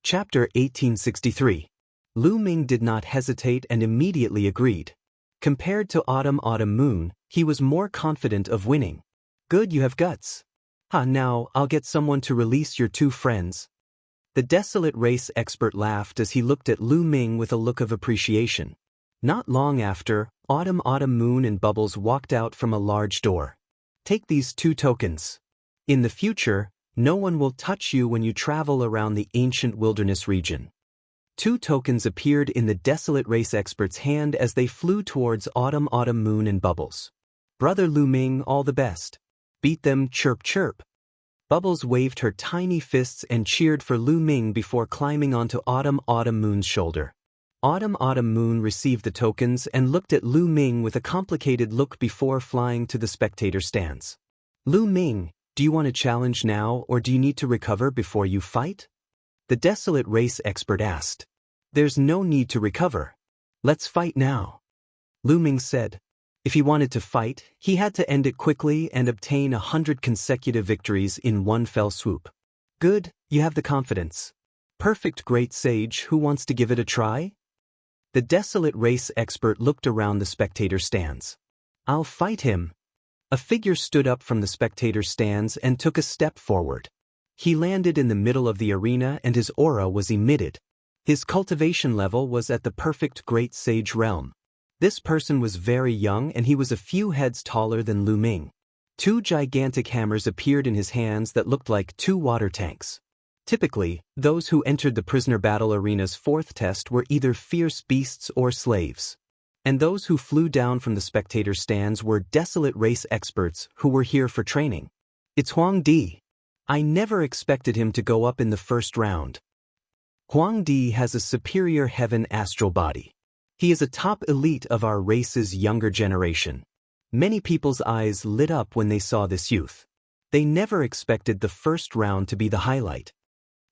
Chapter 1863. Lu Ming did not hesitate and immediately agreed. Compared to Autumn Moon, he was more confident of winning. Good, you have guts. Now I'll get someone to release your two friends. The desolate race expert laughed as he looked at Lu Ming with a look of appreciation. Not long after, Autumn Moon and Bubbles walked out from a large door. Take these 2 tokens. In the future, no one will touch you when you travel around the ancient wilderness region. 2 tokens appeared in the desolate race expert's hand as they flew towards Autumn Moon and Bubbles. Brother Lu Ming, all the best. Beat them, chirp chirp. Bubbles waved her tiny fists and cheered for Lu Ming before climbing onto Autumn Moon's shoulder. Autumn Moon received the tokens and looked at Lu Ming with a complicated look before flying to the spectator stands. Lu Ming, do you want a challenge now or do you need to recover before you fight? The desolate race expert asked. There's no need to recover. Let's fight now. Lu Ming said. If he wanted to fight, he had to end it quickly and obtain 100 consecutive victories in one fell swoop. Good, you have the confidence. Perfect, great sage, who wants to give it a try? The desolate race expert looked around the spectator stands. I'll fight him. A figure stood up from the spectator stands and took a step forward. He landed in the middle of the arena and his aura was emitted. His cultivation level was at the perfect great sage realm. This person was very young and he was a few heads taller than Lu Ming. 2 gigantic hammers appeared in his hands that looked like 2 water tanks. Typically, those who entered the prisoner battle arena's 4th test were either fierce beasts or slaves. And those who flew down from the spectator stands were desolate race experts who were here for training. It's Huang Di. I never expected him to go up in the first round. Huang Di has a superior heaven astral body. He is a top elite of our race's younger generation. Many people's eyes lit up when they saw this youth. They never expected the first round to be the highlight.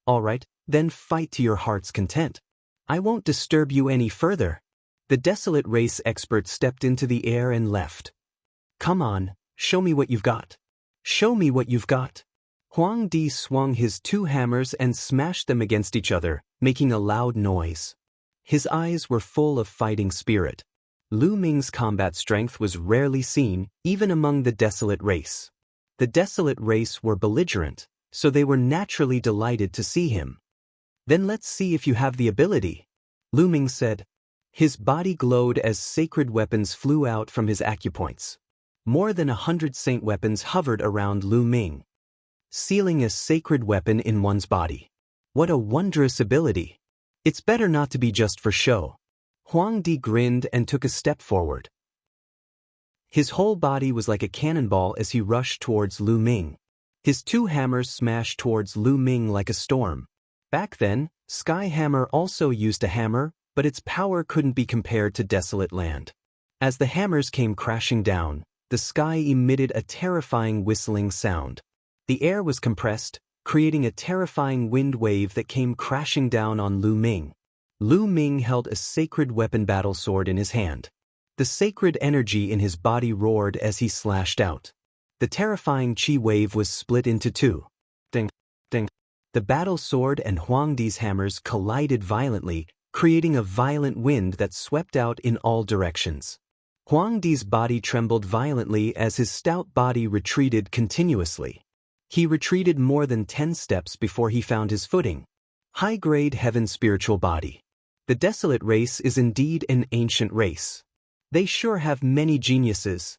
All right, then fight to your heart's content. I won't disturb you any further. The desolate race expert stepped into the air and left. Come on, show me what you've got. Show me what you've got. Huang Di swung his 2 hammers and smashed them against each other, making a loud noise. His eyes were full of fighting spirit. Lu Ming's combat strength was rarely seen, even among the desolate race. The desolate race were belligerent, so they were naturally delighted to see him. Then let's see if you have the ability, Lu Ming said. His body glowed as sacred weapons flew out from his acupoints. More than 100 saint weapons hovered around Lu Ming. Sealing a sacred weapon in one's body. What a wondrous ability. It's better not to be just for show. Huang Di grinned and took a step forward. His whole body was like a cannonball as he rushed towards Lu Ming. His 2 hammers smashed towards Lu Ming like a storm. Back then, Sky Hammer also used a hammer, but its power couldn't be compared to desolate land. As the hammers came crashing down, the sky emitted a terrifying whistling sound. The air was compressed, creating a terrifying wind wave that came crashing down on Lu Ming. Lu Ming held a sacred weapon battle sword in his hand. The sacred energy in his body roared as he slashed out. The terrifying chi wave was split into 2. Ding, ding. The battle sword and Huang Di's hammers collided violently, creating a violent wind that swept out in all directions. Huang Di's body trembled violently as his stout body retreated continuously. He retreated more than 10 steps before he found his footing. High-grade heaven spiritual body. The desolate race is indeed an ancient race. They sure have many geniuses.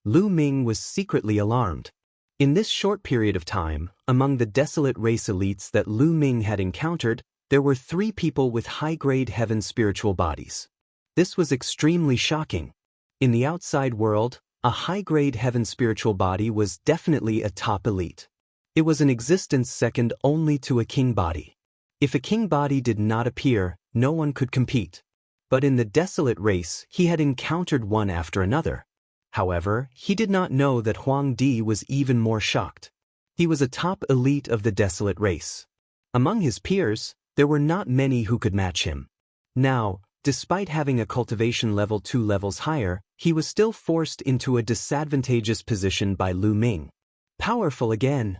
Lu Ming was secretly alarmed. In this short period of time, among the desolate race elites that Lu Ming had encountered, there were 3 people with high-grade heaven spiritual bodies. This was extremely shocking. In the outside world, a high-grade heaven spiritual body was definitely a top elite. It was an existence second only to a king body. If a king body did not appear, no one could compete. But in the desolate race, he had encountered one after another. However, he did not know that Huang Di was even more shocked. He was a top elite of the desolate race. Among his peers, there were not many who could match him. Now, despite having a cultivation level 2 levels higher, he was still forced into a disadvantageous position by Lu Ming. Powerful again.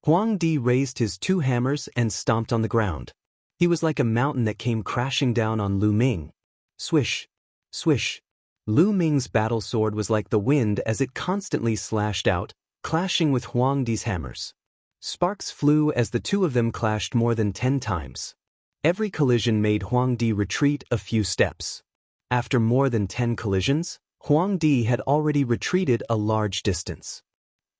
Huang Di raised his 2 hammers and stomped on the ground. He was like a mountain that came crashing down on Lu Ming. Swish, swish. Lu Ming's battle sword was like the wind as it constantly slashed out, clashing with Huang Di's hammers. Sparks flew as the two of them clashed more than 10 times. Every collision made Huang Di retreat a few steps. After more than 10 collisions, Huang Di had already retreated a large distance.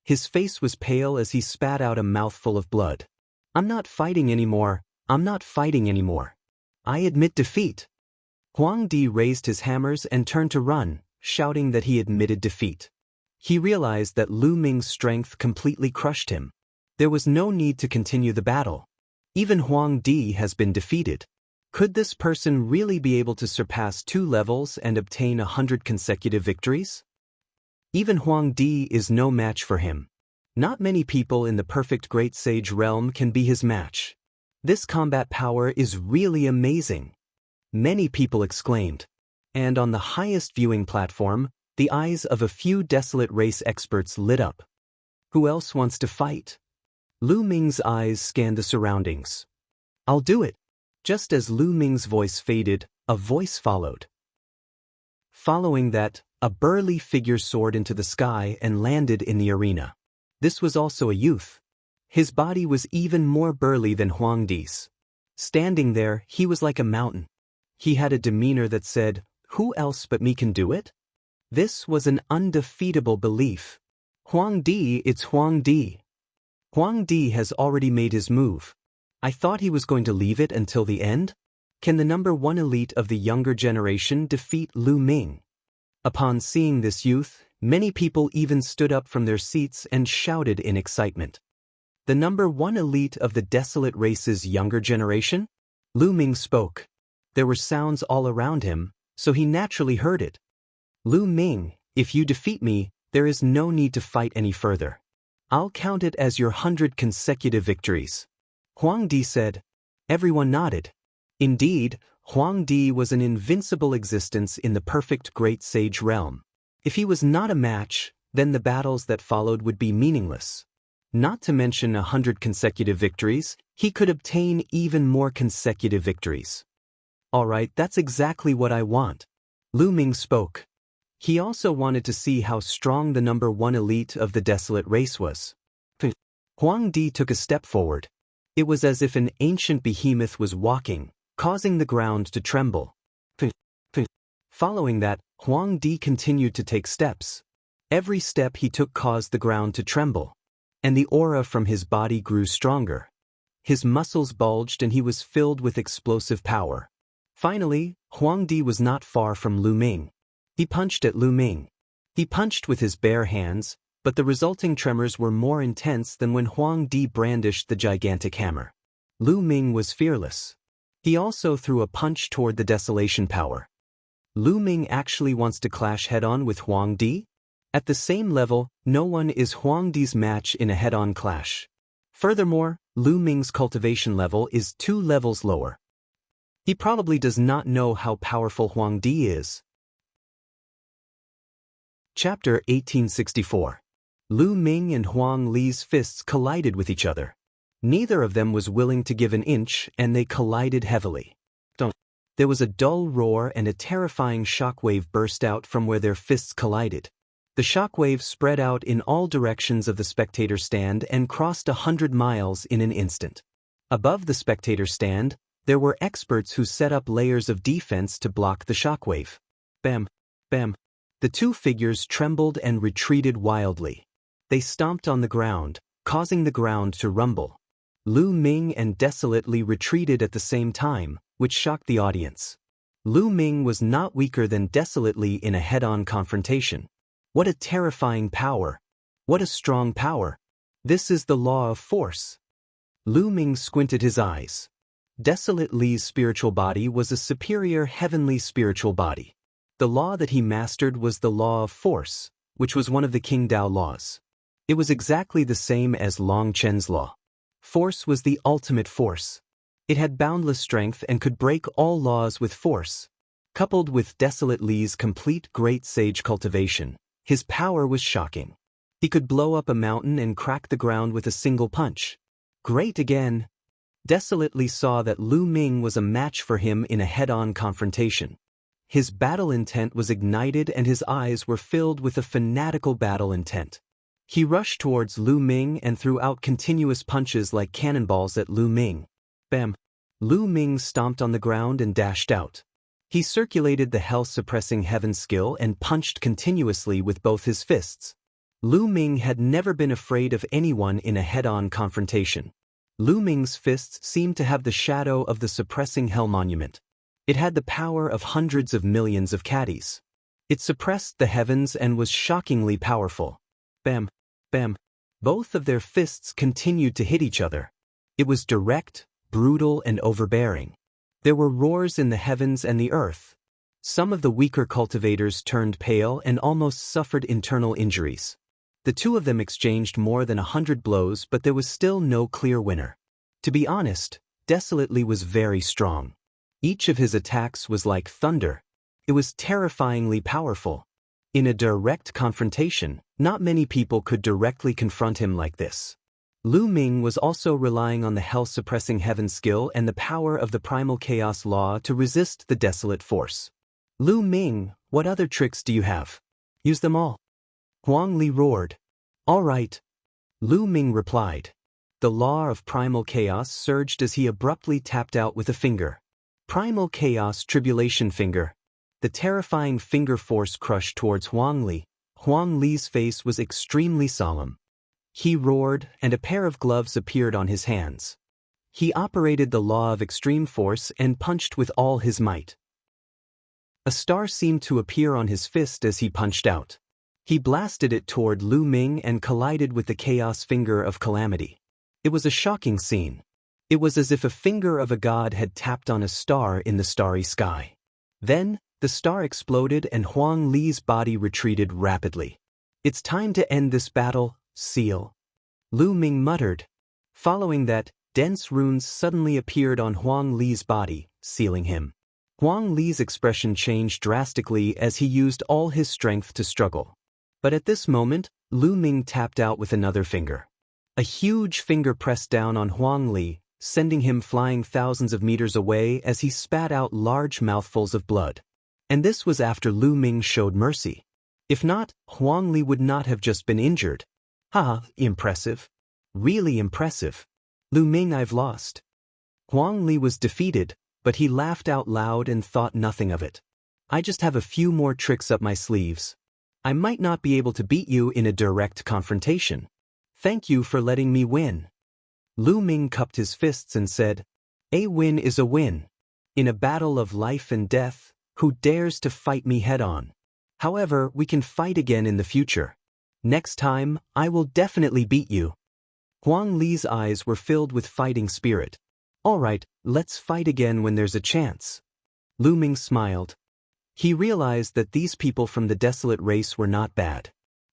His face was pale as he spat out a mouthful of blood. "I'm not fighting anymore. I'm not fighting anymore. I admit defeat." Huang Di raised his hammers and turned to run, shouting that he admitted defeat. He realized that Lu Ming's strength completely crushed him. There was no need to continue the battle. Even Huang Di has been defeated. Could this person really be able to surpass 2 levels and obtain 100 consecutive victories? Even Huang Di is no match for him. Not many people in the perfect Great Sage realm can be his match. This combat power is really amazing. Many people exclaimed. And on the highest viewing platform, the eyes of a few desolate race experts lit up. Who else wants to fight? Lu Ming's eyes scanned the surroundings. "I'll do it." Just as Lu Ming's voice faded, a voice followed. Following that, a burly figure soared into the sky and landed in the arena. This was also a youth. His body was even more burly than Huang Di's. Standing there, he was like a mountain. He had a demeanor that said, "Who else but me can do it?" This was an undefeatable belief. Huang Di, it's Huang Di. Huang Di has already made his move. I thought he was going to leave it until the end? Can the number 1 elite of the younger generation defeat Lu Ming? Upon seeing this youth, many people even stood up from their seats and shouted in excitement. The number 1 elite of the desolate race's younger generation? Lu Ming spoke. There were sounds all around him, so he naturally heard it. "Lu Ming, if you defeat me, there is no need to fight any further. I'll count it as your 100 consecutive victories." Huang Di said. Everyone nodded. Indeed, Huang Di was an invincible existence in the perfect Great Sage realm. If he was not a match, then the battles that followed would be meaningless. Not to mention 100 consecutive victories, he could obtain even more consecutive victories. "Alright, that's exactly what I want." Lu Ming spoke. He also wanted to see how strong the number 1 elite of the desolate race was. Huang Di took a step forward. It was as if an ancient behemoth was walking, causing the ground to tremble. Following that, Huang Di continued to take steps. Every step he took caused the ground to tremble. And the aura from his body grew stronger. His muscles bulged and he was filled with explosive power. Finally, Huang Di was not far from Lu Ming. He punched at Lu Ming. He punched with his bare hands, but the resulting tremors were more intense than when Huang Di brandished the gigantic hammer. Lu Ming was fearless. He also threw a punch toward the desolation power. Lu Ming actually wants to clash head-on with Huang Di? At the same level, no one is Huang Di's match in a head-on clash. Furthermore, Lu Ming's cultivation level is 2 levels lower. He probably does not know how powerful Huang Di is. Chapter 1864. Lu Ming and Huang Li's fists collided with each other. Neither of them was willing to give an inch, and they collided heavily. There was a dull roar and a terrifying shockwave burst out from where their fists collided. The shockwave spread out in all directions of the spectator stand and crossed 100 miles in an instant. Above the spectator stand, there were experts who set up layers of defense to block the shockwave. Bam, bam. The two figures trembled and retreated wildly. They stomped on the ground, causing the ground to rumble. Lu Ming and Desolately retreated at the same time, which shocked the audience. Lu Ming was not weaker than Desolately in a head-on confrontation. What a terrifying power! What a strong power! This is the law of force. Lu Ming squinted his eyes. Desolately's spiritual body was a superior heavenly spiritual body. The law that he mastered was the law of force, which was one of the King Dao laws. It was exactly the same as Long Chen's law. Force was the ultimate force. It had boundless strength and could break all laws with force. Coupled with Desolately's complete great sage cultivation, his power was shocking. He could blow up a mountain and crack the ground with a single punch. Great again. desolately saw that Lu Ming was a match for him in a head-on confrontation. His battle intent was ignited and his eyes were filled with a fanatical battle intent. He rushed towards Lu Ming and threw out continuous punches like cannonballs at Lu Ming. Bam! Lu Ming stomped on the ground and dashed out. He circulated the hell-suppressing heaven skill and punched continuously with both his fists. Lu Ming had never been afraid of anyone in a head-on confrontation. Lu Ming's fists seemed to have the shadow of the suppressing hell monument. It had the power of hundreds of millions of caddies. It suppressed the heavens and was shockingly powerful. Bam! Bam! Both of their fists continued to hit each other. It was direct, brutal, and overbearing. There were roars in the heavens and the earth. Some of the weaker cultivators turned pale and almost suffered internal injuries. The two of them exchanged more than 100 blows, but there was still no clear winner. To be honest, Desolately was very strong. Each of his attacks was like thunder. It was terrifyingly powerful. In a direct confrontation, not many people could directly confront him like this. Lu Ming was also relying on the hell-suppressing heaven skill and the power of the primal chaos law to resist the desolate force. Lu Ming, what other tricks do you have? Use them all. Huang Li roared. All right. Lu Ming replied. The law of primal chaos surged as he abruptly tapped out with a finger. Primal chaos tribulation finger. The terrifying finger force crushed towards Huang Li. Huang Li's face was extremely solemn. He roared, and a pair of gloves appeared on his hands. He operated the law of extreme force and punched with all his might. A star seemed to appear on his fist as he punched out. He blasted it toward Lu Ming and collided with the chaos finger of calamity. It was a shocking scene. It was as if a finger of a god had tapped on a star in the starry sky. Then, the star exploded and Huang Li's body retreated rapidly. It's time to end this battle, seal. Lu Ming muttered. Following that, dense runes suddenly appeared on Huang Li's body, sealing him. Huang Li's expression changed drastically as he used all his strength to struggle. But at this moment, Lu Ming tapped out with another finger. A huge finger pressed down on Huang Li, sending him flying thousands of meters away as he spat out large mouthfuls of blood. And this was after Lu Ming showed mercy. If not, Huang Li would not have just been injured. Haha, impressive. Really impressive. Lu Ming, I've lost. Huang Li was defeated, but he laughed out loud and thought nothing of it. I just have a few more tricks up my sleeves. I might not be able to beat you in a direct confrontation. Thank you for letting me win. Lu Ming cupped his fists and said, A win is a win. In a battle of life and death, who dares to fight me head-on? However, we can fight again in the future. Next time, I will definitely beat you. Huang Li's eyes were filled with fighting spirit. All right, let's fight again when there's a chance. Lu Ming smiled. He realized that these people from the desolate race were not bad.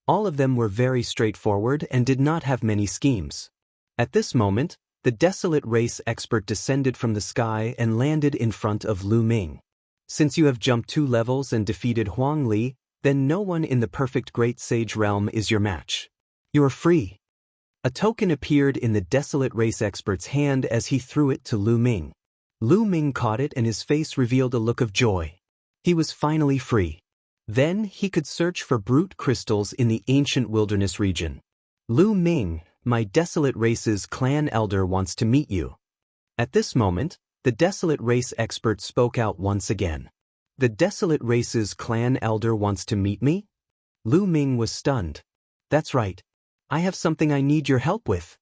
All of them were very straightforward and did not have many schemes. At this moment, the desolate race expert descended from the sky and landed in front of Lu Ming. Since you have jumped 2 levels and defeated Huang Li, then no one in the perfect great sage realm is your match. You are free. A token appeared in the desolate race expert's hand as he threw it to Lu Ming. Lu Ming caught it and his face revealed a look of joy. He was finally free. Then he could search for brute crystals in the ancient wilderness region. Lu Ming, my desolate race's clan elder wants to meet you. At this moment, the desolate race expert spoke out once again. The desolate race's clan elder wants to meet me? Lu Ming was stunned. That's right. I have something I need your help with.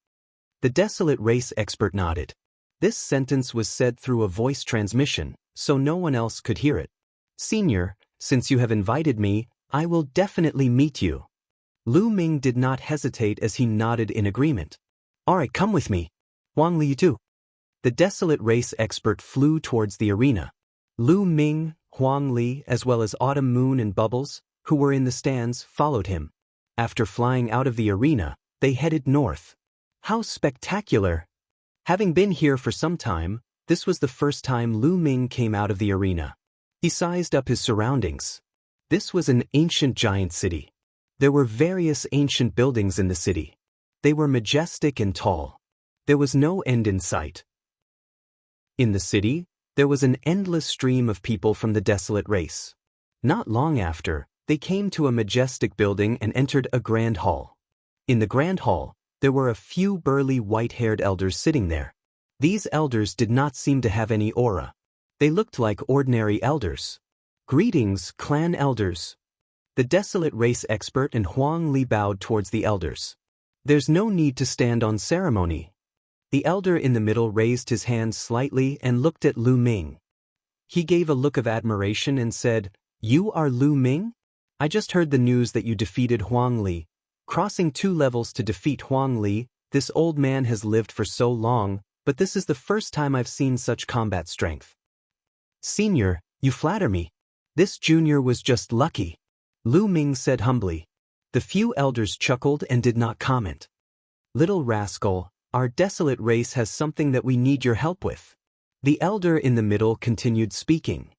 The desolate race expert nodded. This sentence was said through a voice transmission, so no one else could hear it. Senior, since you have invited me, I will definitely meet you. Lu Ming did not hesitate as he nodded in agreement. All right, come with me. Huang Li, you too. The desolate race expert flew towards the arena. Lu Ming, Huang Li, as well as Autumn Moon and Bubbles, who were in the stands, followed him. After flying out of the arena, they headed north. How spectacular! Having been here for some time, this was the first time Lu Ming came out of the arena. He sized up his surroundings. This was an ancient giant city. There were various ancient buildings in the city. They were majestic and tall. There was no end in sight. In the city, there was an endless stream of people from the desolate race. Not long after, they came to a majestic building and entered a grand hall. In the grand hall, there were a few burly white-haired elders sitting there. These elders did not seem to have any aura. They looked like ordinary elders. "Greetings, clan elders." The desolate race expert and Huang Li bowed towards the elders. "There's no need to stand on ceremony." The elder in the middle raised his hand slightly and looked at Lu Ming. He gave a look of admiration and said, "You are Lu Ming? I just heard the news that you defeated Huang Li. Crossing 2 levels to defeat Huang Li, this old man has lived for so long, but this is the first time I've seen such combat strength." "Senior, you flatter me. This junior was just lucky," Lu Ming said humbly. The few elders chuckled and did not comment. "Little rascal, our desolate race has something that we need your help with." The elder in the middle continued speaking.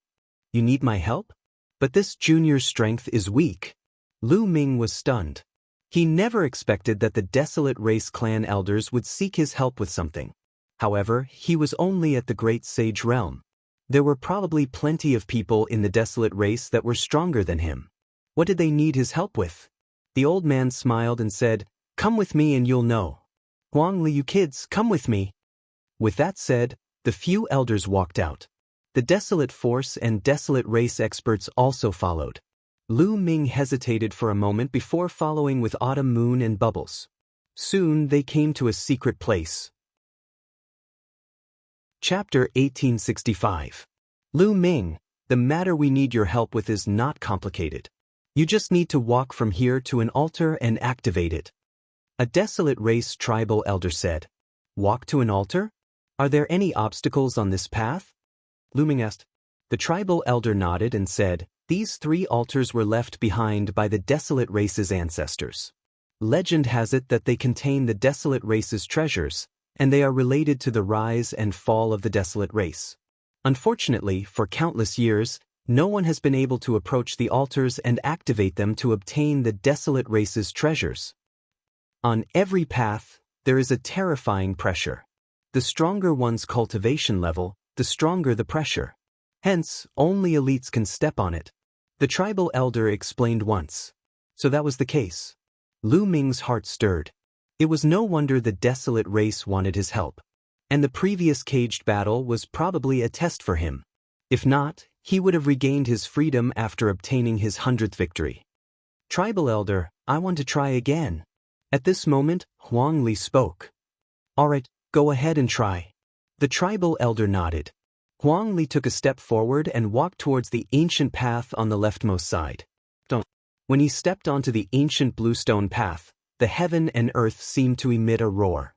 "You need my help? But this junior's strength is weak." Lu Ming was stunned. He never expected that the desolate race clan elders would seek his help with something. However, he was only at the great sage realm. There were probably plenty of people in the desolate race that were stronger than him. What did they need his help with? The old man smiled and said, "Come with me and you'll know. Huang Li, you kids, come with me." With that said, the few elders walked out. The desolate force and desolate race experts also followed. Lu Ming hesitated for a moment before following with Autumn Moon and Bubbles. Soon they came to a secret place. Chapter 1865. Lu Ming, the matter we need your help with is not complicated. You just need to walk from here to an altar and activate it. A desolate race tribal elder said. "Walk to an altar? Are there any obstacles on this path?" Lu Ming asked. The tribal elder nodded and said, "These 3 altars were left behind by the desolate race's ancestors. Legend has it that they contain the desolate race's treasures, and they are related to the rise and fall of the desolate race. Unfortunately, for countless years, no one has been able to approach the altars and activate them to obtain the desolate race's treasures. On every path, there is a terrifying pressure. The stronger one's cultivation level, the stronger the pressure. Hence, only elites can step on it," the tribal elder explained once. So that was the case. Lu Ming's heart stirred. It was no wonder the desolate race wanted his help. And the previous caged battle was probably a test for him. If not, he would have regained his freedom after obtaining his 100th victory. "Tribal elder, I want to try again." At this moment, Huang Li spoke. "All right, go ahead and try." The tribal elder nodded. Huang Li took a step forward and walked towards the ancient path on the leftmost side. When he stepped onto the ancient bluestone path, the heaven and earth seemed to emit a roar.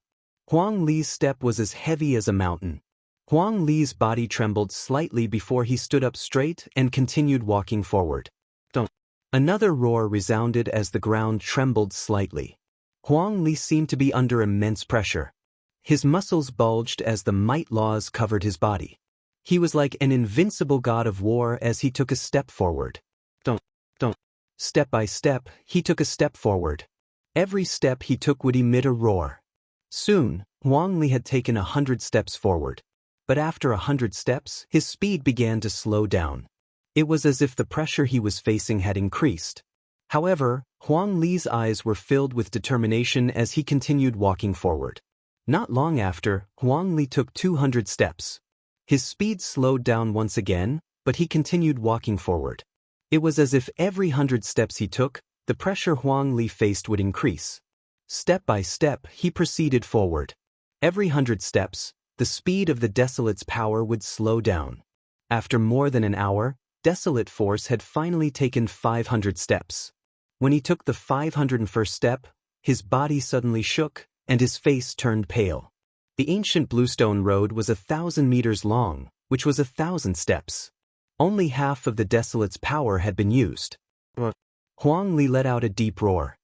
Huang Li's step was as heavy as a mountain. Huang Li's body trembled slightly before he stood up straight and continued walking forward. Another roar resounded as the ground trembled slightly. Huang Li seemed to be under immense pressure. His muscles bulged as the might laws covered his body. He was like an invincible god of war as he took a step forward. Step by step, he took a step forward. Every step he took would emit a roar. Soon, Huang Li had taken 100 steps forward. But after 100 steps, his speed began to slow down. It was as if the pressure he was facing had increased. However, Huang Li's eyes were filled with determination as he continued walking forward. Not long after, Huang Li took 200 steps. His speed slowed down once again, but he continued walking forward. It was as if every 100 steps he took, the pressure Huang Li faced would increase. Step by step, he proceeded forward. Every 100 steps, the speed of the Desolate's power would slow down. After more than an hour, Desolate Force had finally taken 500 steps. When he took the 501st step, his body suddenly shook, and his face turned pale. The ancient bluestone road was 1,000 meters long, which was 1,000 steps. Only half of the Desolate's power had been used. Huang Li let out a deep roar.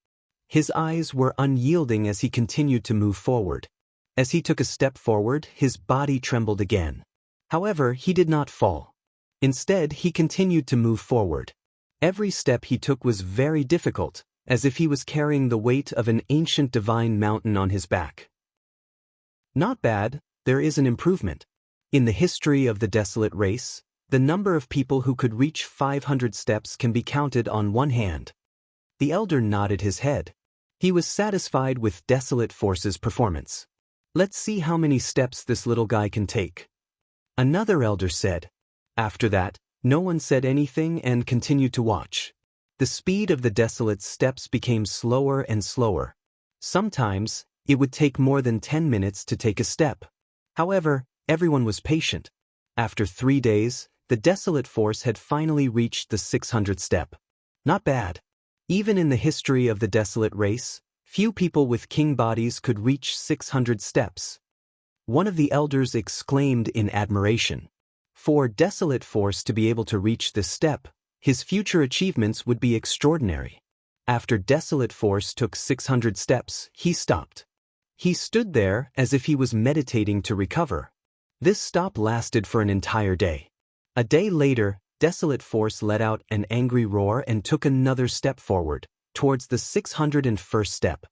His eyes were unyielding as he continued to move forward. As he took a step forward, his body trembled again. However, he did not fall. Instead, he continued to move forward. Every step he took was very difficult, as if he was carrying the weight of an ancient divine mountain on his back. Not bad, there is an improvement. In the history of the Desolate Race, the number of people who could reach 500 steps can be counted on one hand. The elder nodded his head. He was satisfied with Desolate Force's performance. Let's see how many steps this little guy can take. Another elder said. After that, no one said anything and continued to watch. The speed of the Desolate's steps became slower and slower. Sometimes, it would take more than 10 minutes to take a step. However, everyone was patient. After 3 days, the Desolate Force had finally reached the 600th step. Not bad. Even in the history of the Desolate Race, few people with king bodies could reach 600 steps. One of the elders exclaimed in admiration. For Desolate Force to be able to reach this step, his future achievements would be extraordinary. After Desolate Force took 600 steps, he stopped. He stood there as if he was meditating to recover. This stop lasted for an entire day. A day later, Desolate Force let out an angry roar and took another step forward, towards the 601st step.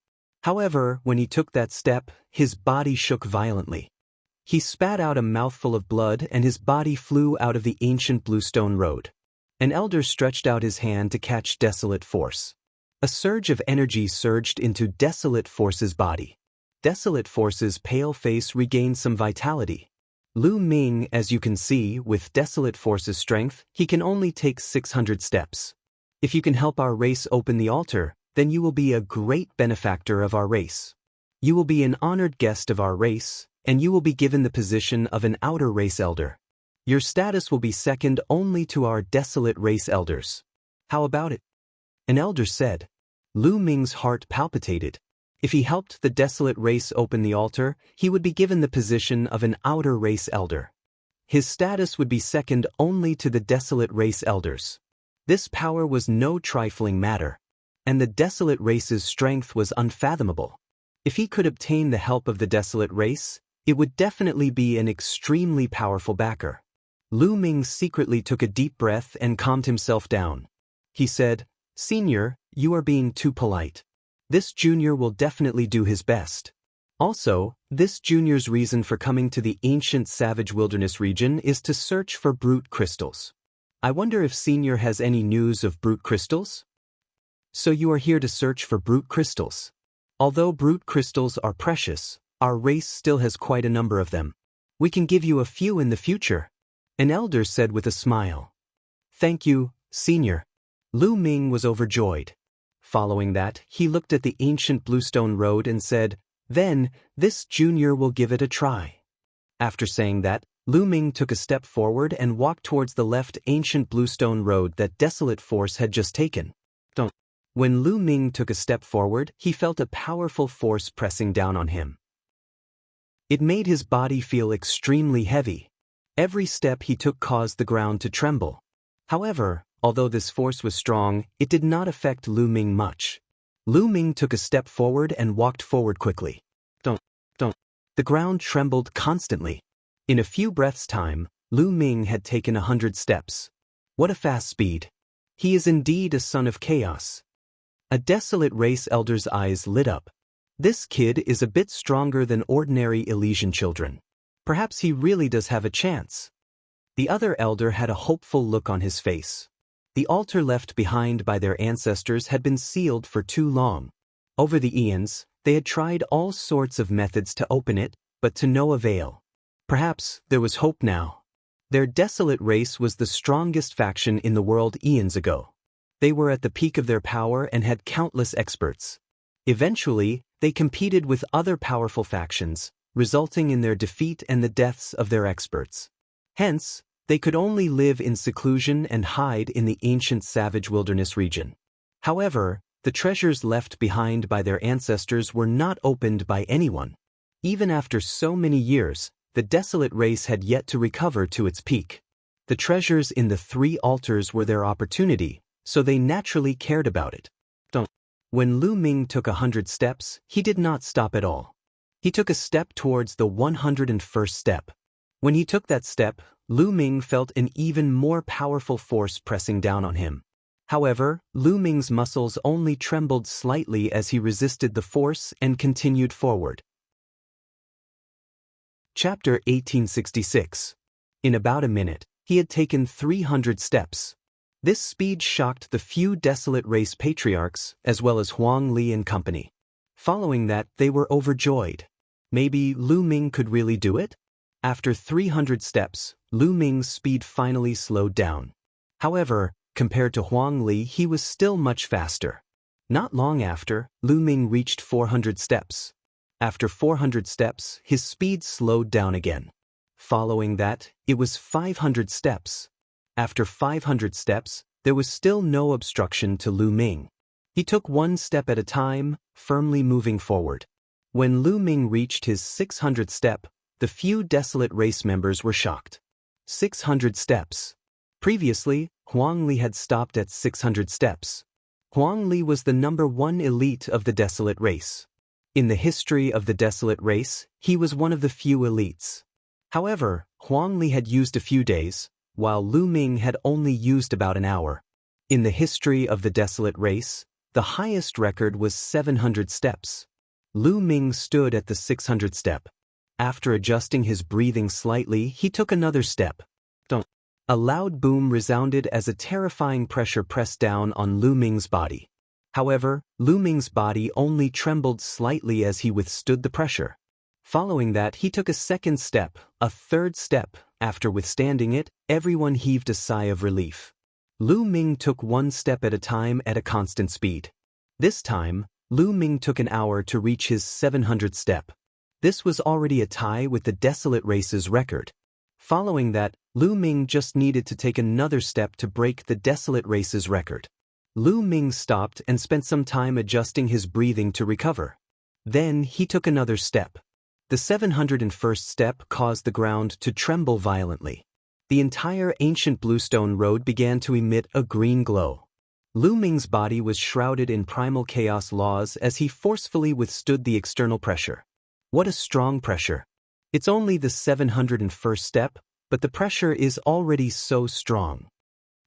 However, when he took that step, his body shook violently. He spat out a mouthful of blood and his body flew out of the ancient bluestone road. An elder stretched out his hand to catch Desolate Force. A surge of energy surged into Desolate Force's body. Desolate Force's pale face regained some vitality. Lu Ming, as you can see, with Desolate Force's strength, he can only take 600 steps. If you can help our race open the altar, then you will be a great benefactor of our race. You will be an honored guest of our race, and you will be given the position of an outer race elder. Your status will be second only to our Desolate Race elders. How about it? An elder said. Lu Ming's heart palpitated. If he helped the Desolate Race open the altar, he would be given the position of an outer race elder. His status would be second only to the Desolate Race elders. This power was no trifling matter, and the Desolate Race's strength was unfathomable. If he could obtain the help of the Desolate Race, it would definitely be an extremely powerful backer. Lu Ming secretly took a deep breath and calmed himself down. He said, "Senior, you are being too polite. This junior will definitely do his best. Also, this junior's reason for coming to the ancient savage wilderness region is to search for brute crystals. I wonder if Senior has any news of brute crystals? So you are here to search for brute crystals. Although brute crystals are precious, our race still has quite a number of them. We can give you a few in the future," an elder said with a smile. "Thank you, Senior." Lu Ming was overjoyed. Following that, he looked at the ancient bluestone road and said, "Then, this junior will give it a try." After saying that, Lu Ming took a step forward and walked towards the left ancient bluestone road that Desolate Force had just taken. When Lu Ming took a step forward, he felt a powerful force pressing down on him. It made his body feel extremely heavy. Every step he took caused the ground to tremble. However, although this force was strong, it did not affect Lu Ming much. Lu Ming took a step forward and walked forward quickly. The ground trembled constantly. In a few breaths' time, Lu Ming had taken 100 steps. What a fast speed. He is indeed a son of chaos. A Desolate Race elder's eyes lit up. This kid is a bit stronger than ordinary Elysian children. Perhaps he really does have a chance. The other elder had a hopeful look on his face. The altar left behind by their ancestors had been sealed for too long. Over the eons, they had tried all sorts of methods to open it, but to no avail. Perhaps there was hope now. Their Desolate Race was the strongest faction in the world eons ago. They were at the peak of their power and had countless experts. Eventually, they competed with other powerful factions, resulting in their defeat and the deaths of their experts. Hence, they could only live in seclusion and hide in the ancient savage wilderness region. However, the treasures left behind by their ancestors were not opened by anyone. Even after so many years, the Desolate Race had yet to recover to its peak. The treasures in the 3 altars were their opportunity, so they naturally cared about it. When Lu Ming took 100 steps, he did not stop at all. He took a step towards the 101st step. When he took that step, Lu Ming felt an even more powerful force pressing down on him. However, Lu Ming's muscles only trembled slightly as he resisted the force and continued forward. Chapter 1866. In about a minute, he had taken 300 steps. This speed shocked the few desolate race patriarchs as well as Huang Li and company. Following that, they were overjoyed. Maybe Lu Ming could really do it? After 300 steps, Lu Ming's speed finally slowed down. However, compared to Huang Li, he was still much faster. Not long after, Lu Ming reached 400 steps. After 400 steps, his speed slowed down again. Following that, it was 500 steps. After 500 steps, there was still no obstruction to Lu Ming. He took one step at a time, firmly moving forward. When Lu Ming reached his 600th step, the few desolate race members were shocked. 600 steps. Previously, Huang Li had stopped at 600 steps. Huang Li was the #1 elite of the desolate race. In the history of the desolate race, he was one of the few elites. However, Huang Li had used a few days, while Lu Ming had only used about an hour. In the history of the desolate race, the highest record was 700 steps. Lu Ming stood at the 600th step. After adjusting his breathing slightly, he took another step. Dunk. A loud boom resounded as a terrifying pressure pressed down on Lu Ming's body. However, Lu Ming's body only trembled slightly as he withstood the pressure. Following that, he took a second step, a third step. After withstanding it, everyone heaved a sigh of relief. Lu Ming took one step at a time at a constant speed. This time, Lu Ming took an hour to reach his 700th step. This was already a tie with the desolate race's record. Following that, Lu Ming just needed to take another step to break the desolate race's record. Lu Ming stopped and spent some time adjusting his breathing to recover. Then he took another step. The 701st step caused the ground to tremble violently. The entire ancient bluestone road began to emit a green glow. Lu Ming's body was shrouded in primal chaos laws as he forcefully withstood the external pressure. What a strong pressure! It's only the 701st step, but the pressure is already so strong.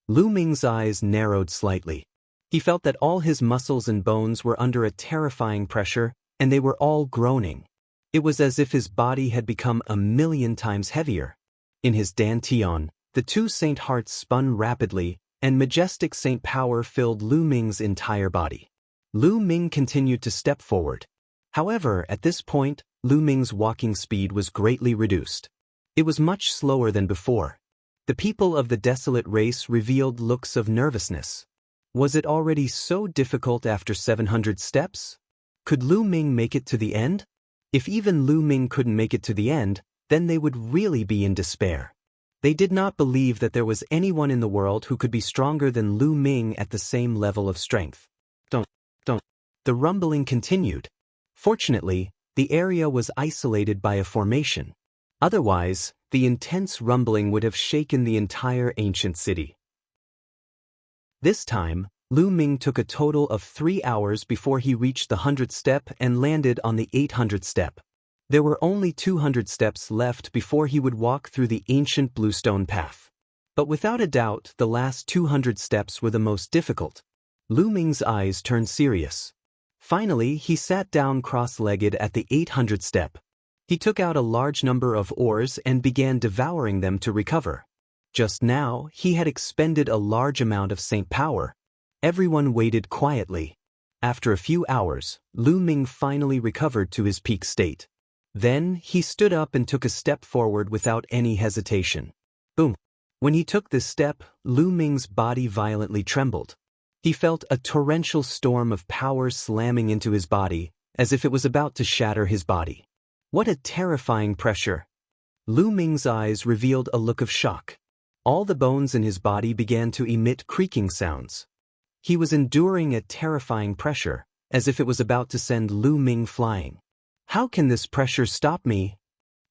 Lu Ming's eyes narrowed slightly. He felt that all his muscles and bones were under a terrifying pressure, and they were all groaning. It was as if his body had become 1,000,000 times heavier. In his dantian, the two saint hearts spun rapidly, and majestic saint power filled Lu Ming's entire body. Lu Ming continued to step forward. However, at this point, Lu Ming's walking speed was greatly reduced. It was much slower than before. The people of the desolate race revealed looks of nervousness. Was it already so difficult after 700 steps? Could Lu Ming make it to the end? If even Lu Ming couldn't make it to the end, then they would really be in despair. They did not believe that there was anyone in the world who could be stronger than Lu Ming at the same level of strength. Don't. The rumbling continued. Fortunately, the area was isolated by a formation. Otherwise, the intense rumbling would have shaken the entire ancient city. This time, Lu Ming took a total of 3 hours before he reached the 100th step and landed on the 800th step. There were only 200 steps left before he would walk through the ancient bluestone path. But without a doubt, the last 200 steps were the most difficult. Lu Ming's eyes turned serious. Finally, he sat down cross-legged at the 800th step. He took out a large number of ores and began devouring them to recover. Just now, he had expended a large amount of saint power. Everyone waited quietly. After a few hours, Lu Ming finally recovered to his peak state. Then, he stood up and took a step forward without any hesitation. Boom! When he took this step, Lu Ming's body violently trembled. He felt a torrential storm of power slamming into his body, as if it was about to shatter his body. What a terrifying pressure! Lu Ming's eyes revealed a look of shock. All the bones in his body began to emit creaking sounds. He was enduring a terrifying pressure, as if it was about to send Lu Ming flying. How can this pressure stop me?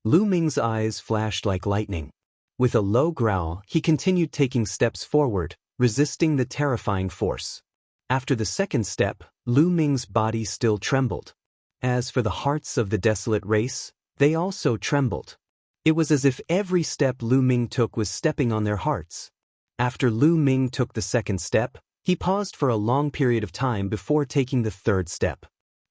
Lu Ming's eyes flashed like lightning. With a low growl, he continued taking steps forward, resisting the terrifying force. After the second step, Lu Ming's body still trembled. As for the hearts of the desolate race, they also trembled. It was as if every step Lu Ming took was stepping on their hearts. After Lu Ming took the second step, he paused for a long period of time before taking the third step.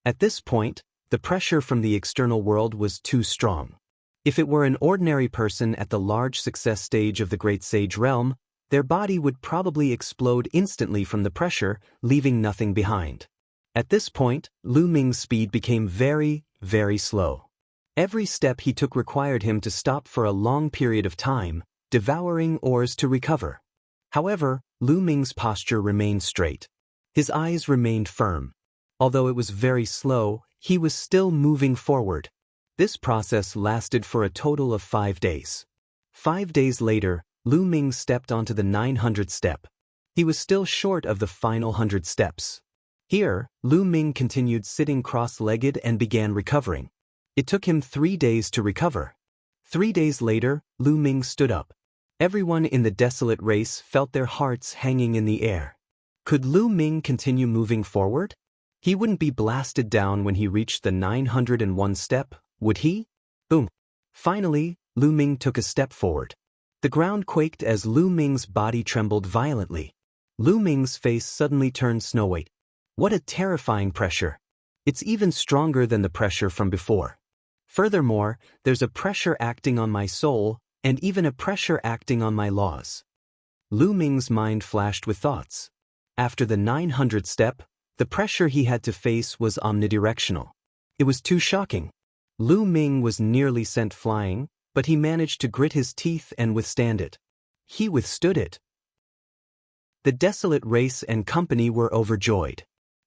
At this point, the pressure from the external world was too strong. If it were an ordinary person at the large success stage of the Great Sage realm, their body would probably explode instantly from the pressure, leaving nothing behind. At this point, Lu Ming's speed became very, very slow. Every step he took required him to stop for a long period of time, devouring ores to recover. However, Lu Ming's posture remained straight. His eyes remained firm. Although it was very slow, he was still moving forward. This process lasted for a total of 5 days. 5 days later, Lu Ming stepped onto the 900th step. He was still short of the final 100 steps. Here, Lu Ming continued sitting cross-legged and began recovering. It took him 3 days to recover. 3 days later, Lu Ming stood up. Everyone in the desolate race felt their hearts hanging in the air. Could Lu Ming continue moving forward? He wouldn't be blasted down when he reached the 901 step, would he? Boom. Finally, Lu Ming took a step forward. The ground quaked as Lu Ming's body trembled violently. Lu Ming's face suddenly turned snow-white. What a terrifying pressure. It's even stronger than the pressure from before. Furthermore, there's a pressure acting on my soul, and even a pressure acting on my laws. Lu Ming's mind flashed with thoughts. After the 900th step, the pressure he had to face was omnidirectional. It was too shocking. Lu Ming was nearly sent flying, but he managed to grit his teeth and withstand it. He withstood it. The desolate race and company were overjoyed.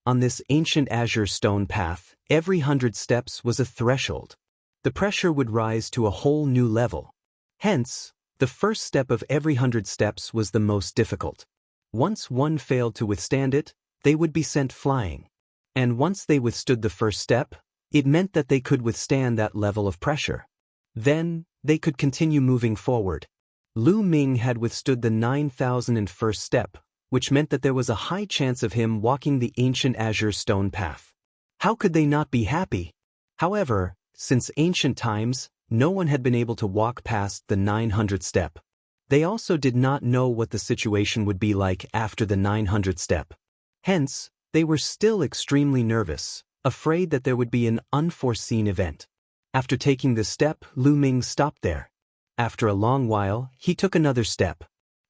On this ancient azure stone path, every 100 steps was a threshold. The pressure would rise to a whole new level. Hence, the first step of every 100 steps was the most difficult. Once one failed to withstand it, they would be sent flying. And once they withstood the first step, it meant that they could withstand that level of pressure. Then, they could continue moving forward. Lu Ming had withstood the 9,001st step, which meant that there was a high chance of him walking the ancient azure stone path. How could they not be happy? However, since ancient times, no one had been able to walk past the 900th step. They also did not know what the situation would be like after the 900th step. Hence, they were still extremely nervous, afraid that there would be an unforeseen event. After taking this step, Lu Ming stopped there. After a long while, he took another step.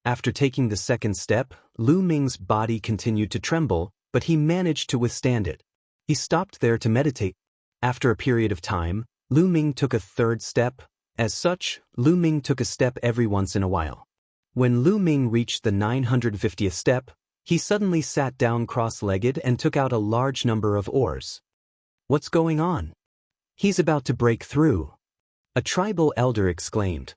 After taking the second step, Lu Ming's body continued to tremble, but he managed to withstand it. He stopped there to meditate. After a period of time, Lu Ming took a third step. As such, Lu Ming took a step every once in a while. When Lu Ming reached the 950th step, he suddenly sat down cross-legged and took out a large number of ores. What's going on? He's about to break through. A tribal elder exclaimed.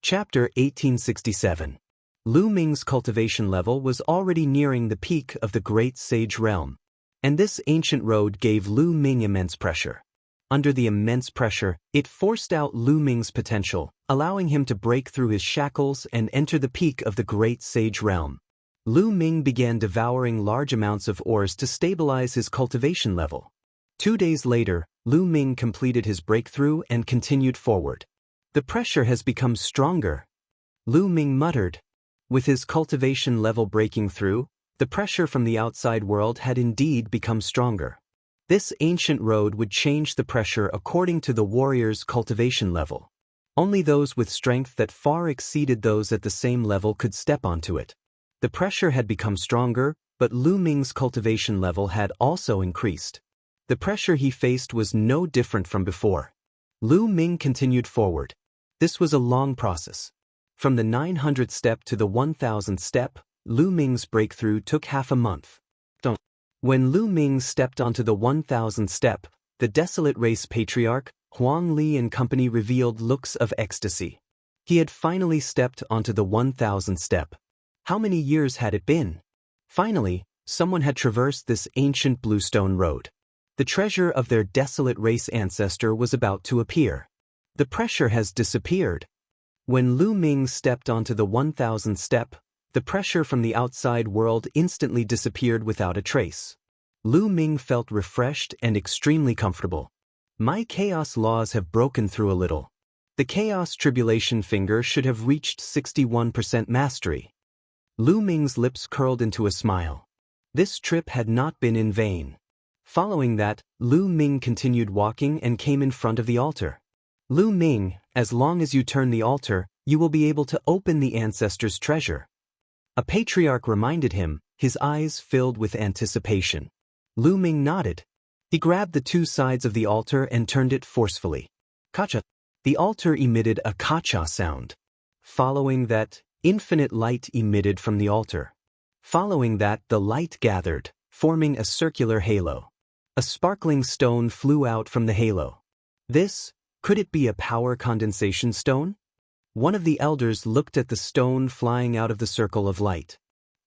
Chapter 1867. Lu Ming's cultivation level was already nearing the peak of the Great Sage realm. And this ancient road gave Lu Ming immense pressure. Under the immense pressure, it forced out Lu Ming's potential, allowing him to break through his shackles and enter the peak of the Great Sage realm. Lu Ming began devouring large amounts of ores to stabilize his cultivation level. 2 days later, Lu Ming completed his breakthrough and continued forward. The pressure has become stronger, Lu Ming muttered. With his cultivation level breaking through, the pressure from the outside world had indeed become stronger. This ancient road would change the pressure according to the warrior's cultivation level. Only those with strength that far exceeded those at the same level could step onto it. The pressure had become stronger, but Lu Ming's cultivation level had also increased. The pressure he faced was no different from before. Lu Ming continued forward. This was a long process. From the 900th step to the 1000th step, Lu Ming's breakthrough took half a month. When Lu Ming stepped onto the 1000th step, the desolate race patriarch, Huang Li and company revealed looks of ecstasy. He had finally stepped onto the 1000th step. How many years had it been? Finally, someone had traversed this ancient bluestone road. The treasure of their desolate race ancestor was about to appear. The pressure has disappeared. When Lu Ming stepped onto the 1000th step, the pressure from the outside world instantly disappeared without a trace. Lu Ming felt refreshed and extremely comfortable. My chaos laws have broken through a little. The chaos tribulation finger should have reached 61% mastery. Lu Ming's lips curled into a smile. This trip had not been in vain. Following that, Lu Ming continued walking and came in front of the altar. Lu Ming, as long as you turn the altar, you will be able to open the ancestors' treasure. A patriarch reminded him, his eyes filled with anticipation. Lu Ming nodded. He grabbed the two sides of the altar and turned it forcefully. Kacha. The altar emitted a kacha sound. Following that, infinite light emitted from the altar. Following that, the light gathered, forming a circular halo. A sparkling stone flew out from the halo. Could it be a power condensation stone? One of the elders looked at the stone flying out of the circle of light.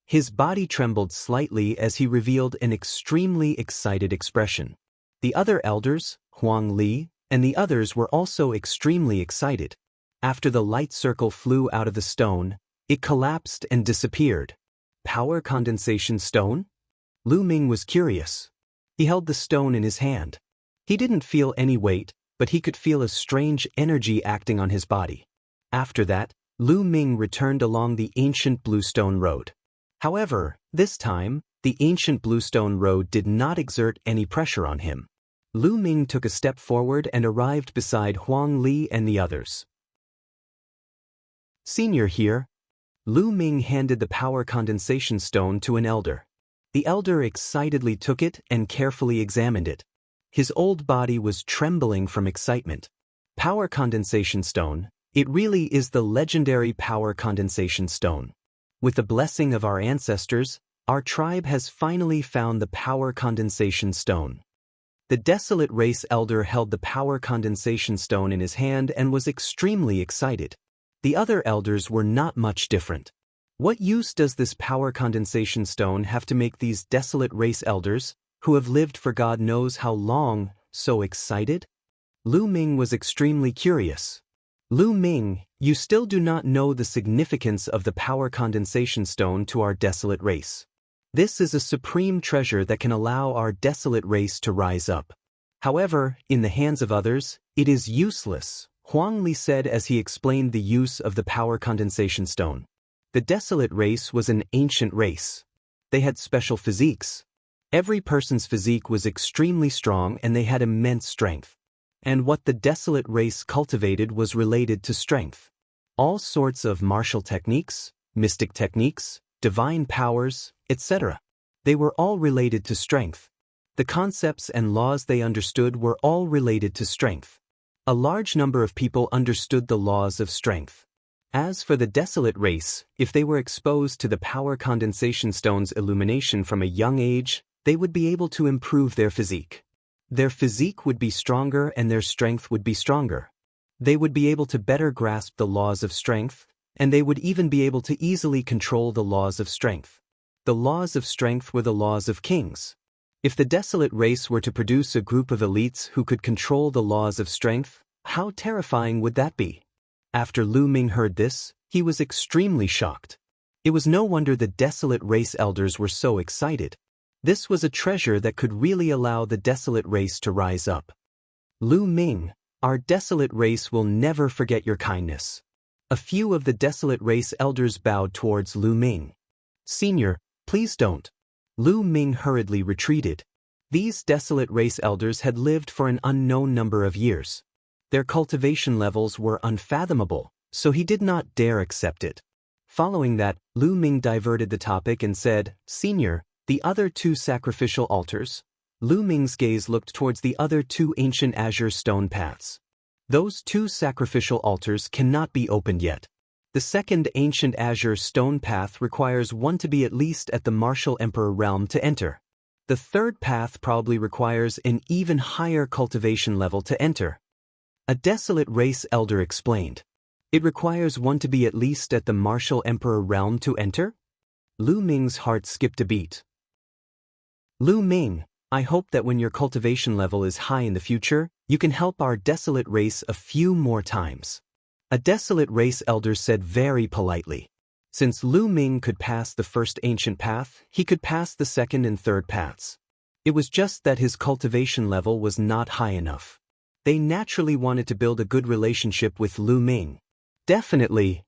His body trembled slightly as he revealed an extremely excited expression. The other elders, Huang Li, and the others were also extremely excited. After the light circle flew out of the stone, it collapsed and disappeared. Power condensation stone? Lu Ming was curious. He held the stone in his hand. He didn't feel any weight, but he could feel a strange energy acting on his body. After that, Lu Ming returned along the ancient bluestone road. However, this time, the ancient bluestone road did not exert any pressure on him. Lu Ming took a step forward and arrived beside Huang Li and the others. Senior here. Lu Ming handed the power condensation stone to an elder. The elder excitedly took it and carefully examined it. His old body was trembling from excitement. Power condensation stone, it really is the legendary power condensation stone. With the blessing of our ancestors, our tribe has finally found the power condensation stone. The desolate race elder held the power condensation stone in his hand and was extremely excited. The other elders were not much different. What use does this power condensation stone have to make these desolate race elders, who have lived for God knows how long, so excited? Lu Ming was extremely curious. Lu Ming, you still do not know the significance of the power condensation stone to our desolate race. This is a supreme treasure that can allow our desolate race to rise up. However, in the hands of others, it is useless, Huang Li said as he explained the use of the power condensation stone. The desolate race was an ancient race. They had special physiques. Every person's physique was extremely strong and they had immense strength. And what the desolate race cultivated was related to strength. All sorts of martial techniques, mystic techniques, divine powers, etc. They were all related to strength. The concepts and laws they understood were all related to strength. A large number of people understood the laws of strength. As for the desolate race, if they were exposed to the power condensation stone's illumination from a young age, they would be able to improve their physique. Their physique would be stronger and their strength would be stronger. They would be able to better grasp the laws of strength, and they would even be able to easily control the laws of strength. The laws of strength were the laws of kings. If the desolate race were to produce a group of elites who could control the laws of strength, how terrifying would that be? After Lu Ming heard this, he was extremely shocked. It was no wonder the desolate race elders were so excited. This was a treasure that could really allow the desolate race to rise up. Lu Ming, our desolate race will never forget your kindness. A few of the desolate race elders bowed towards Lu Ming. Senior, please don't. Lu Ming hurriedly retreated. These desolate race elders had lived for an unknown number of years. Their cultivation levels were unfathomable, so he did not dare accept it. Following that, Lu Ming diverted the topic and said, Senior, the other two sacrificial altars? Lu Ming's gaze looked towards the other two ancient azure stone paths. Those two sacrificial altars cannot be opened yet. The second ancient azure stone path requires one to be at least at the martial emperor realm to enter. The third path probably requires an even higher cultivation level to enter. A desolate race elder explained. It requires one to be at least at the martial emperor realm to enter? Lu Ming's heart skipped a beat. Lu Ming, I hope that when your cultivation level is high in the future, you can help our desolate race a few more times. A desolate race elder said very politely. Since Lu Ming could pass the first ancient path, he could pass the second and third paths. It was just that his cultivation level was not high enough. They naturally wanted to build a good relationship with Lu Ming. Definitely.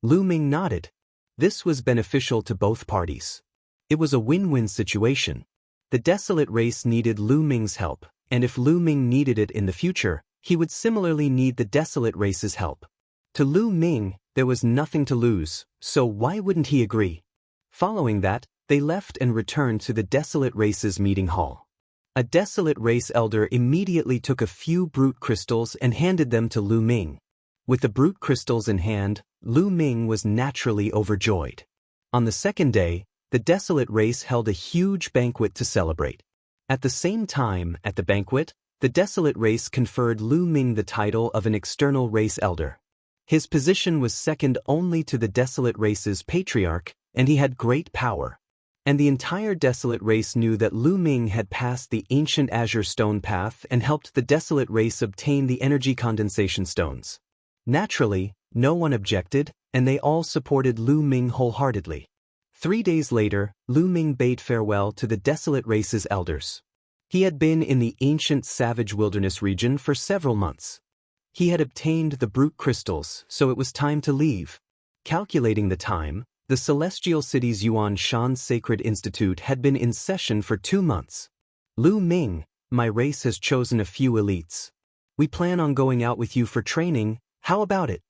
Lu Ming nodded. This was beneficial to both parties. It was a win-win situation. The desolate race needed Lu Ming's help, and if Lu Ming needed it in the future, he would similarly need the desolate race's help. To Lu Ming, there was nothing to lose, so why wouldn't he agree? Following that, they left and returned to the desolate race's meeting hall. A desolate race elder immediately took a few brute crystals and handed them to Lu Ming. With the brute crystals in hand, Lu Ming was naturally overjoyed. On the second day, the desolate race held a huge banquet to celebrate. At the same time, at the banquet, the desolate race conferred Lu Ming the title of an external race elder. His position was second only to the desolate race's patriarch, and he had great power. And the entire desolate race knew that Lu Ming had passed the ancient azure stone path and helped the desolate race obtain the energy condensation stones. Naturally, no one objected, and they all supported Lu Ming wholeheartedly. 3 days later, Lu Ming bade farewell to the desolate race's elders. He had been in the ancient savage wilderness region for several months. He had obtained the brute crystals, so it was time to leave. Calculating the time, the celestial city's Yuan Shan Sacred Institute had been in session for 2 months. Lu Ming, my race has chosen a few elites. We plan on going out with you for training, how about it?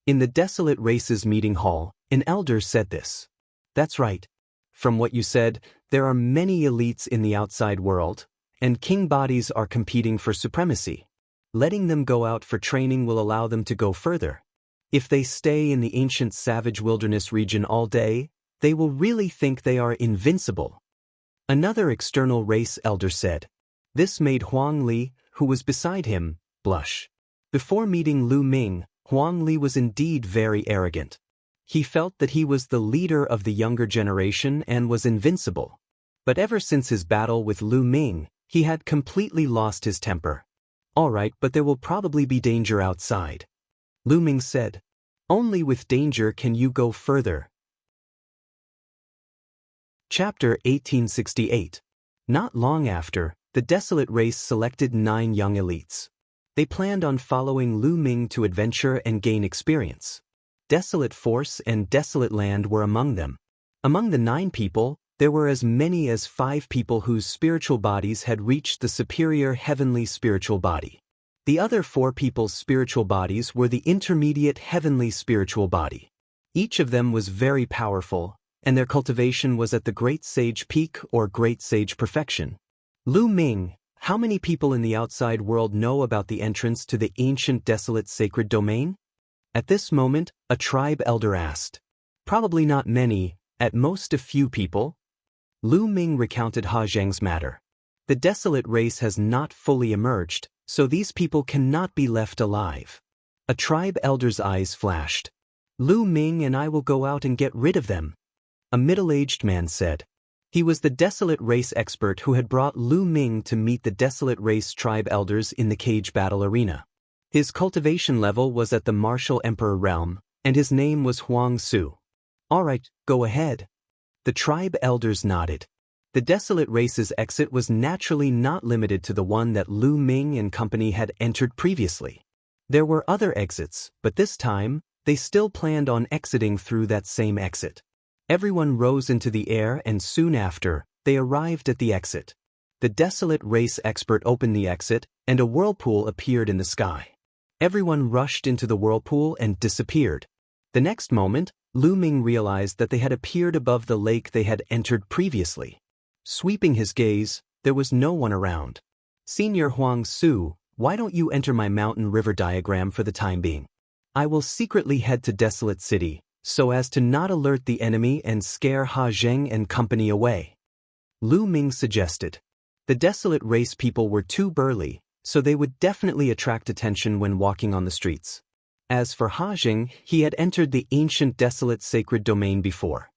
In the desolate race's meeting hall, an elder said this. That's right. From what you said, there are many elites in the outside world, and king bodies are competing for supremacy. Letting them go out for training will allow them to go further. If they stay in the ancient savage wilderness region all day, they will really think they are invincible. Another external race elder said. This made Huang Li, who was beside him, blush. Before meeting Lu Ming, Huang Li was indeed very arrogant. He felt that he was the leader of the younger generation and was invincible. But ever since his battle with Lu Ming, he had completely lost his temper. All right, but there will probably be danger outside. Lu Ming said. Only with danger can you go further. Chapter 1868. Not long after, the desolate race selected 9 young elites. They planned on following Lu Ming to adventure and gain experience. Desolate Force and Desolate Land were among them. Among the 9 people, there were as many as 5 people whose spiritual bodies had reached the superior heavenly spiritual body. The other 4 people's spiritual bodies were the intermediate heavenly spiritual body. Each of them was very powerful, and their cultivation was at the Great Sage Peak or Great Sage Perfection. Lu Ming, how many people in the outside world know about the entrance to the ancient desolate sacred domain? At this moment, a tribe elder asked. Probably not many, at most a few people. Lu Ming recounted Ha Zheng's matter. The desolate race has not fully emerged, so these people cannot be left alive. A tribe elder's eyes flashed. Lu Ming and I will go out and get rid of them. A middle-aged man said. He was the desolate race expert who had brought Lu Ming to meet the desolate race tribe elders in the cage battle arena. His cultivation level was at the martial emperor realm, and his name was Huang Su. All right, go ahead. The tribe elders nodded. The desolate race's exit was naturally not limited to the one that Lu Ming and company had entered previously. There were other exits, but this time, they still planned on exiting through that same exit. Everyone rose into the air and soon after, they arrived at the exit. The desolate race expert opened the exit, and a whirlpool appeared in the sky. Everyone rushed into the whirlpool and disappeared. The next moment, Lu Ming realized that they had appeared above the lake they had entered previously. Sweeping his gaze, there was no one around. Senior Huang Su, why don't you enter my mountain river diagram for the time being? I will secretly head to Desolate City, so as to not alert the enemy and scare Ha Zheng and company away. Lu Ming suggested. The desolate race people were too burly, so they would definitely attract attention when walking on the streets. As for Ha Zheng, he had entered the ancient desolate sacred domain before.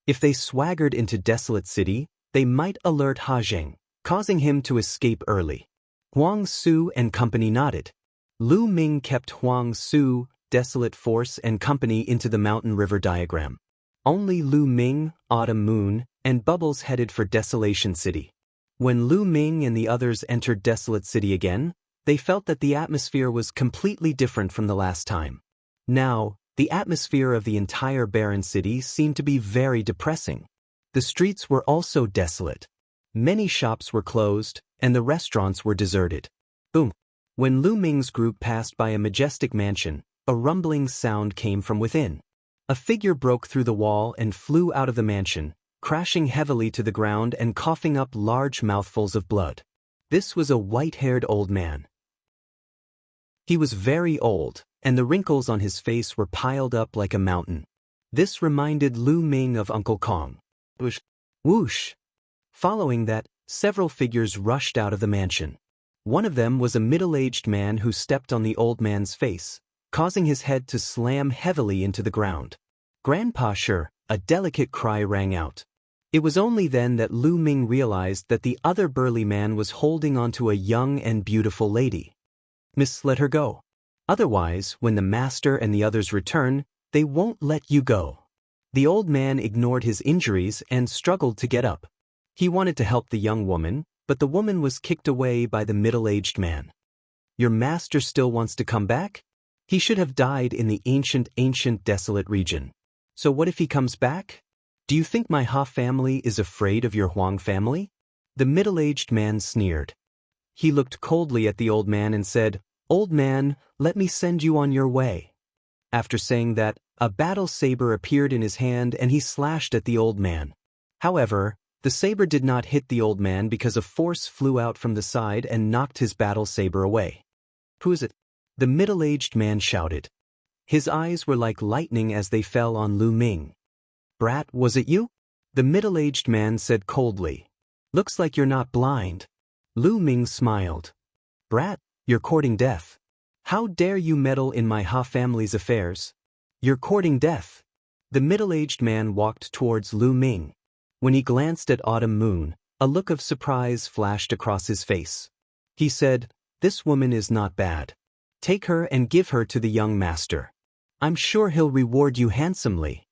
If they swaggered into Desolate City, they might alert Ha Zheng, causing him to escape early. Huang Su and company nodded. Lu Ming kept Huang Su, Desolate Force and company into the mountain river diagram. Only Lu Ming, Autumn Moon, and Bubbles headed for Desolation City. When Lu Ming and the others entered Desolate City again, they felt that the atmosphere was completely different from the last time. Now, the atmosphere of the entire barren city seemed to be very depressing. The streets were also desolate. Many shops were closed, and the restaurants were deserted. Boom. When Lu Ming's group passed by a majestic mansion, a rumbling sound came from within. A figure broke through the wall and flew out of the mansion, crashing heavily to the ground and coughing up large mouthfuls of blood. This was a white-haired old man. He was very old, and the wrinkles on his face were piled up like a mountain. This reminded Lu Ming of Uncle Kong. Whoosh! Whoosh! Following that, several figures rushed out of the mansion. One of them was a middle-aged man who stepped on the old man's face, causing his head to slam heavily into the ground. "Grandpa Sure!" A delicate cry rang out. It was only then that Lu Ming realized that the other burly man was holding onto a young and beautiful lady. "Miss, let her go. Otherwise, when the master and the others return, they won't let you go." The old man ignored his injuries and struggled to get up. He wanted to help the young woman, but the woman was kicked away by the middle-aged man. "Your master still wants to come back? He should have died in the ancient desolate region. So what if he comes back? Do you think my Ha family is afraid of your Huang family?" The middle-aged man sneered. He looked coldly at the old man and said, "Old man, let me send you on your way." After saying that, a battle saber appeared in his hand and he slashed at the old man. However, the saber did not hit the old man because a force flew out from the side and knocked his battle saber away. "Who is it?" the middle-aged man shouted. His eyes were like lightning as they fell on Lu Ming. "Brat, was it you?" the middle-aged man said coldly. "Looks like you're not blind." Lu Ming smiled. "Brat, you're courting death. How dare you meddle in my Ha family's affairs? You're courting death." The middle-aged man walked towards Lu Ming. When he glanced at Autumn Moon, a look of surprise flashed across his face. He said, "This woman is not bad. Take her and give her to the young master. I'm sure he'll reward you handsomely."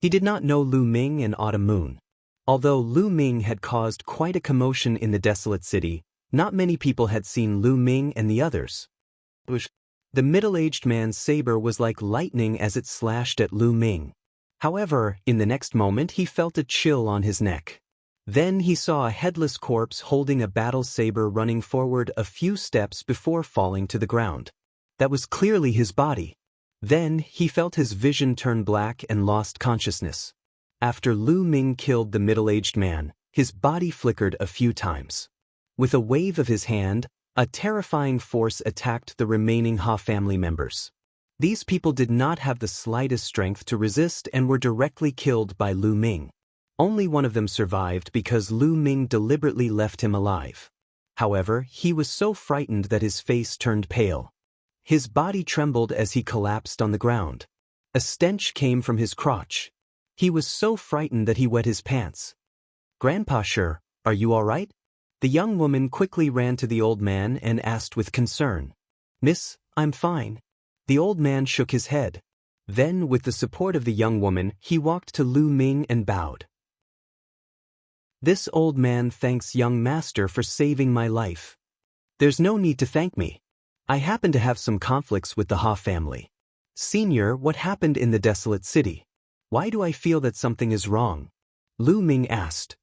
He did not know Lu Ming and Autumn Moon. Although Lu Ming had caused quite a commotion in the desolate city, not many people had seen Lu Ming and the others. The middle-aged man's saber was like lightning as it slashed at Lu Ming. However, in the next moment he felt a chill on his neck. Then he saw a headless corpse holding a battle saber running forward a few steps before falling to the ground. That was clearly his body. Then he felt his vision turn black and lost consciousness. After Lu Ming killed the middle-aged man, his body flickered a few times. With a wave of his hand, a terrifying force attacked the remaining Ha family members. These people did not have the slightest strength to resist and were directly killed by Lu Ming. Only one of them survived because Lu Ming deliberately left him alive. However, he was so frightened that his face turned pale. His body trembled as he collapsed on the ground. A stench came from his crotch. He was so frightened that he wet his pants. "Grandpa Sure, are you all right?" The young woman quickly ran to the old man and asked with concern. "Miss, I'm fine." The old man shook his head. Then, with the support of the young woman, he walked to Lu Ming and bowed. "This old man thanks young master for saving my life. There's no need to thank me. I happen to have some conflicts with the Ha family. Senior, what happened in the desolate city? Why do I feel that something is wrong?" Lu Ming asked.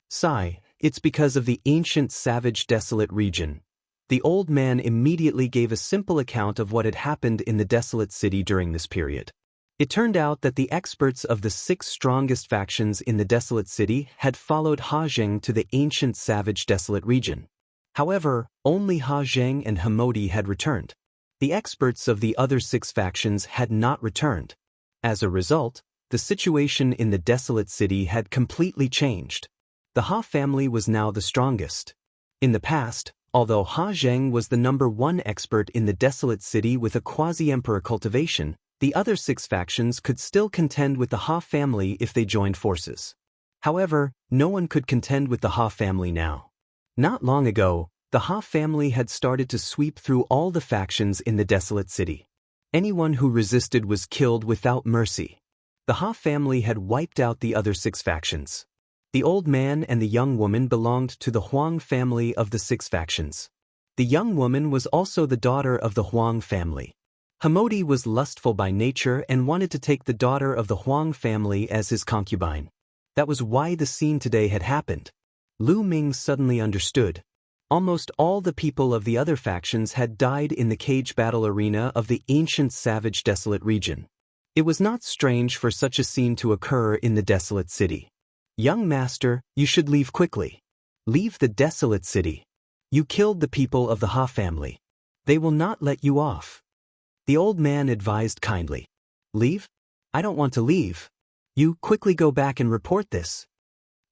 "Sigh, it's because of the ancient savage desolate region." The old man immediately gave a simple account of what had happened in the desolate city during this period. It turned out that the experts of the 6 strongest factions in the desolate city had followed Ha Zheng to the ancient savage desolate region. However, only Ha Zheng and Hemodi had returned. The experts of the other 6 factions had not returned. As a result, the situation in the desolate city had completely changed. The Ha family was now the strongest. In the past, although Ha Zheng was the #1 expert in the desolate city with a quasi-emperor cultivation, the other 6 factions could still contend with the Ha family if they joined forces. However, no one could contend with the Ha family now. Not long ago, the Ha family had started to sweep through all the factions in the desolate city. Anyone who resisted was killed without mercy. The Ha family had wiped out the other 6 factions. The old man and the young woman belonged to the Huang family of the 6 factions. The young woman was also the daughter of the Huang family. Hemodi was lustful by nature and wanted to take the daughter of the Huang family as his concubine. That was why the scene today had happened. Lu Ming suddenly understood. Almost all the people of the other factions had died in the cage battle arena of the ancient savage desolate region. It was not strange for such a scene to occur in the desolate city. Young master, you should leave quickly. Leave the desolate city. You killed the people of the Ha family. They will not let you off. The old man advised kindly. Leave? I don't want to leave. You quickly go back and report this.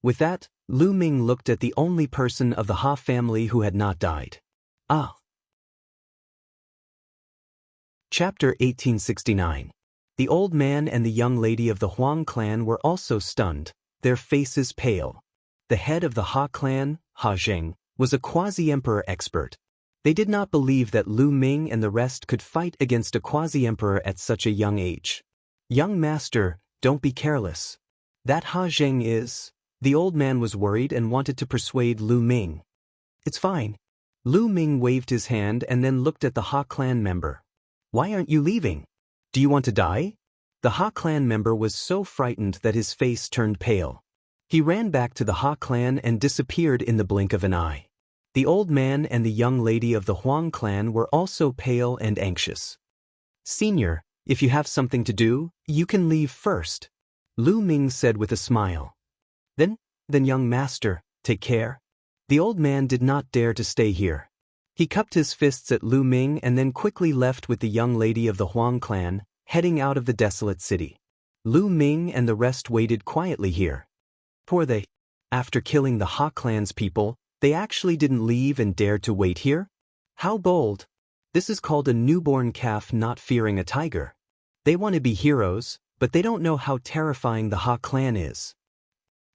With that, Lu Ming looked at the only person of the Ha family who had not died. Ah. Chapter 1869. The old man and the young lady of the Huang clan were also stunned, their faces pale. The head of the Ha clan, Ha Zheng, was a quasi-emperor expert. They did not believe that Lu Ming and the rest could fight against a quasi-emperor at such a young age. Young master, don't be careless. That Ha Zheng is... The old man was worried and wanted to persuade Lu Ming. It's fine. Lu Ming waved his hand and then looked at the Ha clan member. Why aren't you leaving? Do you want to die? The Ha clan member was so frightened that his face turned pale. He ran back to the Ha clan and disappeared in the blink of an eye. The old man and the young lady of the Huang clan were also pale and anxious. Senior, if you have something to do, you can leave first, Lu Ming said with a smile. Then young master, take care. The old man did not dare to stay here. He cupped his fists at Lu Ming and then quickly left with the young lady of the Huang clan, heading out of the desolate city. Lu Ming and the rest waited quietly here. Poor they. After killing the Ha clan's people, they actually didn't leave and dared to wait here? How bold. This is called a newborn calf not fearing a tiger. They want to be heroes, but they don't know how terrifying the Ha clan is.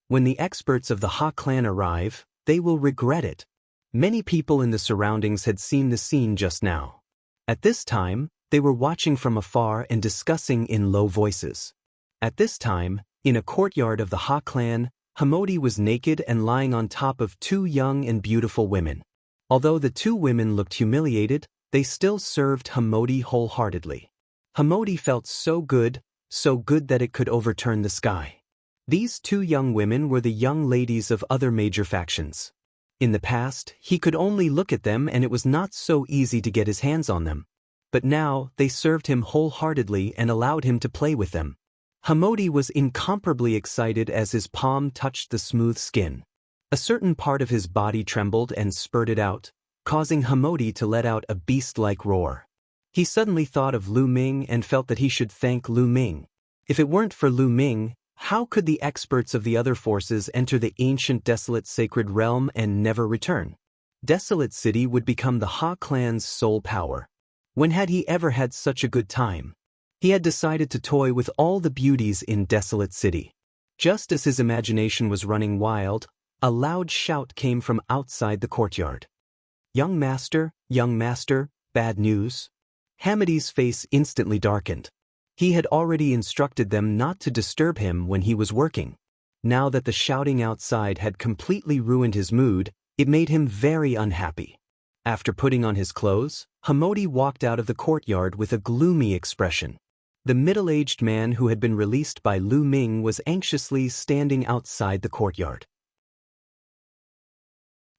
When the experts of the Ha clan arrive, they will regret it. Many people in the surroundings had seen the scene just now. At this time, they were watching from afar and discussing in low voices. At this time, in a courtyard of the Ha clan, Hamodi was naked and lying on top of two young and beautiful women. Although the two women looked humiliated, they still served Hamodi wholeheartedly. Hamodi felt so good that it could overturn the sky. These two young women were the young ladies of other major factions. In the past, he could only look at them and it was not so easy to get his hands on them. But now, they served him wholeheartedly and allowed him to play with them. Hamodi was incomparably excited as his palm touched the smooth skin. A certain part of his body trembled and spurted out, causing Hamodi to let out a beast-like roar. He suddenly thought of Lu Ming and felt that he should thank Lu Ming. If it weren't for Lu Ming, how could the experts of the other forces enter the ancient desolate sacred realm and never return? Desolate City would become the Ha clan's sole power. When had he ever had such a good time? He had decided to toy with all the beauties in Desolate City. Just as his imagination was running wild, a loud shout came from outside the courtyard. Young master, bad news. Hamadi's face instantly darkened. He had already instructed them not to disturb him when he was working. Now that the shouting outside had completely ruined his mood, it made him very unhappy. After putting on his clothes, Hamodi walked out of the courtyard with a gloomy expression. The middle-aged man who had been released by Lu Ming was anxiously standing outside the courtyard.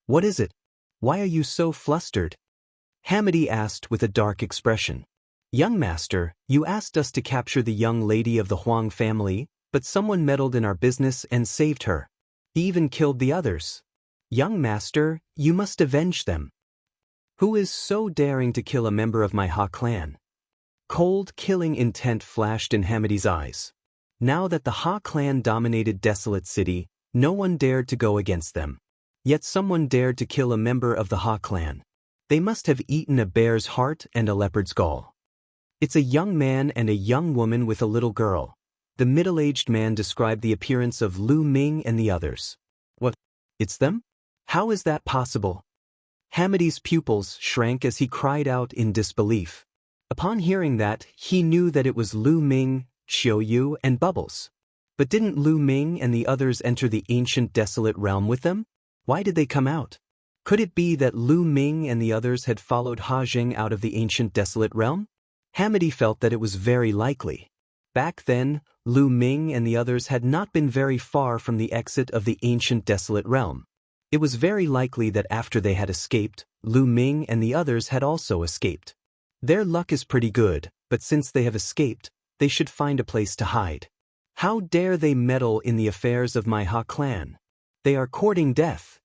What is it? Why are you so flustered? Hamadi asked with a dark expression. Young master, you asked us to capture the young lady of the Huang family, but someone meddled in our business and saved her. He even killed the others. Young master, you must avenge them. Who is so daring to kill a member of my Ha clan? Cold, killing intent flashed in Hamadi's eyes. Now that the Ha clan dominated Desolate City, no one dared to go against them. Yet someone dared to kill a member of the Ha clan. They must have eaten a bear's heart and a leopard's gall. It's a young man and a young woman with a little girl. The middle-aged man described the appearance of Lu Ming and the others. What? It's them? How is that possible? Hamadi's pupils shrank as he cried out in disbelief. Upon hearing that, he knew that it was Lu Ming, Xiaoyu, and Bubbles. But didn't Lu Ming and the others enter the ancient desolate realm with them? Why did they come out? Could it be that Lu Ming and the others had followed Ha Zheng out of the ancient desolate realm? Hamadi felt that it was very likely. Back then, Lu Ming and the others had not been very far from the exit of the ancient desolate realm. It was very likely that after they had escaped, Lu Ming and the others had also escaped. Their luck is pretty good, but since they have escaped, they should find a place to hide. How dare they meddle in the affairs of my Ha clan? They are courting death.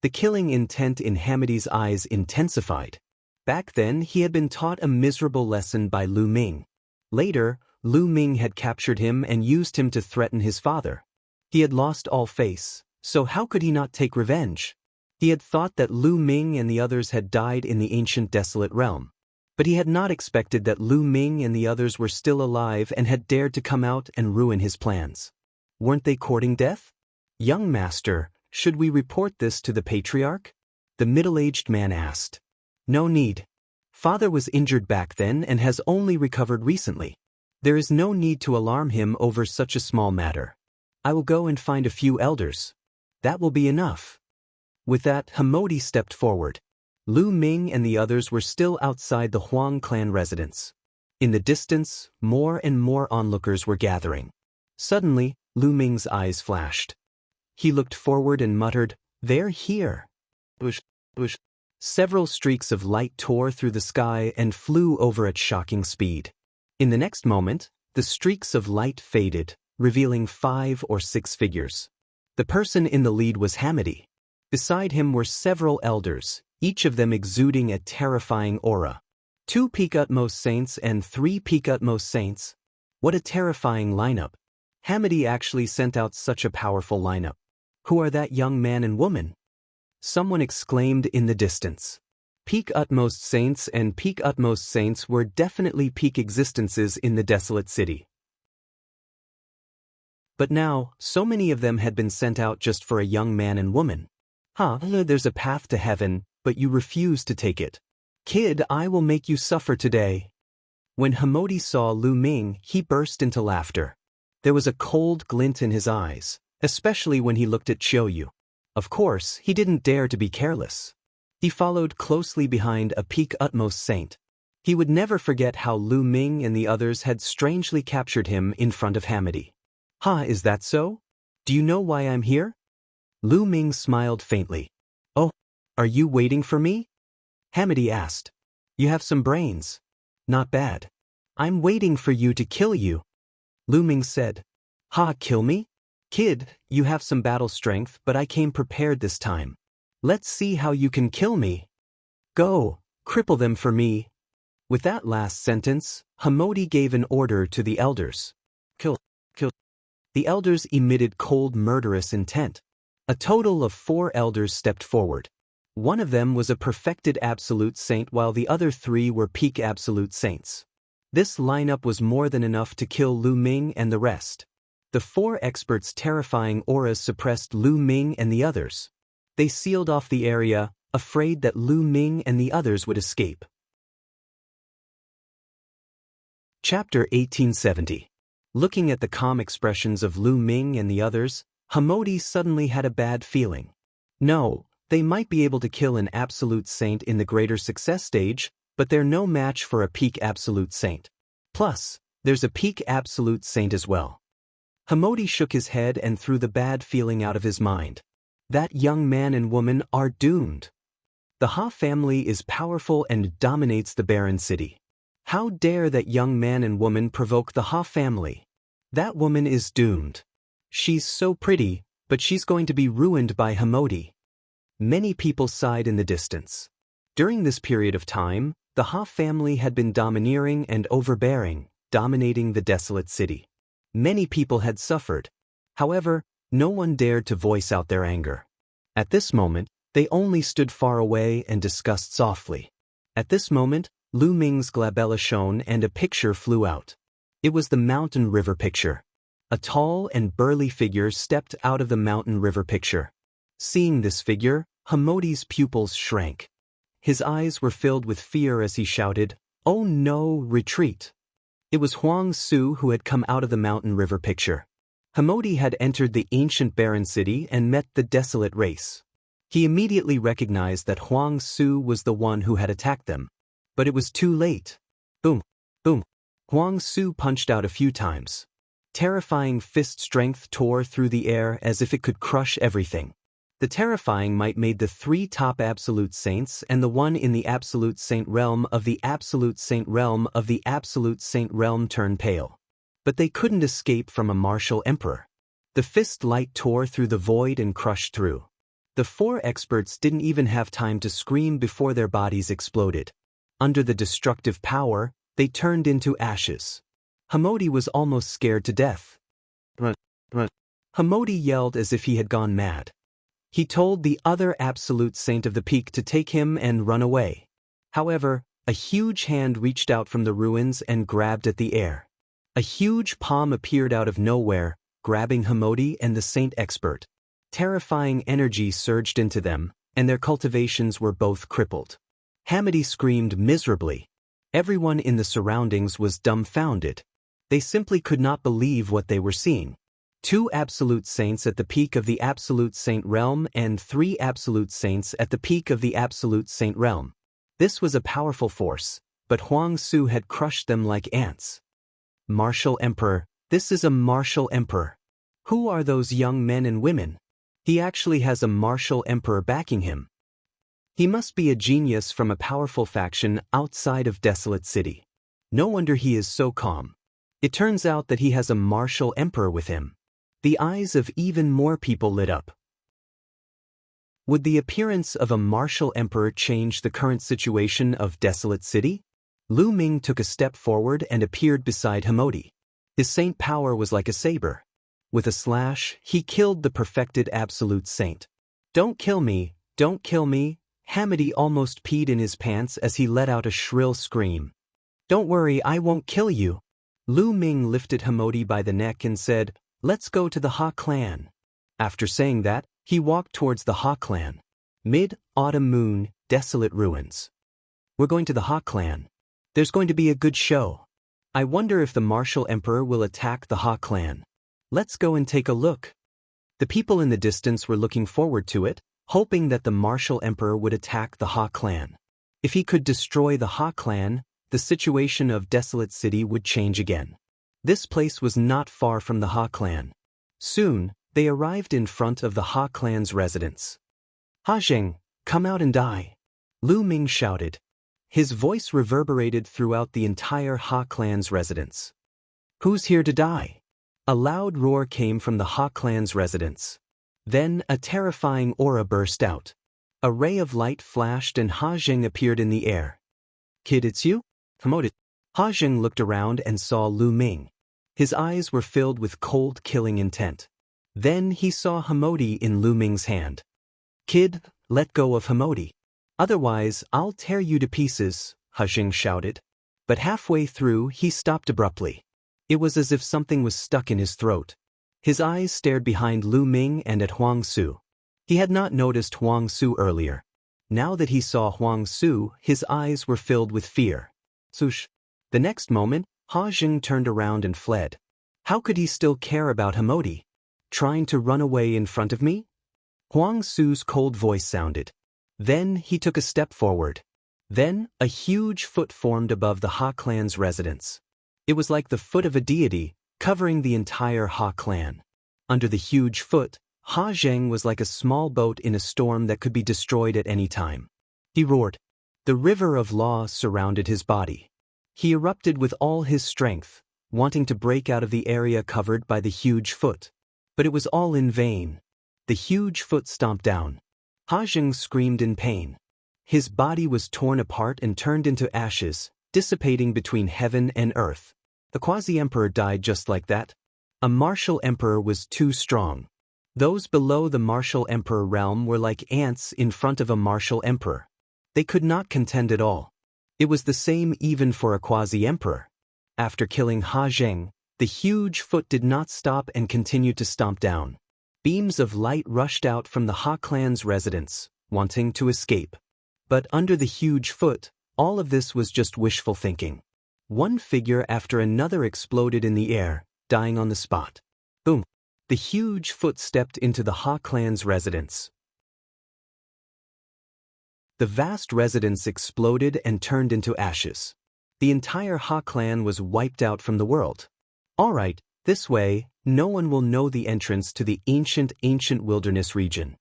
The killing intent in Hamidi's eyes intensified. Back then he had been taught a miserable lesson by Lu Ming. Later, Lu Ming had captured him and used him to threaten his father. He had lost all face, so how could he not take revenge? He had thought that Lu Ming and the others had died in the ancient desolate realm. But he had not expected that Lu Ming and the others were still alive and had dared to come out and ruin his plans. Weren't they courting death? Young master, should we report this to the patriarch? The middle-aged man asked. No need. Father was injured back then and has only recovered recently. There is no need to alarm him over such a small matter. I will go and find a few elders. That will be enough. With that, Hamodi stepped forward. Lu Ming and the others were still outside the Huang clan residence. In the distance, more and more onlookers were gathering. Suddenly, Lu Ming's eyes flashed. He looked forward and muttered, "They're here." Bush. Several streaks of light tore through the sky and flew over at shocking speed. In the next moment, the streaks of light faded, revealing 5 or 6 figures. The person in the lead was Hamidi. Beside him were several elders, each of them exuding a terrifying aura. 2 peak utmost saints and 3 peak utmost saints. What a terrifying lineup. Hamidi actually sent out such a powerful lineup. Who are that young man and woman? Someone exclaimed in the distance. Peak utmost saints and peak utmost saints were definitely peak existences in the desolate city. But now, so many of them had been sent out just for a young man and woman. There's a path to heaven, but you refuse to take it. Kid, I will make you suffer today. When Hamodi saw Lu Ming, he burst into laughter. There was a cold glint in his eyes, especially when he looked at Qiuyu. Of course, he didn't dare to be careless. He followed closely behind a peak utmost saint. He would never forget how Lu Ming and the others had strangely captured him in front of Hamidi. Is that so? Do you know why I'm here? Lu Ming smiled faintly. Oh, are you waiting for me? Hamidi asked. You have some brains. Not bad. I'm waiting for you to kill you. Lu Ming said. Kill me? Kid, you have some battle strength, but I came prepared this time. Let's see how you can kill me. Go, cripple them for me. With that last sentence, Hamodi gave an order to the elders. Kill. The elders emitted cold murderous intent. A total of 4 elders stepped forward. One of them was a perfected absolute saint while the other 3 were peak absolute saints. This lineup was more than enough to kill Lu Ming and the rest. The 4 experts' terrifying auras suppressed Lu Ming and the others. They sealed off the area, afraid that Lu Ming and the others would escape. Chapter 1870. Looking at the calm expressions of Lu Ming and the others, Hamodi suddenly had a bad feeling. No, they might be able to kill an absolute saint in the greater success stage, but they're no match for a peak absolute saint. Plus, there's a peak absolute saint as well. Hamodi shook his head and threw the bad feeling out of his mind. That young man and woman are doomed. The Ha family is powerful and dominates the barren city. How dare that young man and woman provoke the Ha family? That woman is doomed. She's so pretty, but she's going to be ruined by Hamodi. Many people sighed in the distance. During this period of time, the Ha family had been domineering and overbearing, dominating the desolate city. Many people had suffered. However, no one dared to voice out their anger. At this moment, they only stood far away and discussed softly. At this moment, Lu Ming's glabella shone and a picture flew out. It was the mountain river picture. A tall and burly figure stepped out of the mountain river picture. Seeing this figure, Hamodi's pupils shrank. His eyes were filled with fear as he shouted, "Oh no, retreat!" It was Huang Su who had come out of the mountain river picture. Hamodi had entered the ancient barren city and met the desolate race. He immediately recognized that Huang Su was the one who had attacked them. But it was too late. Boom, boom. Huang Su punched out a few times. Terrifying fist strength tore through the air as if it could crush everything. The terrifying might made the 3 top Absolute Saints and the one in the Absolute Saint realm of the Absolute Saint realm of the Absolute Saint realm turn pale. But they couldn't escape from a martial emperor. The fist light tore through the void and crushed through. The 4 experts didn't even have time to scream before their bodies exploded. Under the destructive power, they turned into ashes. Hamodi was almost scared to death. Run, run. Hamodi yelled as if he had gone mad. He told the other Absolute Saint of the Peak to take him and run away. However, a huge hand reached out from the ruins and grabbed at the air. A huge palm appeared out of nowhere, grabbing Hamodi and the Saint expert. Terrifying energy surged into them, and their cultivations were both crippled. Hamodi screamed miserably. Everyone in the surroundings was dumbfounded. They simply could not believe what they were seeing. 2 Absolute Saints at the peak of the Absolute Saint realm and 3 Absolute Saints at the peak of the Absolute Saint realm. This was a powerful force, but Huang Su had crushed them like ants. Martial Emperor, this is a martial emperor. Who are those young men and women? He actually has a martial emperor backing him. He must be a genius from a powerful faction outside of Desolate City. No wonder he is so calm. It turns out that he has a martial emperor with him. The eyes of even more people lit up. Would the appearance of a martial emperor change the current situation of Desolate City? Lu Ming took a step forward and appeared beside Hamodi. His saint power was like a saber. With a slash, he killed the perfected Absolute Saint. Don't kill me, don't kill me. Hamodi almost peed in his pants as he let out a shrill scream. Don't worry, I won't kill you. Lu Ming lifted Hamodi by the neck and said, "Let's go to the Ha clan." After saying that, he walked towards the Ha clan. Mid-autumn moon, desolate ruins. We're going to the Ha clan. There's going to be a good show. I wonder if the martial emperor will attack the Ha clan. Let's go and take a look. The people in the distance were looking forward to it, hoping that the martial emperor would attack the Ha clan. If he could destroy the Ha clan, the situation of Desolate City would change again. This place was not far from the Ha clan. Soon, they arrived in front of the Ha clan's residence. "Ha Zheng, come out and die," Lu Ming shouted. His voice reverberated throughout the entire Ha clan's residence. "Who's here to die?" A loud roar came from the Ha clan's residence. Then a terrifying aura burst out. A ray of light flashed and Ha Zheng appeared in the air. "Kid, it's you?" Hamodi. Ha Zheng looked around and saw Lu Ming. His eyes were filled with cold, killing intent. Then he saw Hamodi in Lu Ming's hand. "Kid, let go of Hamodi. Otherwise, I'll tear you to pieces," Ha Zheng shouted. But halfway through, he stopped abruptly. It was as if something was stuck in his throat. His eyes stared behind Lu Ming and at Huang Su. He had not noticed Huang Su earlier. Now that he saw Huang Su, his eyes were filled with fear. Swoosh. The next moment, Ha Zheng turned around and fled. How could he still care about Hamodi? Trying to run away in front of me? Huang Su's cold voice sounded. Then he took a step forward. Then, a huge foot formed above the Ha clan's residence. It was like the foot of a deity, covering the entire Ha clan. Under the huge foot, Ha Zheng was like a small boat in a storm that could be destroyed at any time. He roared. The river of law surrounded his body. He erupted with all his strength, wanting to break out of the area covered by the huge foot. But it was all in vain. The huge foot stomped down. Ha Zheng screamed in pain. His body was torn apart and turned into ashes, dissipating between heaven and earth. The quasi-emperor died just like that. A martial emperor was too strong. Those below the martial emperor realm were like ants in front of a martial emperor. They could not contend at all. It was the same even for a quasi-emperor. After killing Ha Zheng, the huge foot did not stop and continued to stomp down. Beams of light rushed out from the Ha clan's residence, wanting to escape. But under the huge foot, all of this was just wishful thinking. One figure after another exploded in the air, dying on the spot. Boom! The huge foot stepped into the Ha clan's residence. The vast residence exploded and turned into ashes. The entire Ha clan was wiped out from the world. All right, this way, no one will know the entrance to the ancient wilderness region.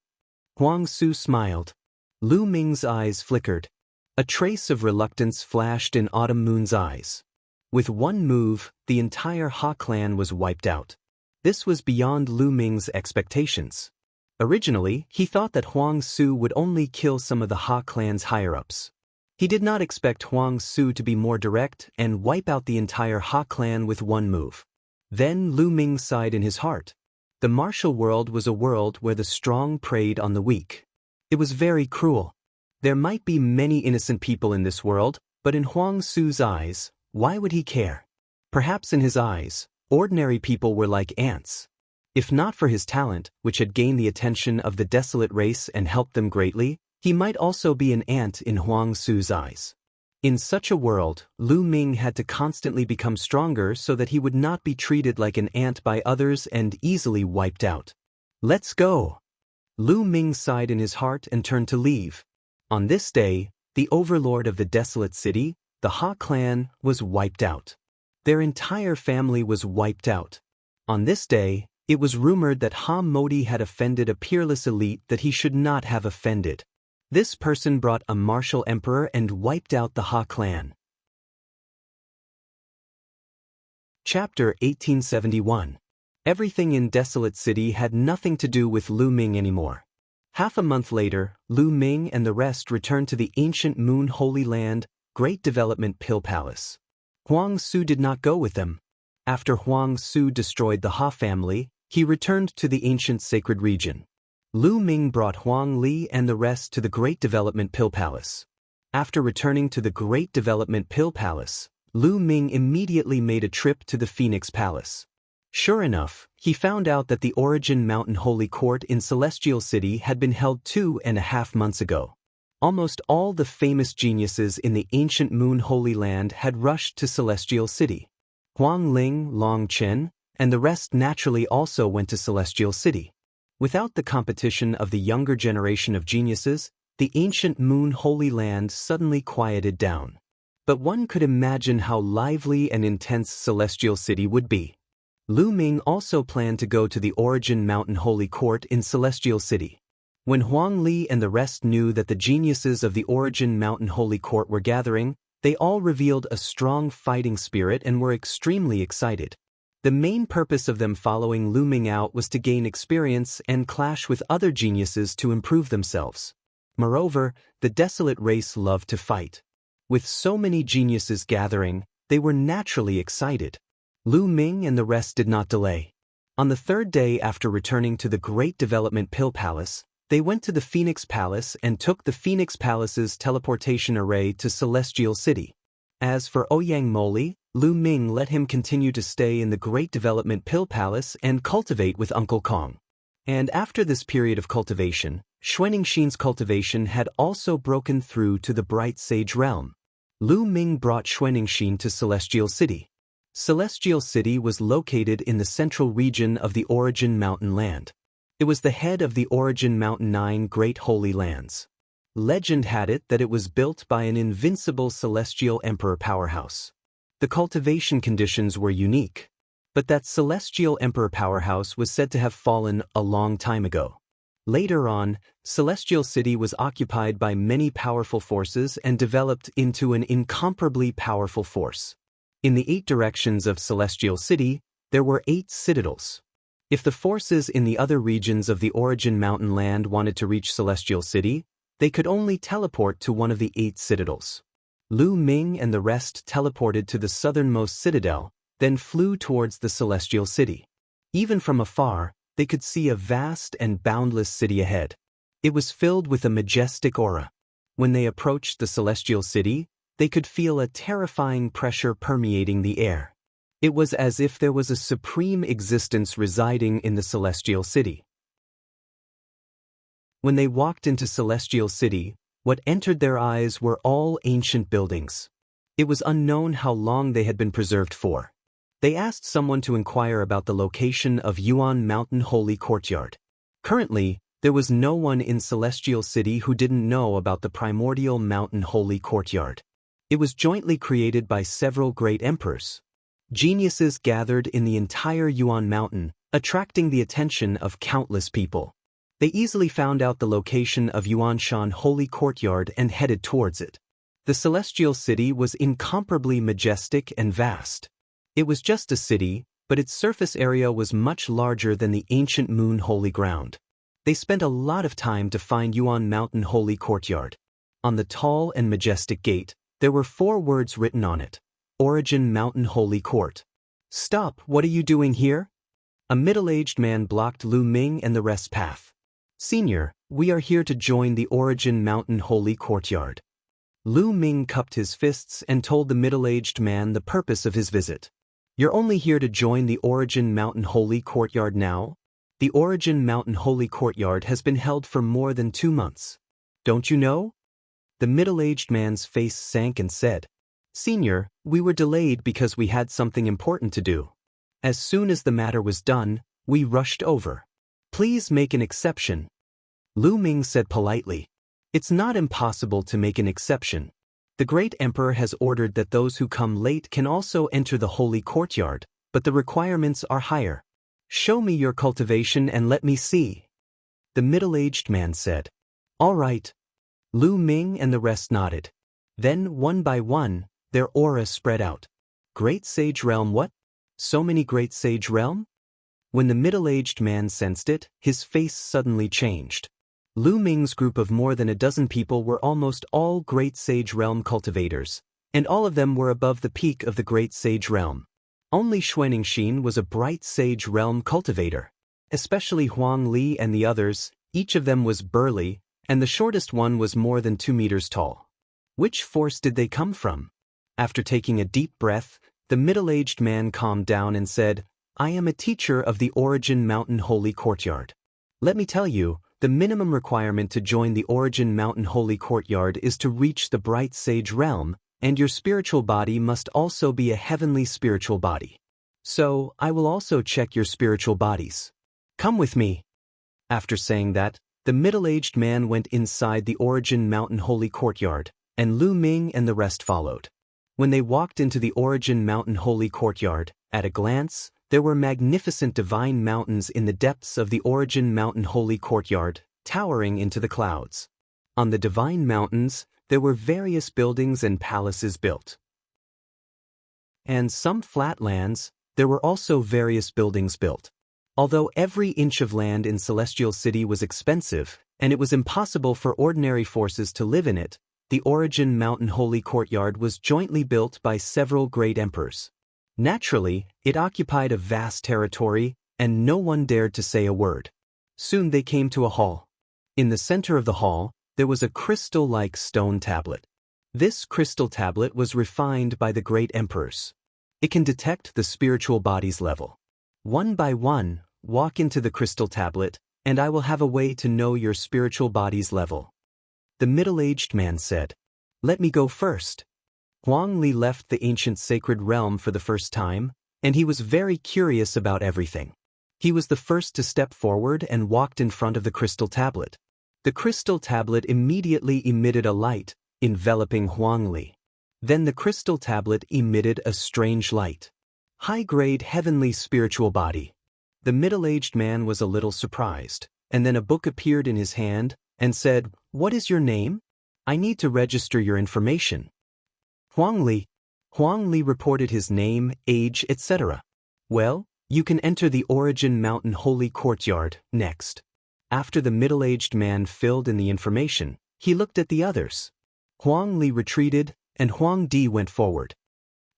Huang Su smiled. Lu Ming's eyes flickered. A trace of reluctance flashed in Autumn Moon's eyes. With one move, the entire Ha clan was wiped out. This was beyond Lu Ming's expectations. Originally, he thought that Huang Su would only kill some of the Ha clan's higher-ups. He did not expect Huang Su to be more direct and wipe out the entire Ha clan with one move. Then Lu Ming sighed in his heart. The martial world was a world where the strong preyed on the weak. It was very cruel. There might be many innocent people in this world, but in Huang Su's eyes, why would he care? Perhaps in his eyes, ordinary people were like ants. If not for his talent, which had gained the attention of the desolate race and helped them greatly, he might also be an ant in Huang Su's eyes. In such a world, Lu Ming had to constantly become stronger so that he would not be treated like an ant by others and easily wiped out. Let's go. Lu Ming sighed in his heart and turned to leave. On this day, the overlord of the desolate city, the Ha clan, was wiped out. Their entire family was wiped out. On this day, it was rumored that Ha Modi had offended a peerless elite that he should not have offended. This person brought a martial emperor and wiped out the Ha clan. Chapter 1871. Everything in Desolate City had nothing to do with Lu Ming anymore. Half a month later, Lu Ming and the rest returned to the ancient Moon Holy Land, Great Development Pill Palace. Huang Su did not go with them. After Huang Su destroyed the Ha family, he returned to the ancient sacred region. Lu Ming brought Huang Li and the rest to the Great Development Pill Palace. After returning to the Great Development Pill Palace, Lu Ming immediately made a trip to the Phoenix Palace. Sure enough, he found out that the Origin Mountain Holy Court in Celestial City had been held 2.5 months ago. Almost all the famous geniuses in the ancient Moon Holy Land had rushed to Celestial City. Huang Ling, Long Chen, and the rest naturally also went to Celestial City. Without the competition of the younger generation of geniuses, the ancient Moon Holy Land suddenly quieted down. But one could imagine how lively and intense Celestial City would be. Lu Ming also planned to go to the Origin Mountain Holy Court in Celestial City. When Huang Li and the rest knew that the geniuses of the Origin Mountain Holy Court were gathering, they all revealed a strong fighting spirit and were extremely excited. The main purpose of them following Lu Ming out was to gain experience and clash with other geniuses to improve themselves. Moreover, the desolate race loved to fight. With so many geniuses gathering, they were naturally excited. Lu Ming and the rest did not delay. On the third day after returning to the Great Development Pill Palace, they went to the Phoenix Palace and took the Phoenix Palace's teleportation array to Celestial City. As for Ouyang Moli, Lu Ming let him continue to stay in the Great Development Pill Palace and cultivate with Uncle Kong. And after this period of cultivation, Xuanixin's cultivation had also broken through to the Bright Sage realm. Lu Ming brought Xuanixin to Celestial City. Celestial City was located in the central region of the Origin Mountain Land. It was the head of the Origin Mountain 9 Great Holy Lands. Legend had it that it was built by an invincible celestial emperor powerhouse. The cultivation conditions were unique, but that celestial emperor powerhouse was said to have fallen a long time ago. Later on, Celestial City was occupied by many powerful forces and developed into an incomparably powerful force. In the 8 directions of Celestial City, there were 8 citadels. If the forces in the other regions of the Origin Mountain Land wanted to reach Celestial City, they could only teleport to one of the 8 citadels. Lu Ming and the rest teleported to the southernmost citadel, then flew towards the Celestial City. Even from afar, they could see a vast and boundless city ahead. It was filled with a majestic aura. When they approached the Celestial City, they could feel a terrifying pressure permeating the air. It was as if there was a supreme existence residing in the Celestial City. When they walked into Celestial City, what entered their eyes were all ancient buildings. It was unknown how long they had been preserved for. They asked someone to inquire about the location of Yuan Mountain Holy Courtyard. Currently, there was no one in Celestial City who didn't know about the primordial Mountain Holy Courtyard. It was jointly created by several great emperors. Geniuses gathered in the entire Yuan Mountain, attracting the attention of countless people. They easily found out the location of Yuanshan Holy Courtyard and headed towards it. The celestial city was incomparably majestic and vast. It was just a city, but its surface area was much larger than the ancient Moon Holy Ground. They spent a lot of time to find Yuan Mountain Holy Courtyard. On the tall and majestic gate, there were 4 words written on it: Origin Mountain Holy Court. "Stop, what are you doing here?" A middle-aged man blocked Lu Ming and the rest's path. "Senior, we are here to join the Origin Mountain Holy Courtyard." Lu Ming cupped his fists and told the middle-aged man the purpose of his visit. "You're only here to join the Origin Mountain Holy Courtyard now? The Origin Mountain Holy Courtyard has been held for more than 2 months. Don't you know?" The middle-aged man's face sank and said, "Senior, we were delayed because we had something important to do. As soon as the matter was done, we rushed over. Please make an exception." Lu Ming said politely, "It's not impossible to make an exception. The great emperor has ordered that those who come late can also enter the holy courtyard, but the requirements are higher. Show me your cultivation and let me see." The middle-aged man said, "All right." Lu Ming and the rest nodded. Then, one by one, their aura spread out. "Great Sage Realm what? So many Great Sage Realm?" When the middle-aged man sensed it, his face suddenly changed. Lu Ming's group of more than a dozen people were almost all Great Sage Realm cultivators, and all of them were above the peak of the Great Sage Realm. Only Xuaningxin was a Bright Sage Realm cultivator. Especially Huang Li and the others, each of them was burly, and the shortest one was more than 2 meters tall. Which force did they come from? After taking a deep breath, the middle-aged man calmed down and said, "I am a teacher of the Origin Mountain Holy Courtyard. Let me tell you, the minimum requirement to join the Origin Mountain Holy Courtyard is to reach the Bright Sage Realm, and your spiritual body must also be a heavenly spiritual body. So, I will also check your spiritual bodies. Come with me." After saying that, the middle-aged man went inside the Origin Mountain Holy Courtyard, and Lu Ming and the rest followed. When they walked into the Origin Mountain Holy Courtyard, at a glance, there were magnificent divine mountains in the depths of the Origin Mountain Holy Courtyard, towering into the clouds. On the divine mountains, there were various buildings and palaces built. And some flat lands, there were also various buildings built. Although every inch of land in Celestial City was expensive, and it was impossible for ordinary forces to live in it, the Origin Mountain Holy Courtyard was jointly built by several great emperors. Naturally, it occupied a vast territory, and no one dared to say a word. Soon they came to a hall. In the center of the hall, there was a crystal-like stone tablet. This crystal tablet was refined by the great emperors. It can detect the spiritual body's level. One by one, walk into the crystal tablet, and I will have a way to know your spiritual body's level. The middle-aged man said, "Let me go first." Huang Li left the ancient sacred realm for the first time, and he was very curious about everything. He was the first to step forward and walked in front of the crystal tablet. The crystal tablet immediately emitted a light, enveloping Huang Li. Then the crystal tablet emitted a strange light. High-grade heavenly spiritual body. The middle-aged man was a little surprised, and then a book appeared in his hand and said, "What is your name? I need to register your information." Huang Li. Huang Li reported his name, age, etc. "Well, you can enter the Origin Mountain Holy Courtyard next." After the middle-aged man filled in the information, he looked at the others. Huang Li retreated, and Huang Di went forward.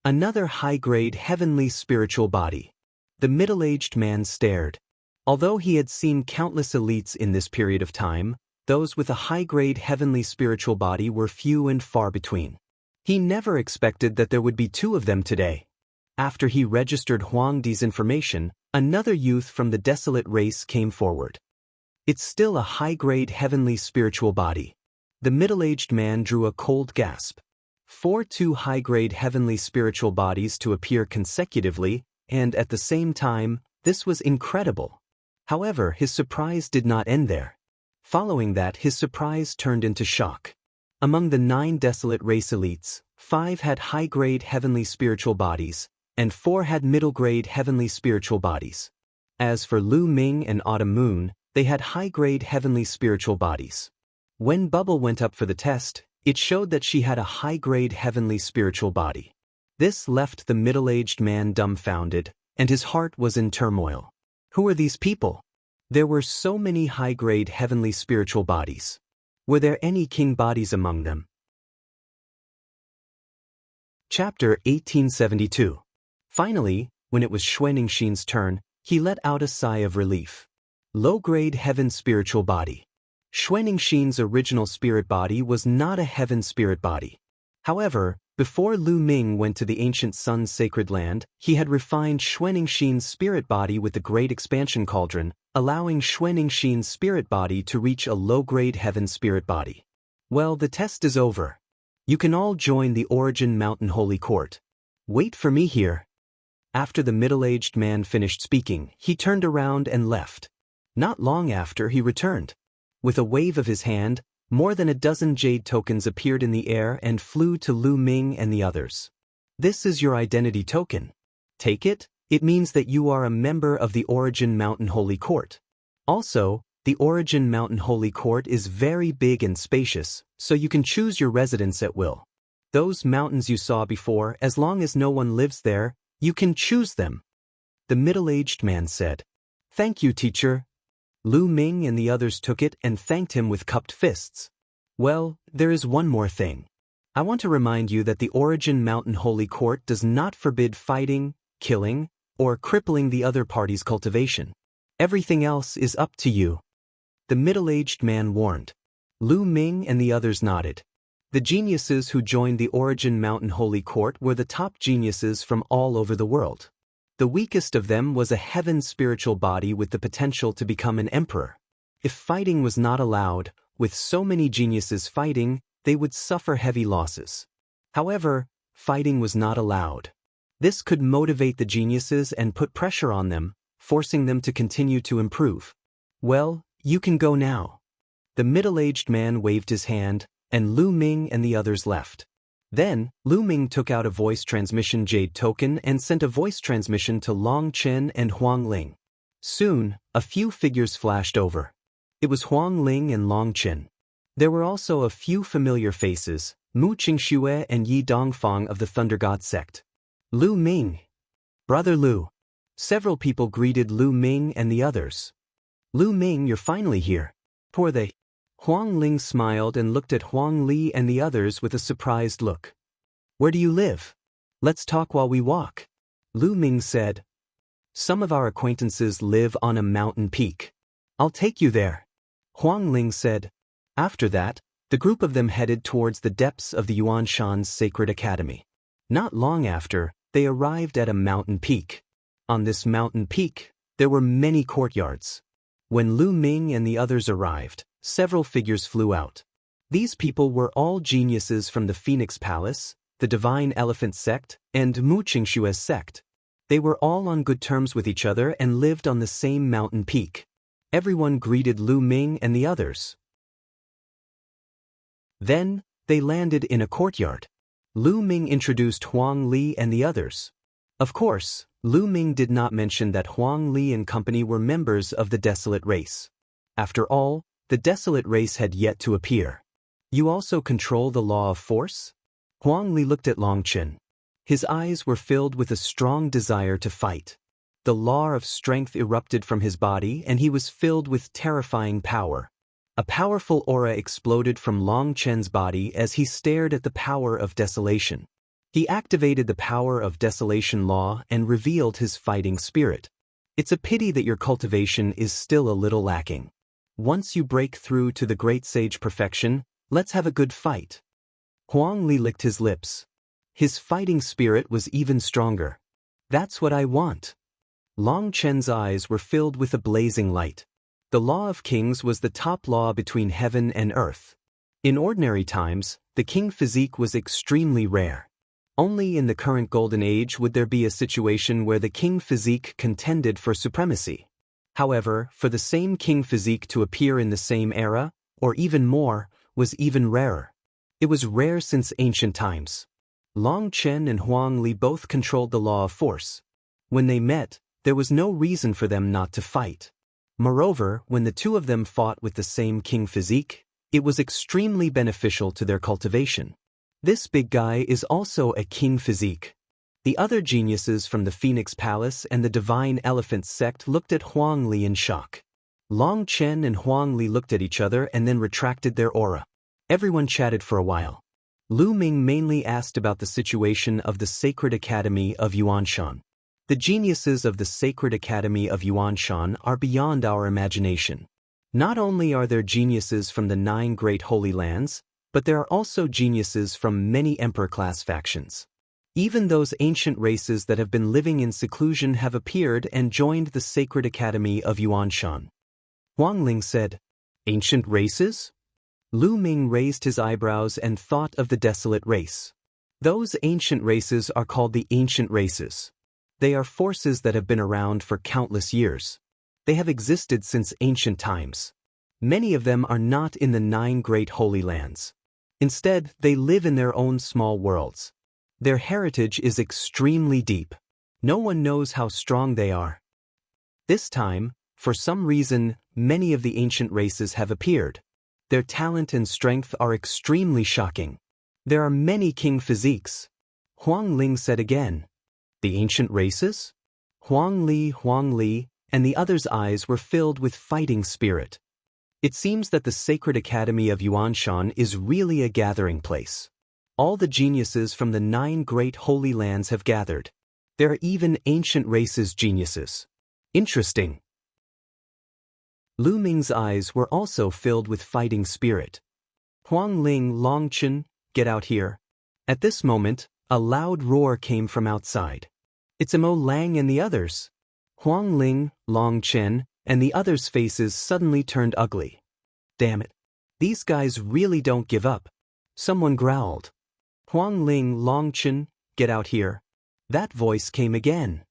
Another high-grade heavenly spiritual body. The middle-aged man stared. Although he had seen countless elites in this period of time, those with a high-grade heavenly spiritual body were few and far between. He never expected that there would be 2 of them today. After he registered Huang Di's information, another youth from the desolate race came forward. It's still a high-grade heavenly spiritual body. The middle-aged man drew a cold gasp. For 2 high-grade heavenly spiritual bodies to appear consecutively, and at the same time, this was incredible. However, his surprise did not end there. Following that, his surprise turned into shock. Among the 9 desolate race elites, 5 had high-grade heavenly spiritual bodies, and 4 had middle-grade heavenly spiritual bodies. As for Lu Ming and Autumn Moon, They had high-grade heavenly spiritual bodies. When Bubble went up for the test, it showed that she had a high-grade heavenly spiritual body. This left the middle-aged man dumbfounded, and his heart was in turmoil. Who are these people? There were so many high-grade heavenly spiritual bodies. Were there any king bodies among them? Chapter 1872. Finally, when it was Xuanixin's turn, he let out a sigh of relief. Low-grade heaven spiritual body. Xuanixin's original spirit body was not a heaven spirit body. However, before Lu Ming went to the ancient sun's sacred land, he had refined Xuanixin's spirit body with the Great Expansion Cauldron, allowing Xuanixin's spirit body to reach a low-grade heaven spirit body. Well, the test is over. You can all join the Origin Mountain Holy Court. Wait for me here. After the middle-aged man finished speaking, he turned around and left. Not long after, he returned. With a wave of his hand, more than a dozen jade tokens appeared in the air and flew to Lu Ming and the others. This is your identity token. Take it. It means that you are a member of the Origin Mountain Holy Court. Also, the Origin Mountain Holy Court is very big and spacious, so you can choose your residence at will. Those mountains you saw before, as long as no one lives there, you can choose them. The middle-aged man said. Thank you, teacher. Lu Ming and the others took it and thanked him with cupped fists. Well, there is one more thing. I want to remind you that the Origin Mountain Holy Court does not forbid fighting, killing, or crippling the other party's cultivation. Everything else is up to you. The middle-aged man warned. Lu Ming and the others nodded. The geniuses who joined the Origin Mountain Holy Court were the top geniuses from all over the world. The weakest of them was a heaven spiritual body with the potential to become an emperor. If fighting was not allowed, with so many geniuses fighting, they would suffer heavy losses. However, fighting was not allowed. This could motivate the geniuses and put pressure on them, forcing them to continue to improve. Well, you can go now. The middle-aged man waved his hand, and Lu Ming and the others left. Then, Lu Ming took out a voice transmission jade token and sent a voice transmission to Long Chen and Huang Ling. Soon, a few figures flashed over. It was Huang Ling and Long Chen. There were also a few familiar faces, Mu Qingxue and Yi Dongfang of the Thunder God sect. Lu Ming. Brother Lu. Several people greeted Lu Ming and the others. Lu Ming, you're finally here. Poor they. Huang Ling smiled and looked at Huang Li and the others with a surprised look. Where do you live? Let's talk while we walk. Lu Ming said. Some of our acquaintances live on a mountain peak. I'll take you there. Huang Ling said. After that, the group of them headed towards the depths of the Yuanshan's sacred academy. Not long after, they arrived at a mountain peak. On this mountain peak, there were many courtyards. When Lu Ming and the others arrived, several figures flew out. These people were all geniuses from the Phoenix Palace, the Divine Elephant sect, and Mu Qingshue's sect. They were all on good terms with each other and lived on the same mountain peak. Everyone greeted Lu Ming and the others. Then, they landed in a courtyard. Lu Ming introduced Huang Li and the others. Of course, Lu Ming did not mention that Huang Li and company were members of the Desolate Race. After all, the Desolate Race had yet to appear. You also control the law of force? Huang Li looked at Long Chen. His eyes were filled with a strong desire to fight. The law of strength erupted from his body and he was filled with terrifying power. A powerful aura exploded from Long Chen's body as he stared at the power of desolation. He activated the power of desolation law and revealed his fighting spirit. It's a pity that your cultivation is still a little lacking. Once you break through to the great sage perfection, let's have a good fight. Huang Li licked his lips. His fighting spirit was even stronger. That's what I want. Long Chen's eyes were filled with a blazing light. The law of kings was the top law between heaven and earth. In ordinary times, the king physique was extremely rare. Only in the current golden age would there be a situation where the king physique contended for supremacy. However, for the same king physique to appear in the same era, or even more, was even rarer. It was rare since ancient times. Long Chen and Huang Li both controlled the law of force. When they met, there was no reason for them not to fight. Moreover, when the two of them fought with the same king physique, it was extremely beneficial to their cultivation. This big guy is also a king physique. The other geniuses from the Phoenix Palace and the Divine Elephant sect looked at Huang Li in shock. Long Chen and Huang Li looked at each other and then retracted their aura. Everyone chatted for a while. Lu Ming mainly asked about the situation of the Sacred Academy of Yuanshan. The geniuses of the Sacred Academy of Yuanshan are beyond our imagination. Not only are there geniuses from the 9 great holy lands, but there are also geniuses from many emperor-class factions. Even those ancient races that have been living in seclusion have appeared and joined the Sacred Academy of Yuanshan. Huang Ling said, "Ancient races?" Lu Ming raised his eyebrows and thought of the desolate race. Those ancient races are called the ancient races. They are forces that have been around for countless years. They have existed since ancient times. Many of them are not in the 9 great holy lands. Instead, they live in their own small worlds. Their heritage is extremely deep. No one knows how strong they are. This time, for some reason, many of the ancient races have appeared. Their talent and strength are extremely shocking. There are many king physiques. Huang Ling said again. The ancient races? Huang Li, and the others' eyes were filled with fighting spirit. It seems that the Sacred Academy of Yuanshan is really a gathering place. All the geniuses from the 9 great holy lands have gathered. There are even ancient races geniuses. Interesting. Lu Ming's eyes were also filled with fighting spirit. Huang Ling, Long Chen, get out here. At this moment, a loud roar came from outside. It's Mo Lang and the others. Huang Ling, Long Chen, and the others' faces suddenly turned ugly. Damn it. These guys really don't give up. Someone growled. Huang Ling, Long Chen, get out here. That voice came again.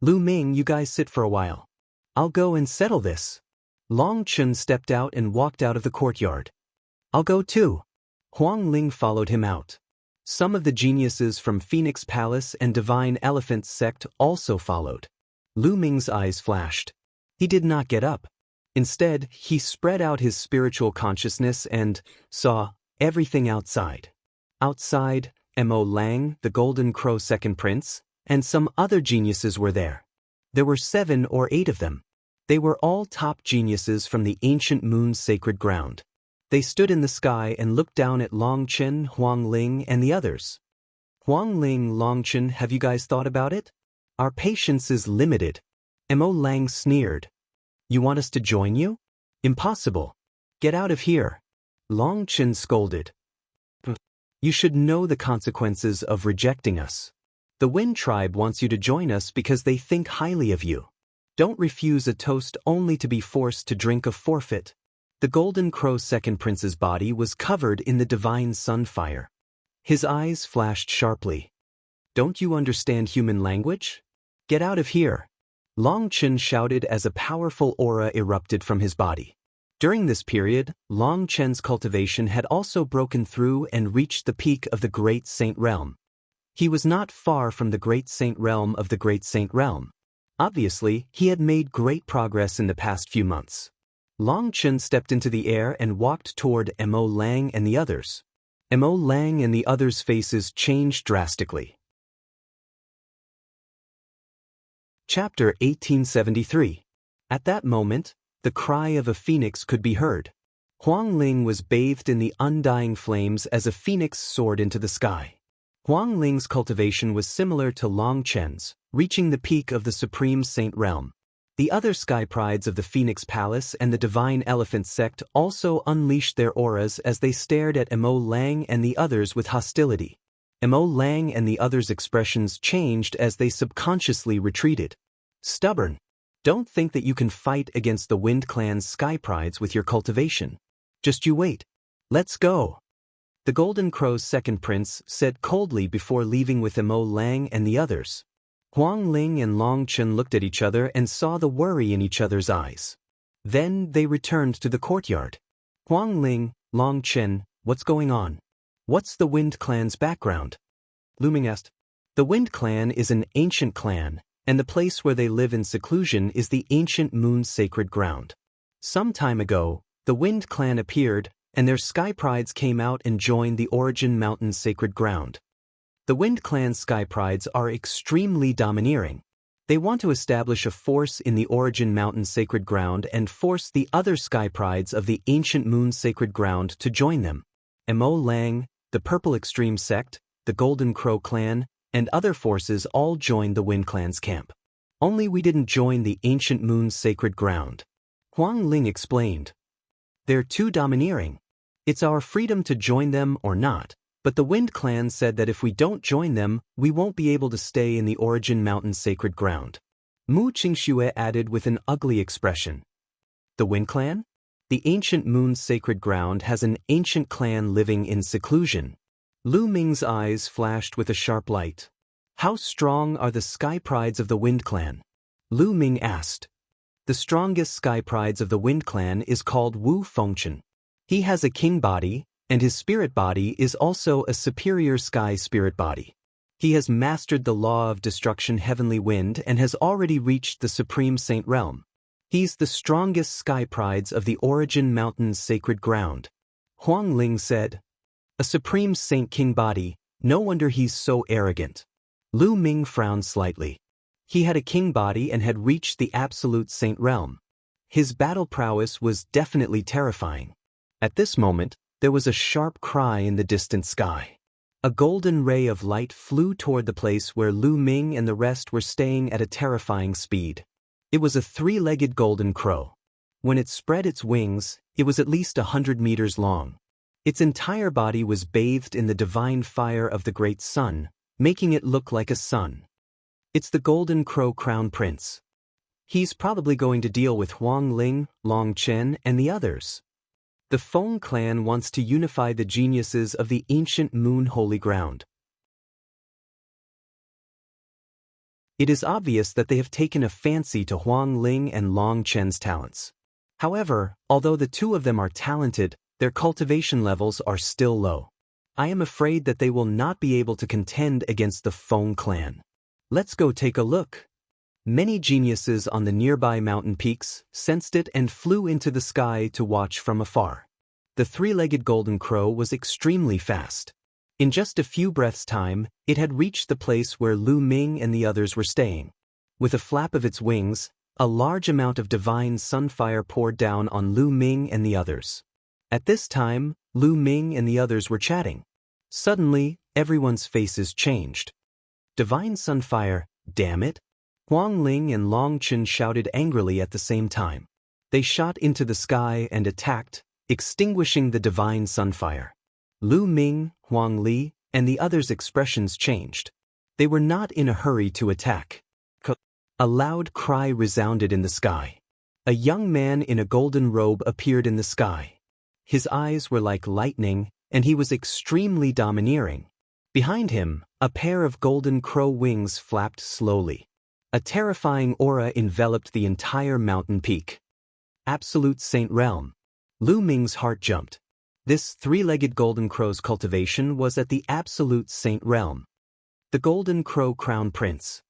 Lu Ming, you guys sit for a while. I'll go and settle this. Long Chen stepped out and walked out of the courtyard. I'll go too. Huang Ling followed him out. Some of the geniuses from Phoenix Palace and Divine Elephant sect also followed. Lu Ming's eyes flashed. He did not get up. Instead, he spread out his spiritual consciousness and saw everything outside. Outside, Mo Lang, the Golden Crow Second Prince, and some other geniuses were there. There were 7 or 8 of them. They were all top geniuses from the ancient moon's sacred ground. They stood in the sky and looked down at Long Chen, Huang Ling, and the others. Huang Ling, Long Chen, have you guys thought about it? Our patience is limited. Mo Lang sneered. You want us to join you? Impossible. Get out of here. Long Chen scolded. You should know the consequences of rejecting us. The Wind Tribe wants you to join us because they think highly of you. Don't refuse a toast only to be forced to drink a forfeit. The Golden Crow Second Prince's body was covered in the divine sunfire. His eyes flashed sharply. Don't you understand human language? Get out of here. Long Chen shouted as a powerful aura erupted from his body. During this period, Long Chen's cultivation had also broken through and reached the peak of the Great Saint Realm. He was not far from the Great Saint Realm of the Great Saint Realm. Obviously, he had made great progress in the past few months. Long Chen stepped into the air and walked toward Mo Lang and the others. Mo Lang and the others' faces changed drastically. Chapter 1873. At that moment, the cry of a phoenix could be heard. Huang Ling was bathed in the undying flames as a phoenix soared into the sky. Huang Ling's cultivation was similar to Long Chen's, reaching the peak of the Supreme Saint Realm. The other sky prides of the Phoenix Palace and the Divine Elephant sect also unleashed their auras as they stared at Mo Lang and the others with hostility. Mo Lang and the others' expressions changed as they subconsciously retreated. Stubborn. Don't think that you can fight against the Wind Clan's sky prides with your cultivation. Just you wait. Let's go. The Golden Crow's second prince said coldly before leaving with Mo Lang and the others. Huang Ling and Long Chen looked at each other and saw the worry in each other's eyes. Then they returned to the courtyard. Huang Ling, Long Chen, what's going on? What's the Wind Clan's background? Lu Ming asked. The Wind Clan is an ancient clan, and the place where they live in seclusion is the ancient moon's sacred ground. Some time ago, the Wind Clan appeared, and their sky prides came out and joined the Origin Mountain's sacred ground. The Wind Clan's sky prides are extremely domineering. They want to establish a force in the Origin Mountain's sacred ground and force the other sky prides of the ancient moon's sacred ground to join them. Mo Lang, the Purple Extreme Sect, the Golden Crow Clan, and other forces all joined the Wind Clan's camp. Only we didn't join the ancient moon's sacred ground. Huang Ling explained. They're too domineering. It's our freedom to join them or not, but the Wind Clan said that if we don't join them, we won't be able to stay in the Origin Mountain's sacred ground. Mu Qingxue added with an ugly expression. The Wind Clan? The ancient moon's sacred ground has an ancient clan living in seclusion. Lu Ming's eyes flashed with a sharp light. How strong are the sky prides of the Wind Clan? Lu Ming asked. The strongest sky prides of the Wind Clan is called Wu Fengchen. He has a king body, and his spirit body is also a superior sky spirit body. He has mastered the law of destruction heavenly wind and has already reached the supreme saint realm. He's the strongest sky prides of the Origin Mountain's sacred ground. Huang Ling said. A supreme saint king body, no wonder he's so arrogant. Lu Ming frowned slightly. He had a king body and had reached the absolute saint realm. His battle prowess was definitely terrifying. At this moment, there was a sharp cry in the distant sky. A golden ray of light flew toward the place where Lu Ming and the rest were staying at a terrifying speed. It was a three-legged golden crow. When it spread its wings, it was at least 100 meters long. Its entire body was bathed in the divine fire of the great sun, making it look like a sun. It's the Golden Crow Crown Prince. He's probably going to deal with Huang Ling, Long Chen, and the others. The Feng clan wants to unify the geniuses of the ancient moon holy ground. It is obvious that they have taken a fancy to Huang Ling and Long Chen's talents. However, although the two of them are talented, their cultivation levels are still low. I am afraid that they will not be able to contend against the Feng clan. Let's go take a look. Many geniuses on the nearby mountain peaks sensed it and flew into the sky to watch from afar. The three-legged golden crow was extremely fast. In just a few breaths' time, it had reached the place where Lu Ming and the others were staying. With a flap of its wings, a large amount of divine sunfire poured down on Lu Ming and the others. At this time, Lu Ming and the others were chatting. Suddenly, everyone's faces changed. Divine sunfire, damn it! Huang Ling and Long Chen shouted angrily at the same time. They shot into the sky and attacked, extinguishing the divine sunfire. Lu Ming, Huang Li, and the others' expressions changed. They were not in a hurry to attack. A loud cry resounded in the sky. A young man in a golden robe appeared in the sky. His eyes were like lightning, and he was extremely domineering. Behind him, a pair of golden crow wings flapped slowly. A terrifying aura enveloped the entire mountain peak. Absolute Saint Realm. Lu Ming's heart jumped. This three-legged golden crow's cultivation was at the absolute Saint Realm. The Golden Crow Crown Prince.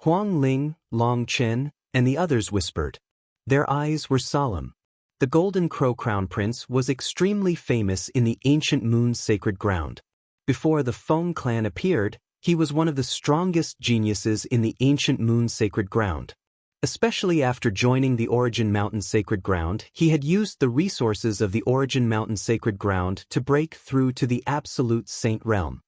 Huang Ling, Long Chen, and the others whispered. Their eyes were solemn. The Golden Crow Crown Prince was extremely famous in the ancient moon's sacred ground. Before the Feng clan appeared, he was one of the strongest geniuses in the ancient moon's sacred ground. Especially after joining the Origin Mountain sacred ground, he had used the resources of the Origin Mountain sacred ground to break through to the absolute Saint Realm.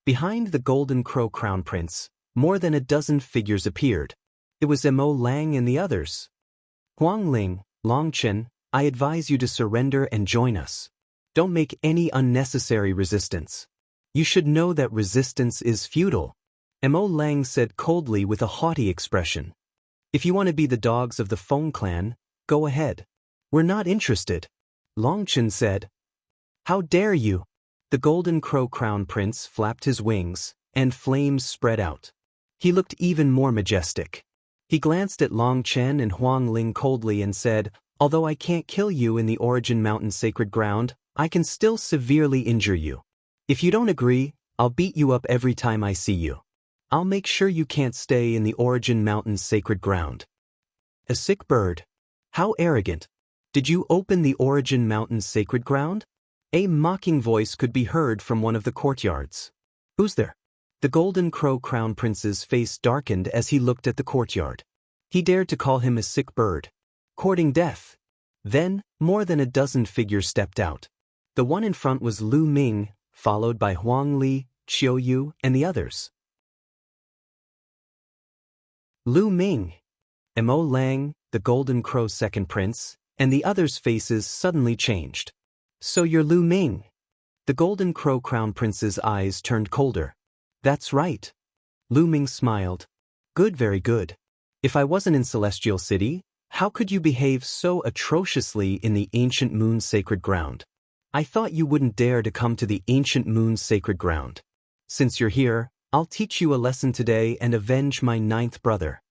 Behind the Golden Crow Crown Prince, more than a dozen figures appeared. It was Mo Lang and the others. Huang Ling, Long Chen, I advise you to surrender and join us. Don't make any unnecessary resistance. You should know that resistance is futile. Mo Lang said coldly with a haughty expression. If you want to be the dogs of the Feng clan, go ahead. We're not interested. Long Chen said. How dare you? The Golden Crow Crown Prince flapped his wings, and flames spread out. He looked even more majestic. He glanced at Long Chen and Huang Ling coldly and said, although I can't kill you in the Origin Mountain sacred ground, I can still severely injure you. If you don't agree, I'll beat you up every time I see you. I'll make sure you can't stay in the Origin Mountain's sacred ground. A sick bird. How arrogant. Did you open the Origin Mountain's sacred ground? A mocking voice could be heard from one of the courtyards. Who's there? The Golden Crow Crown Prince's face darkened as he looked at the courtyard. He dared to call him a sick bird. Courting death. Then, more than a dozen figures stepped out. The one in front was Lu Ming, followed by Huang Li, Qiu Yu, and the others. Lu Ming, Mo Lang, the Golden Crow's second prince, and the others' faces suddenly changed. So you're Lu Ming? The Golden Crow Crown Prince's eyes turned colder. That's right. Lu Ming smiled. Good, very good. If I wasn't in Celestial City, how could you behave so atrociously in the Ancient Moon's sacred ground? I thought you wouldn't dare to come to the Ancient Moon's sacred ground. Since you're here, I'll teach you a lesson today and avenge my ninth brother.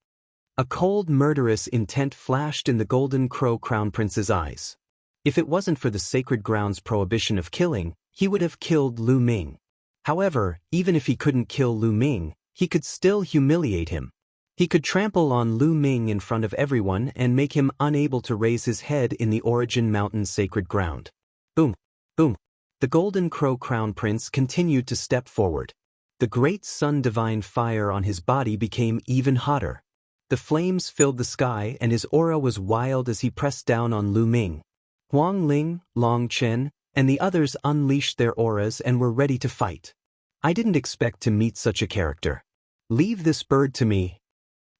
A cold, murderous intent flashed in the Golden Crow Crown Prince's eyes. If it wasn't for the sacred ground's prohibition of killing, he would have killed Lu Ming. However, even if he couldn't kill Lu Ming, he could still humiliate him. He could trample on Lu Ming in front of everyone and make him unable to raise his head in the Origin Mountain's sacred ground. Boom, boom. The Golden Crow Crown Prince continued to step forward. The great sun divine fire on his body became even hotter. The flames filled the sky and his aura was wild as he pressed down on Lu Ming. Huang Ling, Long Chen, and the others unleashed their auras and were ready to fight. I didn't expect to meet such a character. Leave this bird to me.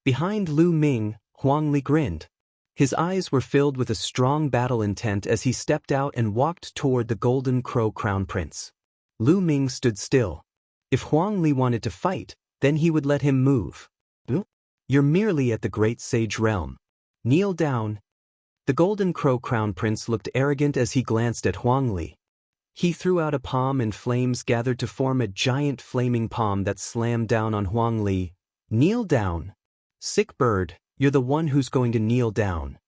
Behind Lu Ming, Huang Li grinned. His eyes were filled with a strong battle intent as he stepped out and walked toward the Golden Crow Crown Prince. Lu Ming stood still. If Huang Li wanted to fight, then he would let him move. You're merely at the Great Sage Realm. Kneel down. The Golden Crow Crown Prince looked arrogant as he glanced at Huang Li. He threw out a palm and flames gathered to form a giant flaming palm that slammed down on Huang Li. Kneel down. Sick bird, you're the one who's going to kneel down.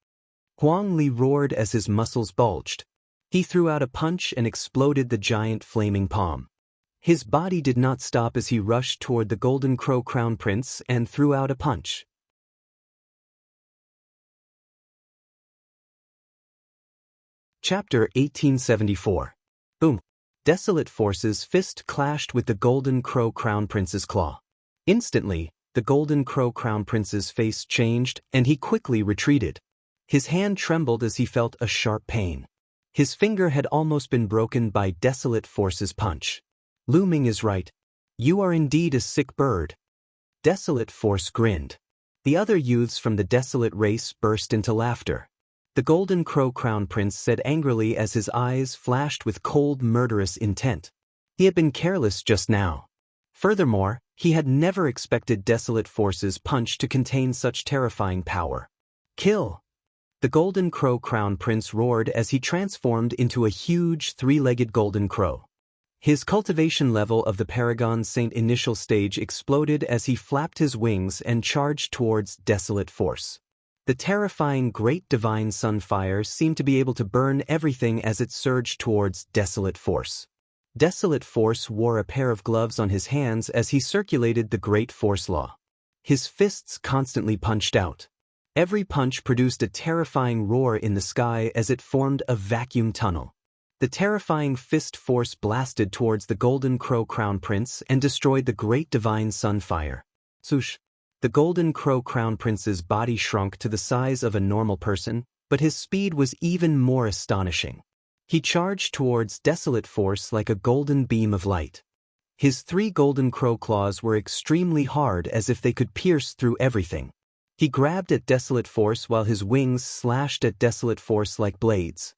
Huang Li roared as his muscles bulged. He threw out a punch and exploded the giant flaming palm. His body did not stop as he rushed toward the Golden Crow Crown Prince and threw out a punch. Chapter 1874. Boom. Desolate Force's fist clashed with the Golden Crow Crown Prince's claw. Instantly, the Golden Crow Crown Prince's face changed and he quickly retreated. His hand trembled as he felt a sharp pain. His finger had almost been broken by Desolate Force's punch. Lu Ming is right. You are indeed a sick bird. Desolate Force grinned. The other youths from the Desolate race burst into laughter. The Golden Crow Crown Prince said angrily as his eyes flashed with cold, murderous intent. He had been careless just now. Furthermore, he had never expected Desolate Force's punch to contain such terrifying power. Kill! The Golden Crow Crown Prince roared as he transformed into a huge, three-legged golden crow. His cultivation level of the Paragon Saint initial stage exploded as he flapped his wings and charged towards Desolate Force. The terrifying Great Divine Sunfire seemed to be able to burn everything as it surged towards Desolate Force. Desolate Force wore a pair of gloves on his hands as he circulated the Great Force Law. His fists constantly punched out. Every punch produced a terrifying roar in the sky as it formed a vacuum tunnel. The terrifying fist force blasted towards the Golden Crow Crown Prince and destroyed the Great Divine Sunfire. Swoosh! The Golden Crow Crown Prince's body shrunk to the size of a normal person, but his speed was even more astonishing. He charged towards Desolate Force like a golden beam of light. His three golden crow claws were extremely hard as if they could pierce through everything. He grabbed at Desolate Force while his wings slashed at Desolate Force like blades.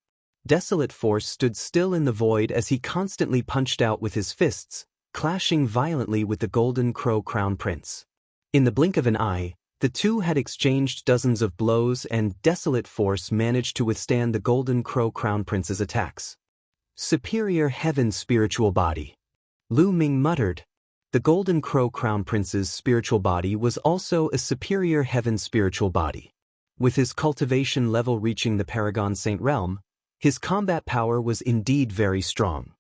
Desolate Force stood still in the void as he constantly punched out with his fists, clashing violently with the Golden Crow Crown Prince. In the blink of an eye, the two had exchanged dozens of blows and Desolate Force managed to withstand the Golden Crow Crown Prince's attacks. Superior Heaven Spiritual Body. Lu Ming muttered. The Golden Crow Crown Prince's spiritual body was also a Superior Heaven Spiritual Body. With his cultivation level reaching the Paragon Saint realm, his combat power was indeed very strong.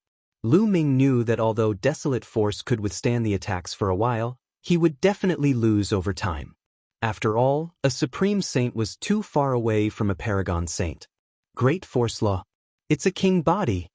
Lu Ming knew that although Desolate Force could withstand the attacks for a while, he would definitely lose over time. After all, a supreme saint was too far away from a paragon saint. Great force law. It's a king body.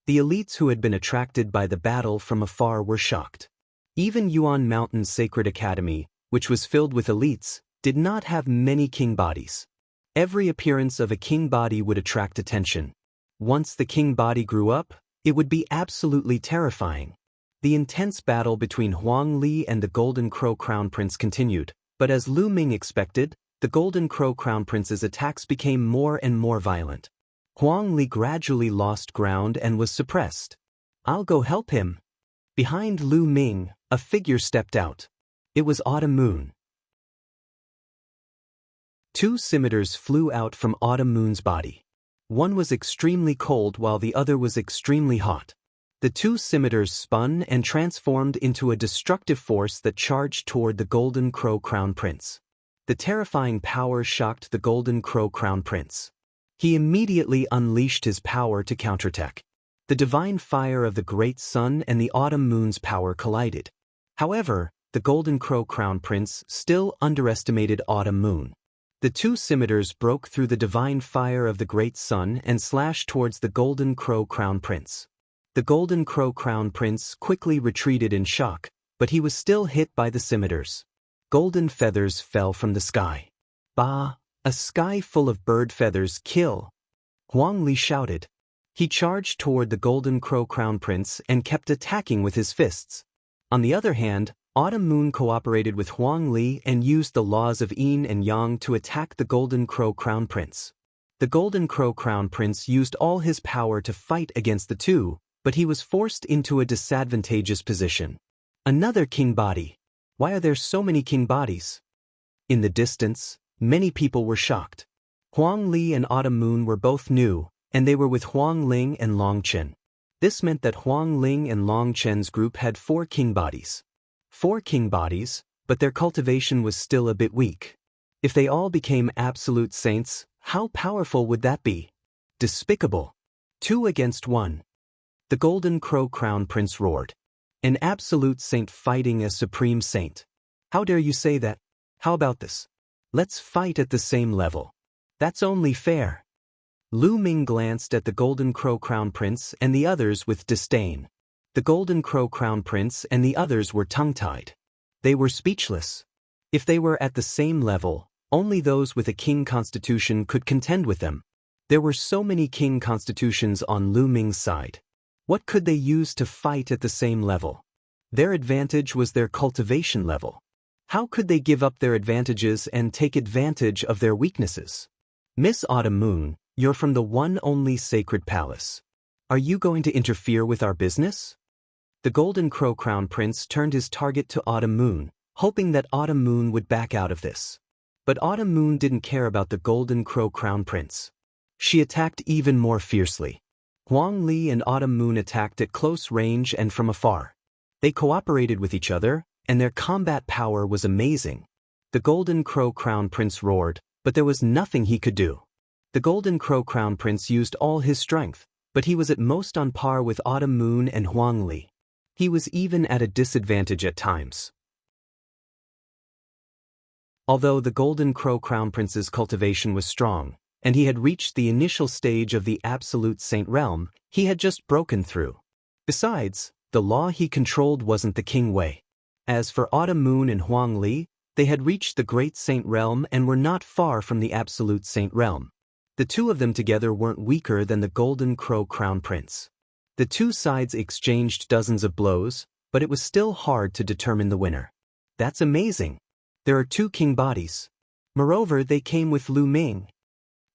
The elites who had been attracted by the battle from afar were shocked. Even Yuan Mountain's Sacred Academy, which was filled with elites, did not have many king bodies. Every appearance of a king body would attract attention. Once the king body grew up, it would be absolutely terrifying. The intense battle between Huang Li and the Golden Crow Crown Prince continued, but as Lu Ming expected, the Golden Crow Crown Prince's attacks became more and more violent. Huang Li gradually lost ground and was suppressed. "I'll go help him." Behind Lu Ming, a figure stepped out. It was Autumn Moon. Two scimitars flew out from Autumn Moon's body. One was extremely cold while the other was extremely hot. The two scimitars spun and transformed into a destructive force that charged toward the Golden Crow Crown Prince. The terrifying power shocked the Golden Crow Crown Prince. He immediately unleashed his power to counterattack. The divine fire of the Great Sun and the Autumn Moon's power collided. However, the Golden Crow Crown Prince still underestimated Autumn Moon. The two scimitars broke through the divine fire of the Great Sun and slashed towards the Golden Crow Crown Prince. The Golden Crow Crown Prince quickly retreated in shock, but he was still hit by the scimitars. Golden feathers fell from the sky. "Bah, a sky full of bird feathers, kill!" Huang Li shouted. He charged toward the Golden Crow Crown Prince and kept attacking with his fists. On the other hand, Autumn Moon cooperated with Huang Li and used the laws of yin and yang to attack the Golden Crow Crown Prince. The Golden Crow Crown Prince used all his power to fight against the two, but he was forced into a disadvantageous position. Another king body. Why are there so many king bodies? In the distance, many people were shocked. Huang Li and Autumn Moon were both new, and they were with Huang Ling and Long Chen. This meant that Huang Ling and Long Chen's group had 4 king bodies. 4 king bodies, but their cultivation was still a bit weak. If they all became absolute saints, how powerful would that be? Despicable. 2 against 1. The Golden Crow Crown Prince roared. "An absolute saint fighting a supreme saint. How dare you say that? How about this? Let's fight at the same level. That's only fair." Lu Ming glanced at the Golden Crow Crown Prince and the others with disdain. The Golden Crow Crown Prince and the others were tongue-tied. They were speechless. If they were at the same level, only those with a king constitution could contend with them. There were so many king constitutions on Lu Ming's side. What could they use to fight at the same level? Their advantage was their cultivation level. How could they give up their advantages and take advantage of their weaknesses? "Miss Autumn Moon, you're from the one only sacred palace. Are you going to interfere with our business?" The Golden Crow Crown Prince turned his target to Autumn Moon, hoping that Autumn Moon would back out of this. But Autumn Moon didn't care about the Golden Crow Crown Prince. She attacked even more fiercely. Huang Li and Autumn Moon attacked at close range and from afar. They cooperated with each other, and their combat power was amazing. The Golden Crow Crown Prince roared, but there was nothing he could do. The Golden Crow Crown Prince used all his strength, but he was at most on par with Autumn Moon and Huang Li. He was even at a disadvantage at times. Although the Golden Crow Crown Prince's cultivation was strong, and he had reached the initial stage of the Absolute Saint realm, he had just broken through. Besides, the law he controlled wasn't the king way. As for Autumn Moon and Huang Li, they had reached the Great Saint realm and were not far from the Absolute Saint realm. The two of them together weren't weaker than the Golden Crow Crown Prince. The two sides exchanged dozens of blows, but it was still hard to determine the winner. That's amazing. There are 2 king bodies. Moreover, they came with Lu Ming.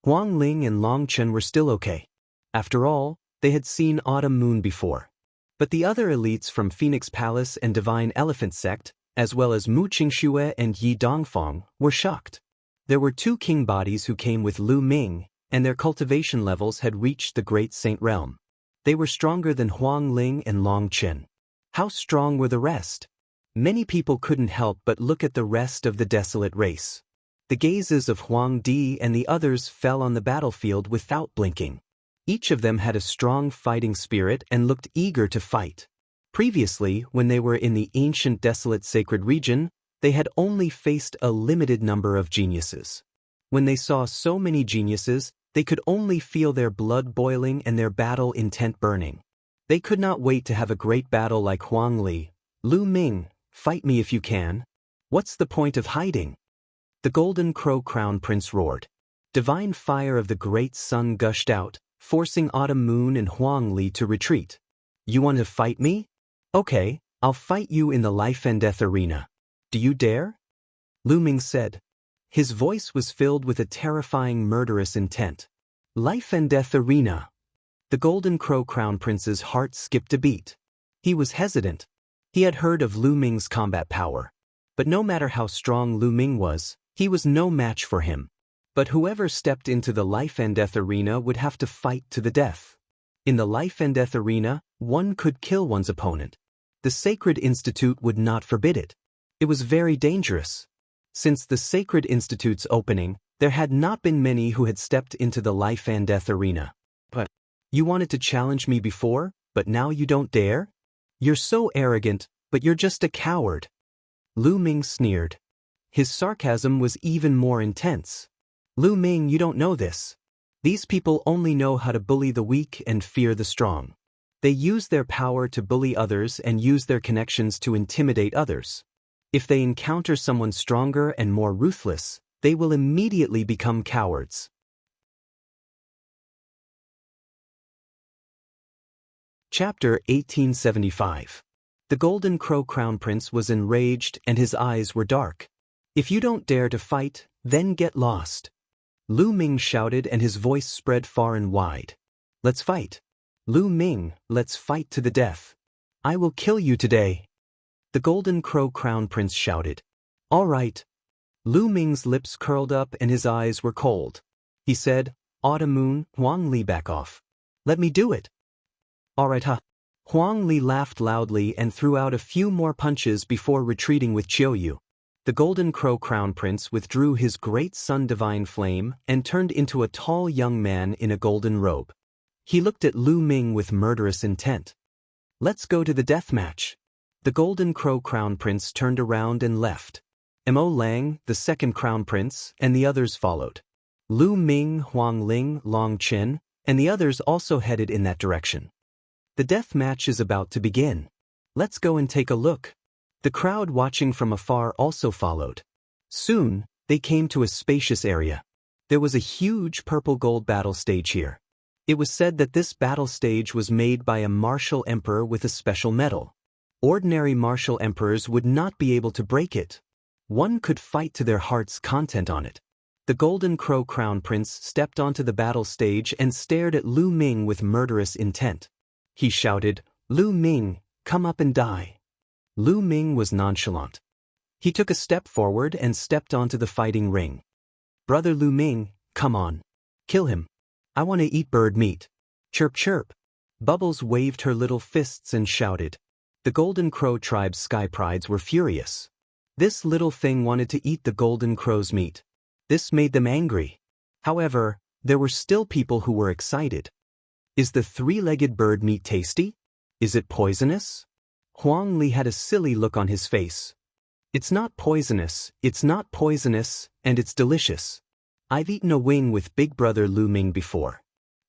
Huang Ling and Long Chen were still okay. After all, they had seen Autumn Moon before. But the other elites from Phoenix Palace and Divine Elephant Sect, as well as Mu Qingxue and Yi Dongfang, were shocked. There were 2 king bodies who came with Lu Ming, and their cultivation levels had reached the Great Saint realm. They were stronger than Huang Ling and Long Chen. How strong were the rest? Many people couldn't help but look at the rest of the desolate race. The gazes of Huang Di and the others fell on the battlefield without blinking. Each of them had a strong fighting spirit and looked eager to fight. Previously, when they were in the ancient desolate sacred region, they had only faced a limited number of geniuses. When they saw so many geniuses, they could only feel their blood boiling and their battle intent burning. They could not wait to have a great battle like Huang Li. Lu Ming, fight me if you can. What's the point of hiding? The Golden Crow Crown Prince roared. Divine fire of the great sun gushed out, forcing Autumn Moon and Huang Li to retreat. You want to fight me? Okay, I'll fight you in the life and death arena. Do you dare? Lu Ming said. His voice was filled with a terrifying murderous intent. Life and death arena. The Golden Crow Crown Prince's heart skipped a beat. He was hesitant. He had heard of Lu Ming's combat power. But no matter how strong Lu Ming was, he was no match for him. But whoever stepped into the life and death arena would have to fight to the death. In the life and death arena, one could kill one's opponent. The Sacred Institute would not forbid it. It was very dangerous. Since the Sacred Institute's opening, there had not been many who had stepped into the life and death arena. But you wanted to challenge me before, but now you don't dare? You're so arrogant, but you're just a coward. Lu Ming sneered. His sarcasm was even more intense. Lu Ming, you don't know this. These people only know how to bully the weak and fear the strong. They use their power to bully others and use their connections to intimidate others. If they encounter someone stronger and more ruthless, they will immediately become cowards. Chapter 1875. The Golden Crow Crown Prince was enraged and his eyes were dark. If you don't dare to fight, then get lost. Lu Ming shouted and his voice spread far and wide. Let's fight. Lu Ming, let's fight to the death. I will kill you today. The Golden Crow Crown Prince shouted. All right. Lu Ming's lips curled up and his eyes were cold. He said, Autumn Moon, Huang Li, back off. Let me do it. All right, huh? Huang Li laughed loudly and threw out a few more punches before retreating with Qiuyu. The Golden Crow Crown Prince withdrew his great sun divine flame and turned into a tall young man in a golden robe. He looked at Lu Ming with murderous intent. Let's go to the death match. The Golden Crow Crown Prince turned around and left. Mo Lang, the second Crown Prince, and the others followed. Lu Ming, Huang Ling, Long Qin, and the others also headed in that direction. The death match is about to begin. Let's go and take a look. The crowd watching from afar also followed. Soon, they came to a spacious area. There was a huge purple-gold battle stage here. It was said that this battle stage was made by a martial emperor with a special medal. Ordinary martial emperors would not be able to break it. One could fight to their heart's content on it. The Golden Crow Crown Prince stepped onto the battle stage and stared at Lu Ming with murderous intent. He shouted, Lu Ming, come up and die. Lu Ming was nonchalant. He took a step forward and stepped onto the fighting ring. Brother Lu Ming, come on. Kill him. I want to eat bird meat. Chirp chirp. Bubbles waved her little fists and shouted. The Golden Crow tribe's sky prides were furious. This little thing wanted to eat the Golden Crow's meat. This made them angry. However, there were still people who were excited. Is the three-legged bird meat tasty? Is it poisonous? Huang Li had a silly look on his face. It's not poisonous, and it's delicious. I've eaten a wing with Big Brother Lu Ming before.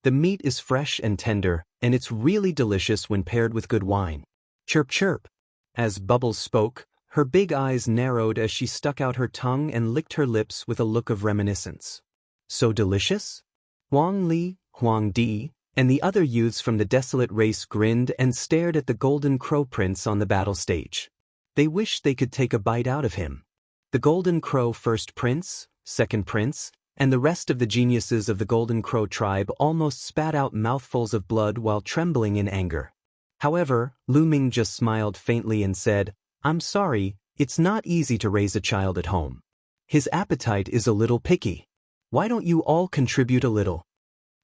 The meat is fresh and tender, and it's really delicious when paired with good wine. Chirp chirp. As Bubbles spoke, her big eyes narrowed as she stuck out her tongue and licked her lips with a look of reminiscence. So delicious? Huang Li, Huang Di, and the other youths from the desolate race grinned and stared at the Golden Crow Prince on the battle stage. They wished they could take a bite out of him. The Golden Crow First Prince, Second Prince, and the rest of the geniuses of the Golden Crow tribe almost spat out mouthfuls of blood while trembling in anger. However, Lu Ming just smiled faintly and said, I'm sorry, it's not easy to raise a child at home. His appetite is a little picky. Why don't you all contribute a little?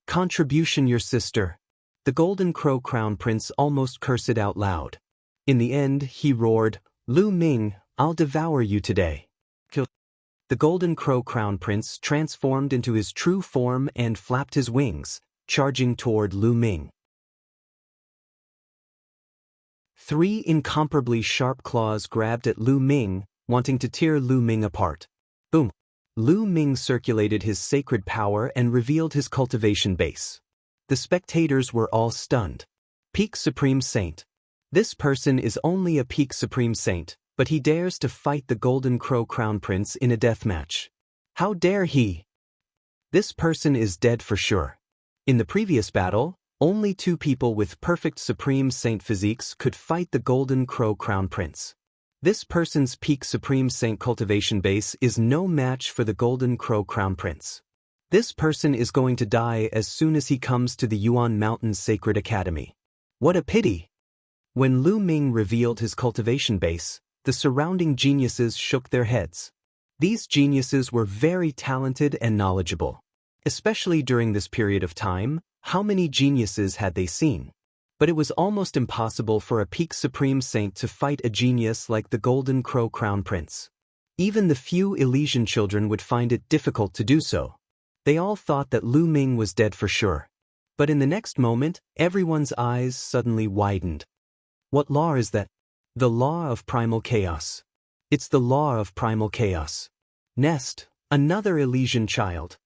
Contribution, your sister. The Golden Crow Crown Prince almost cursed it out loud. In the end, he roared, Lu Ming, I'll devour you today. The Golden Crow Crown Prince transformed into his true form and flapped his wings, charging toward Lu Ming. 3 incomparably sharp claws grabbed at Lu Ming, wanting to tear Lu Ming apart. Boom! Lu Ming circulated his sacred power and revealed his cultivation base. The spectators were all stunned. Peak Supreme Saint. This person is only a peak Supreme Saint, but he dares to fight the Golden Crow Crown Prince in a death match. How dare he? This person is dead for sure. In the previous battle, only 2 people with perfect Supreme Saint physiques could fight the Golden Crow Crown Prince. This person's peak Supreme Saint cultivation base is no match for the Golden Crow Crown Prince. This person is going to die as soon as he comes to the Yuan Mountain Sacred Academy. What a pity! When Lu Ming revealed his cultivation base, the surrounding geniuses shook their heads. These geniuses were very talented and knowledgeable. Especially during this period of time, how many geniuses had they seen? But it was almost impossible for a peak Supreme Saint to fight a genius like the Golden Crow Crown Prince. Even the few Elysian children would find it difficult to do so. They all thought that Lu Ming was dead for sure. But in the next moment, everyone's eyes suddenly widened. What law is that? The law of primal chaos. It's the law of primal chaos. Nest, another Elysian child.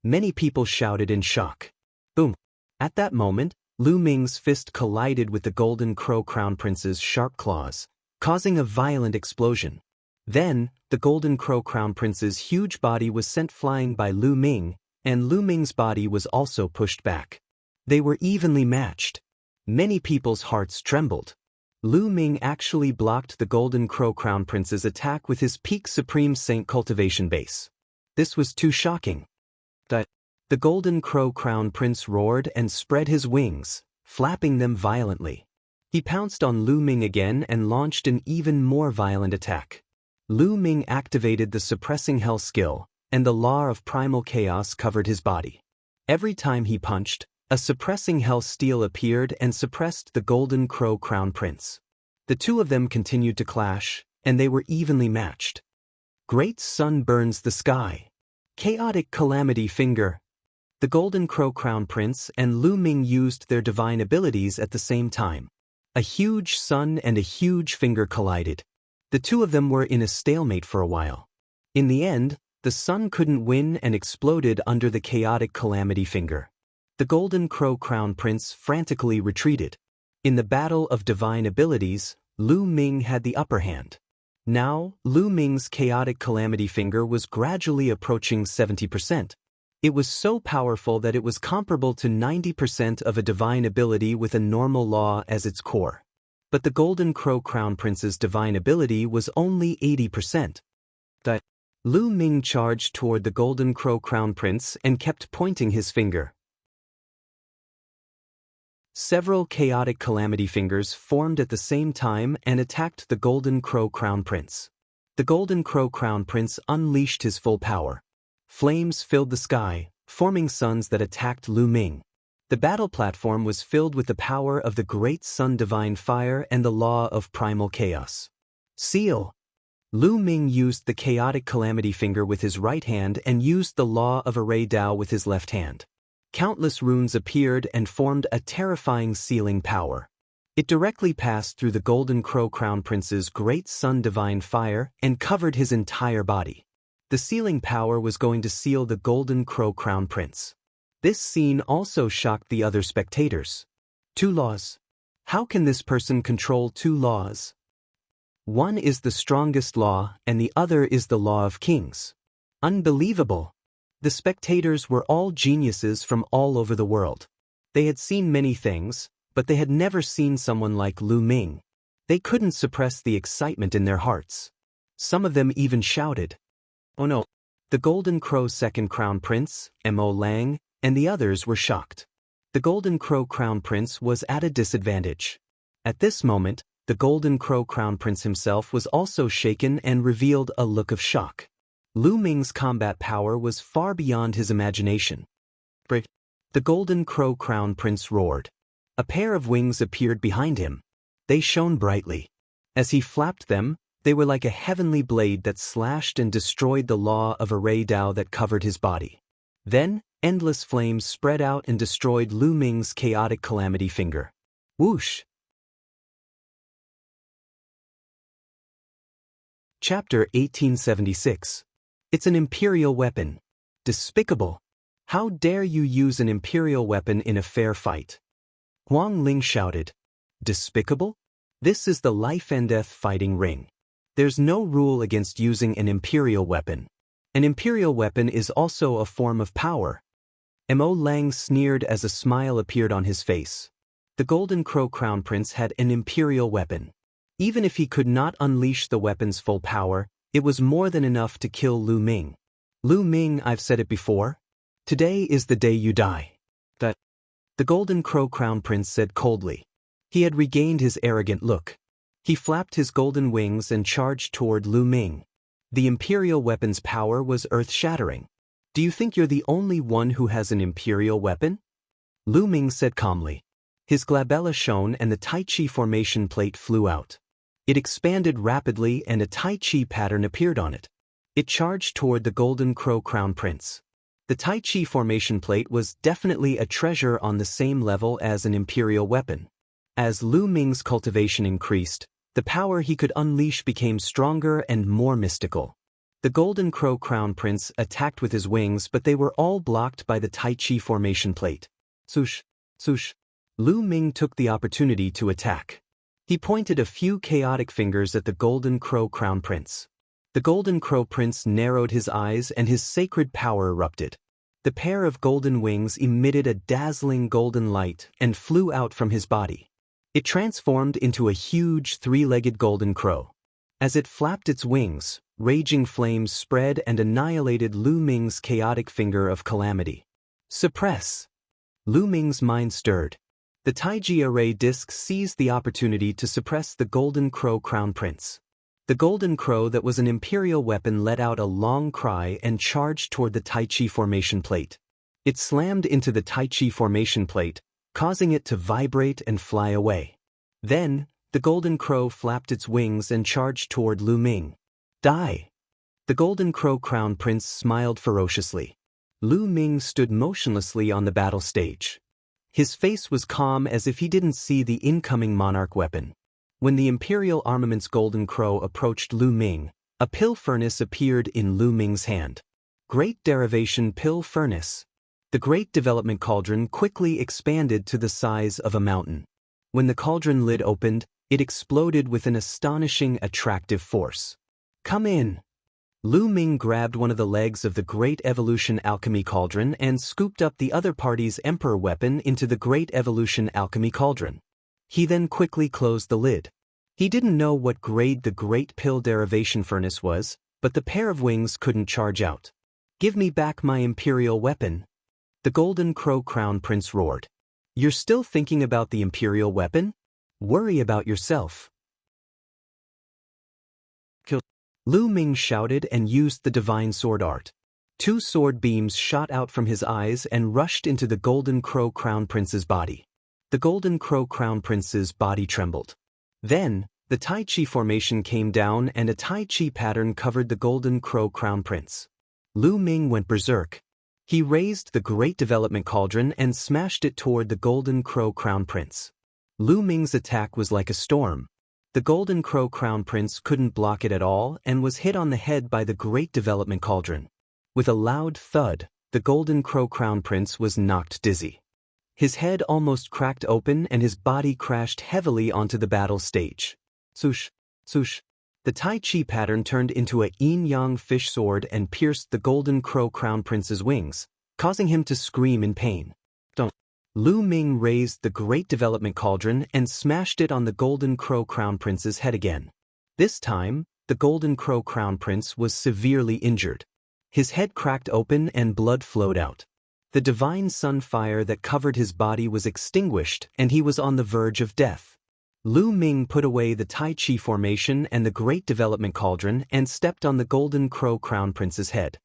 Many people shouted in shock. Boom! At that moment, Lu Ming's fist collided with the Golden Crow Crown Prince's sharp claws, causing a violent explosion. Then, the Golden Crow Crown Prince's huge body was sent flying by Lu Ming, and Lu Ming's body was also pushed back. They were evenly matched. Many people's hearts trembled. Lu Ming actually blocked the Golden Crow Crown Prince's attack with his peak Supreme Saint cultivation base. This was too shocking. The Golden Crow Crown Prince roared and spread his wings, flapping them violently. He pounced on Lu Ming again and launched an even more violent attack. Lu Ming activated the Suppressing Hell skill, and the law of primal chaos covered his body. Every time he punched, a Suppressing Hell steel appeared and suppressed the Golden Crow Crown Prince. The 2 of them continued to clash, and they were evenly matched. Great Sun burns the sky. Chaotic Calamity Finger. The Golden Crow Crown Prince and Lu Ming used their divine abilities at the same time. A huge sun and a huge finger collided. The 2 of them were in a stalemate for a while. In the end, the sun couldn't win and exploded under the chaotic Calamity Finger. The Golden Crow Crown Prince frantically retreated. In the battle of divine abilities, Lu Ming had the upper hand. Now, Lu Ming's chaotic Calamity Finger was gradually approaching 70%. It was so powerful that it was comparable to 90% of a divine ability with a normal law as its core. But the Golden Crow Crown Prince's divine ability was only 80%. Lu Ming charged toward the Golden Crow Crown Prince and kept pointing his finger. Several chaotic Calamity Fingers formed at the same time and attacked the Golden Crow Crown Prince. The Golden Crow Crown Prince unleashed his full power. Flames filled the sky, forming suns that attacked Lu Ming. The battle platform was filled with the power of the Great Sun Divine Fire and the law of primal chaos. Seal. Lu Ming used the chaotic Calamity Finger with his right hand and used the law of Array Dao with his left hand. Countless runes appeared and formed a terrifying sealing power. It directly passed through the Golden Crow Crown Prince's Great Sun Divine Fire and covered his entire body. The sealing power was going to seal the Golden Crow Crown Prince. This scene also shocked the other spectators. 2 laws. How can this person control 2 laws? One is the strongest law and the other is the law of kings. Unbelievable! The spectators were all geniuses from all over the world. They had seen many things, but they had never seen someone like Lu Ming. They couldn't suppress the excitement in their hearts. Some of them even shouted, "Oh no!" The Golden Crow Second Crown Prince, Mo Lang, and the others were shocked. The Golden Crow Crown Prince was at a disadvantage. At this moment, the Golden Crow Crown Prince himself was also shaken and revealed a look of shock. Lu Ming's combat power was far beyond his imagination. The Golden Crow Crown Prince roared. A pair of wings appeared behind him. They shone brightly. As he flapped them, they were like a heavenly blade that slashed and destroyed the law of Array Dao that covered his body. Then, endless flames spread out and destroyed Lu Ming's chaotic Calamity Finger. Whoosh! Chapter 1876. It's an imperial weapon. Despicable. How dare you use an imperial weapon in a fair fight? Huang Ling shouted. Despicable? This is the life-and-death fighting ring. There's no rule against using an imperial weapon. An imperial weapon is also a form of power. Mo Lang sneered as a smile appeared on his face. The Golden Crow Crown Prince had an imperial weapon. Even if he could not unleash the weapon's full power, it was more than enough to kill Lu Ming. Lu Ming, I've said it before. Today is the day you die. The Golden Crow Crown Prince said coldly. He had regained his arrogant look. He flapped his golden wings and charged toward Lu Ming. The imperial weapon's power was earth-shattering. Do you think you're the only one who has an imperial weapon? Lu Ming said calmly. His glabella shone and the Tai Chi formation plate flew out. It expanded rapidly and a Tai Chi pattern appeared on it. It charged toward the Golden Crow Crown Prince. The Tai Chi formation plate was definitely a treasure on the same level as an imperial weapon. As Lu Ming's cultivation increased, the power he could unleash became stronger and more mystical. The Golden Crow Crown Prince attacked with his wings, but they were all blocked by the Tai Chi formation plate. Swoosh, swoosh. Lu Ming took the opportunity to attack. He pointed a few chaotic fingers at the Golden Crow Crown Prince. The Golden Crow Prince narrowed his eyes and his sacred power erupted. The pair of golden wings emitted a dazzling golden light and flew out from his body. It transformed into a huge three-legged golden crow. As it flapped its wings, raging flames spread and annihilated Lu Ming's chaotic finger of calamity. Suppress! Lu Ming's mind stirred. The Taiji array disc seized the opportunity to suppress the Golden Crow Crown Prince. The golden crow that was an imperial weapon let out a long cry and charged toward the Tai Chi formation plate. It slammed into the Tai Chi formation plate, causing it to vibrate and fly away. Then, the golden crow flapped its wings and charged toward Lu Ming. Die! The Golden Crow Crown Prince smiled ferociously. Lu Ming stood motionlessly on the battle stage. His face was calm as if he didn't see the incoming monarch weapon. When the Imperial Armament's Golden Crow approached Lu Ming, a pill furnace appeared in Lu Ming's hand. Great Derivation Pill Furnace. The Great Development Cauldron quickly expanded to the size of a mountain. When the cauldron lid opened, it exploded with an astonishing attractive force. Come in! Lu Ming grabbed one of the legs of the Great Evolution Alchemy Cauldron and scooped up the other party's Emperor weapon into the Great Evolution Alchemy Cauldron. He then quickly closed the lid. He didn't know what grade the Great Pill Derivation Furnace was, but the pair of wings couldn't charge out. Give me back my imperial weapon. The Golden Crow Crown Prince roared. You're still thinking about the imperial weapon? Worry about yourself. Kill. Lu Ming shouted and used the divine sword art. Two sword beams shot out from his eyes and rushed into the Golden Crow Crown Prince's body. The Golden Crow Crown Prince's body trembled. Then, the Tai Chi formation came down and a Tai Chi pattern covered the Golden Crow Crown Prince. Lu Ming went berserk. He raised the Great Development Cauldron and smashed it toward the Golden Crow Crown Prince. Lu Ming's attack was like a storm. The Golden Crow Crown Prince couldn't block it at all and was hit on the head by the Great Development Cauldron. With a loud thud, the Golden Crow Crown Prince was knocked dizzy. His head almost cracked open and his body crashed heavily onto the battle stage. Swoosh, swoosh. The Tai Chi pattern turned into a yin-yang fish sword and pierced the Golden Crow Crown Prince's wings, causing him to scream in pain. Don't. Lu Ming raised the Great Development Cauldron and smashed it on the Golden Crow Crown Prince's head again. This time, the Golden Crow Crown Prince was severely injured. His head cracked open and blood flowed out. The divine sun fire that covered his body was extinguished and he was on the verge of death. Lu Ming put away the Tai Chi formation and the Great Development Cauldron and stepped on the Golden Crow Crown Prince's head.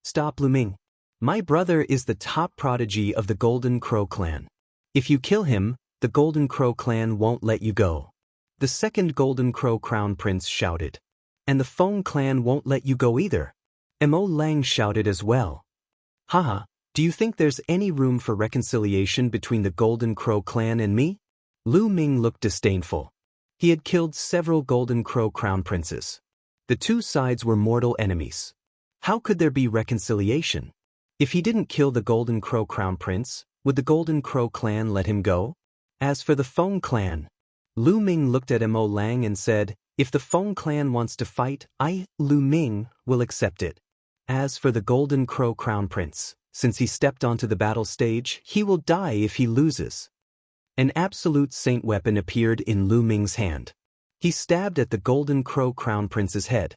Stop, Lu Ming. My brother is the top prodigy of the Golden Crow clan. If you kill him, the Golden Crow clan won't let you go. The second Golden Crow Crown Prince shouted. And the Feng clan won't let you go either. Mo Lang shouted as well. Haha. Do you think there's any room for reconciliation between the Golden Crow clan and me? Lu Ming looked disdainful. He had killed several Golden Crow Crown Princes. The two sides were mortal enemies. How could there be reconciliation? If he didn't kill the Golden Crow Crown Prince, would the Golden Crow clan let him go? As for the Feng clan, Lu Ming looked at Mo Lang and said, if the Feng clan wants to fight, I, Lu Ming, will accept it. As for the Golden Crow Crown Prince, since he stepped onto the battle stage, he will die if he loses. An absolute saint weapon appeared in Lu Ming's hand. He stabbed at the Golden Crow Crown Prince's head.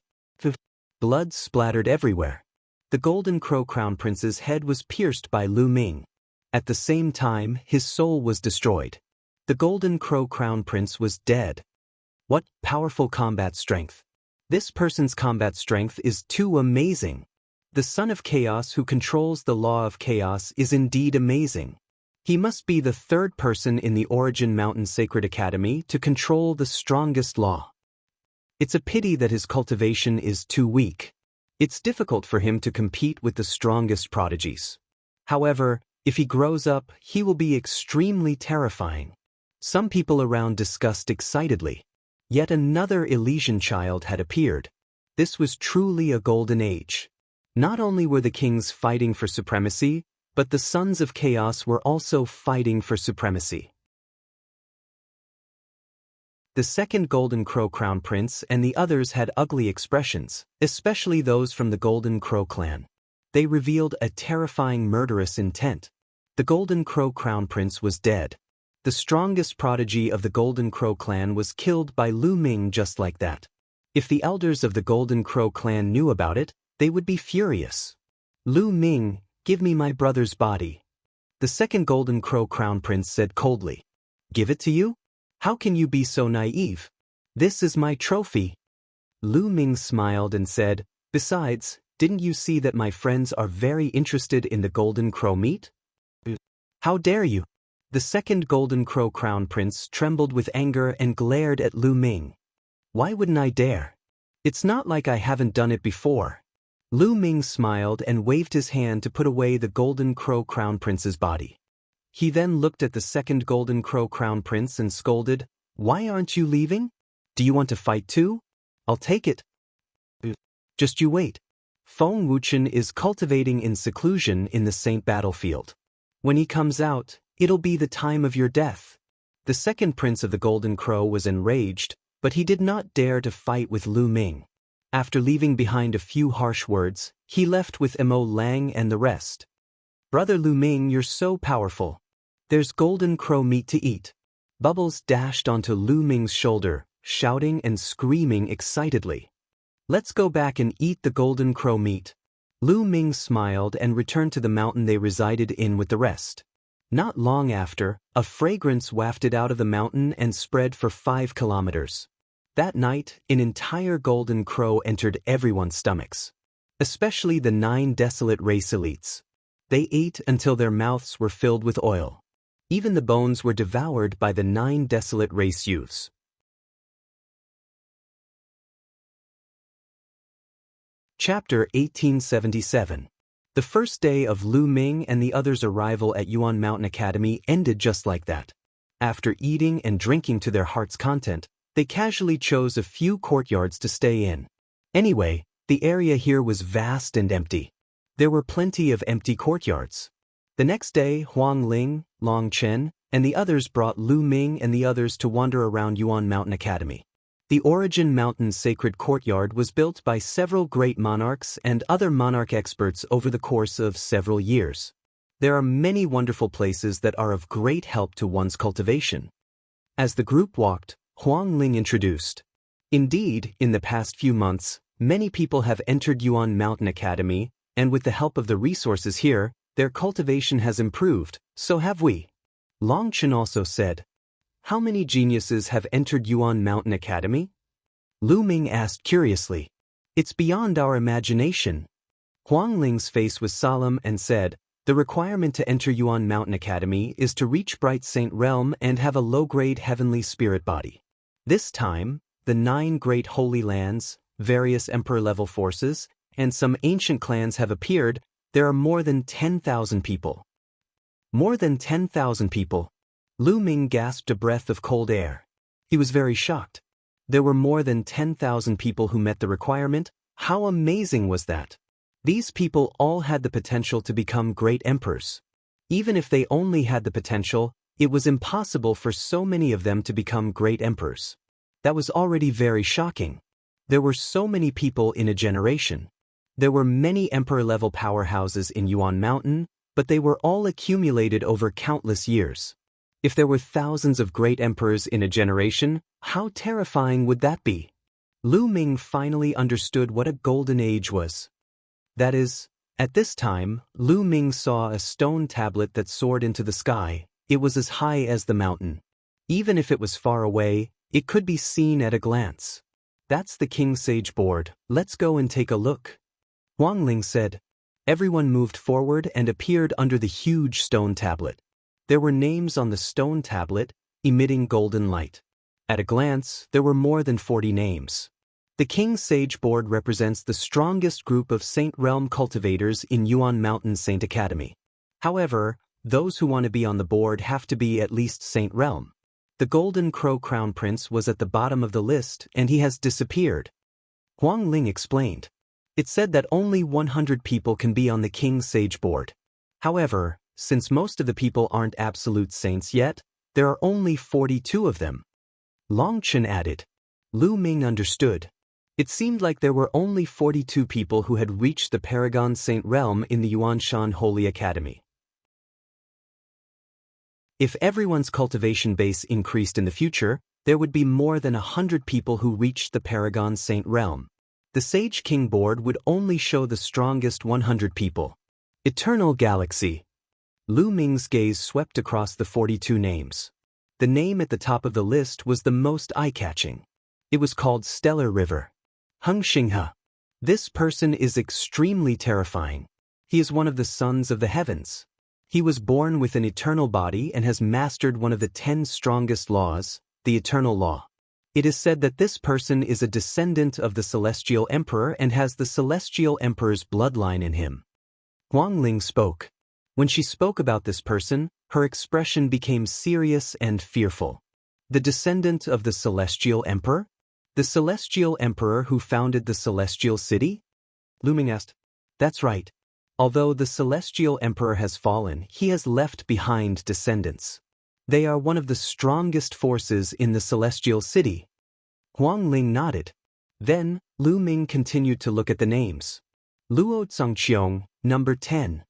Blood splattered everywhere. The Golden Crow Crown Prince's head was pierced by Lu Ming. At the same time, his soul was destroyed. The Golden Crow Crown Prince was dead. What powerful combat strength! This person's combat strength is too amazing. The Son of Chaos who controls the law of chaos is indeed amazing. He must be the third person in the Origin Mountain Sacred Academy to control the strongest law. It's a pity that his cultivation is too weak. It's difficult for him to compete with the strongest prodigies. However, if he grows up, he will be extremely terrifying. Some people around discussed excitedly. Yet another Elysian child had appeared. This was truly a golden age. Not only were the kings fighting for supremacy, but the sons of chaos were also fighting for supremacy. The second Golden Crow Crown Prince and the others had ugly expressions, especially those from the Golden Crow clan. They revealed a terrifying murderous intent. The Golden Crow Crown Prince was dead. The strongest prodigy of the Golden Crow clan was killed by Lu Ming just like that. If the elders of the Golden Crow clan knew about it, they would be furious. Lu Ming, give me my brother's body. The second Golden Crow Crown Prince said coldly. Give it to you? How can you be so naive? This is my trophy. Lu Ming smiled and said, besides, didn't you see that my friends are very interested in the Golden Crow meat? How dare you? The second Golden Crow Crown Prince trembled with anger and glared at Lu Ming. Why wouldn't I dare? It's not like I haven't done it before. Lu Ming smiled and waved his hand to put away the Golden Crow Crown Prince's body. He then looked at the second Golden Crow Crown Prince and scolded, why aren't you leaving? Do you want to fight too? I'll take it. Just you wait. Feng Wuchen is cultivating in seclusion in the Saint Battlefield. When he comes out, it'll be the time of your death. The second Prince of the Golden Crow was enraged, but he did not dare to fight with Lu Ming. After leaving behind a few harsh words, he left with Mo Lang and the rest. Brother Lu Ming, you're so powerful. There's Golden Crow meat to eat. Bubbles dashed onto Lu Ming's shoulder, shouting and screaming excitedly. Let's go back and eat the Golden Crow meat. Lu Ming smiled and returned to the mountain they resided in with the rest. Not long after, a fragrance wafted out of the mountain and spread for 5 kilometers. That night, an entire Golden Crow entered everyone's stomachs. Especially the 9 desolate race elites. They ate until their mouths were filled with oil. Even the bones were devoured by the 9 desolate race youths. Chapter 1877. The first day of Lu Ming and the others' arrival at Yuan Mountain Academy ended just like that. After eating and drinking to their heart's content, they casually chose a few courtyards to stay in. Anyway, the area here was vast and empty. There were plenty of empty courtyards. The next day, Huang Ling, Long Chen, and the others brought Lu Ming and the others to wander around Yuan Mountain Academy. The Origin Mountain Sacred Courtyard was built by several great monarchs and other monarch experts over the course of several years. There are many wonderful places that are of great help to one's cultivation. As the group walked, Huang Ling introduced. Indeed, in the past few months, many people have entered Yuan Mountain Academy, and with the help of the resources here, their cultivation has improved, so have we. Long Chen also said. How many geniuses have entered Yuan Mountain Academy? Lu Ming asked curiously. It's beyond our imagination. Huang Ling's face was solemn and said, the requirement to enter Yuan Mountain Academy is to reach Bright Saint Realm and have a low-grade heavenly spirit body. This time, the 9 great holy lands, various emperor-level forces, and some ancient clans have appeared. There are more than 10,000 people. More than 10,000 people. Lu Ming gasped a breath of cold air. He was very shocked. There were more than 10,000 people who met the requirement. How amazing was that? These people all had the potential to become great emperors. Even if they only had the potential, it was impossible for so many of them to become great emperors. That was already very shocking. There were so many people in a generation. There were many emperor-level powerhouses in Yuan Mountain, but they were all accumulated over countless years. If there were thousands of great emperors in a generation, how terrifying would that be? Lu Ming finally understood what a golden age was. That is, at this time, Lu Ming saw a stone tablet that soared into the sky. It was as high as the mountain. Even if it was far away, it could be seen at a glance. That's the King Sage board. Let's go and take a look. Huang Ling said. Everyone moved forward and appeared under the huge stone tablet. There were names on the stone tablet, emitting golden light. At a glance, there were more than 40 names. The King Sage board represents the strongest group of Saint Realm cultivators in Yuan Mountain Saint Academy. However, those who want to be on the board have to be at least Saint Realm. The Golden Crow Crown Prince was at the bottom of the list and he has disappeared. Huang Ling explained. It said that only 100 people can be on the King Sage board. However, since most of the people aren't absolute saints yet, there are only 42 of them. Long Chen added. Lu Ming understood. It seemed like there were only 42 people who had reached the Paragon Saint Realm in the Yuanshan Holy Academy. If everyone's cultivation base increased in the future, there would be more than 100 people who reached the Paragon Saint Realm. The Sage King board would only show the strongest 100 people. Eternal Galaxy. Lu Ming's gaze swept across the 42 names. The name at the top of the list was the most eye-catching. It was called Stellar River. Heng Xinghe. This person is extremely terrifying. He is one of the sons of the heavens. He was born with an eternal body and has mastered one of the 10 strongest laws, the eternal law. It is said that this person is a descendant of the Celestial Emperor and has the Celestial Emperor's bloodline in him. Huang Ling spoke. When she spoke about this person, her expression became serious and fearful. The descendant of the Celestial Emperor? The Celestial Emperor who founded the Celestial City? Lu Ming asked. That's right. Although the Celestial Emperor has fallen, he has left behind descendants. They are one of the strongest forces in the Celestial City. Huang Ling nodded. Then, Lu Ming continued to look at the names. Luo Zhangqiong, number 10.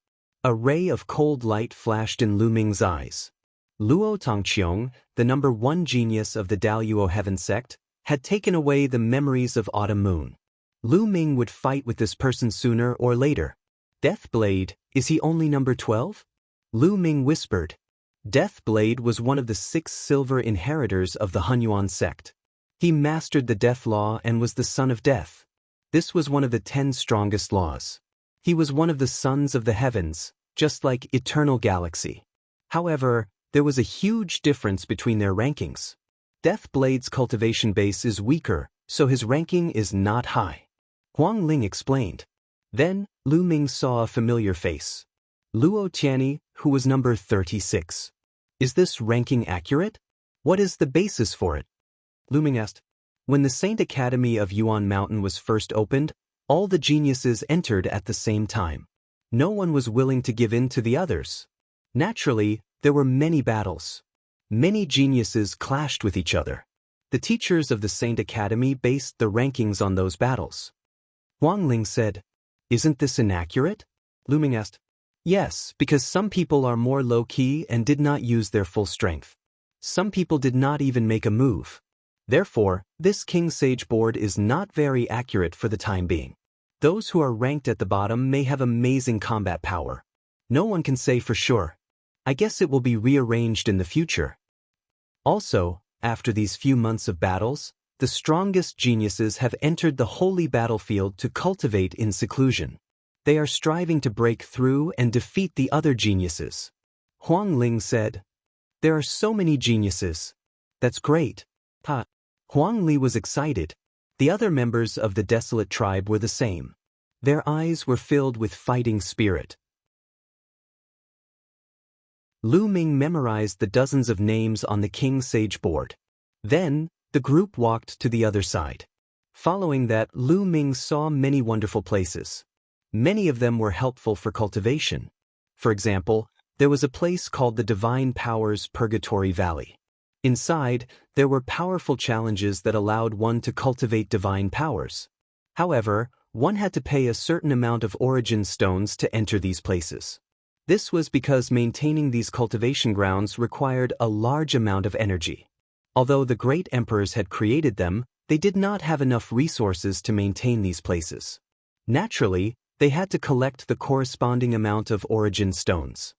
A ray of cold light flashed in Lu Ming's eyes. Luo Zhangqiong, the number 1 genius of the Daluo Heaven sect, had taken away the memories of Autumn Moon. Lu Ming would fight with this person sooner or later. Deathblade, is he only number 12? Lu Ming whispered. Deathblade was one of the 6 silver inheritors of the Hunyuan sect. He mastered the death law and was the son of death. This was one of the 10 strongest laws. He was one of the sons of the heavens, just like Eternal Galaxy. However, there was a huge difference between their rankings. Deathblade's cultivation base is weaker, so his ranking is not high. Huang Ling explained. Then, Lu Ming saw a familiar face. Luo Tianyi, who was number 36. Is this ranking accurate? What is the basis for it? Lu Ming asked. When the Saint Academy of Yuan Mountain was first opened, all the geniuses entered at the same time. No one was willing to give in to the others. Naturally, there were many battles. Many geniuses clashed with each other. The teachers of the Saint Academy based the rankings on those battles. Huang Ling said, Isn't this inaccurate? Lu Ming asked. Yes, because some people are more low-key and did not use their full strength. Some people did not even make a move. Therefore, this King Sage board is not very accurate for the time being. Those who are ranked at the bottom may have amazing combat power. No one can say for sure. I guess it will be rearranged in the future. Also, after these few months of battles, the strongest geniuses have entered the holy battlefield to cultivate in seclusion. They are striving to break through and defeat the other geniuses. Huang Ling said, There are so many geniuses. That's great. Ha. Huang Li was excited. The other members of the desolate tribe were the same. Their eyes were filled with fighting spirit. Lu Ming memorized the dozens of names on the King Sage board. Then, The group walked to the other side. Following that, Lu Ming saw many wonderful places. Many of them were helpful for cultivation. For example, there was a place called the Divine Powers Purgatory Valley. Inside, there were powerful challenges that allowed one to cultivate divine powers. However, one had to pay a certain amount of origin stones to enter these places. This was because maintaining these cultivation grounds required a large amount of energy. Although the great emperors had created them, they did not have enough resources to maintain these places. Naturally, they had to collect the corresponding amount of origin stones.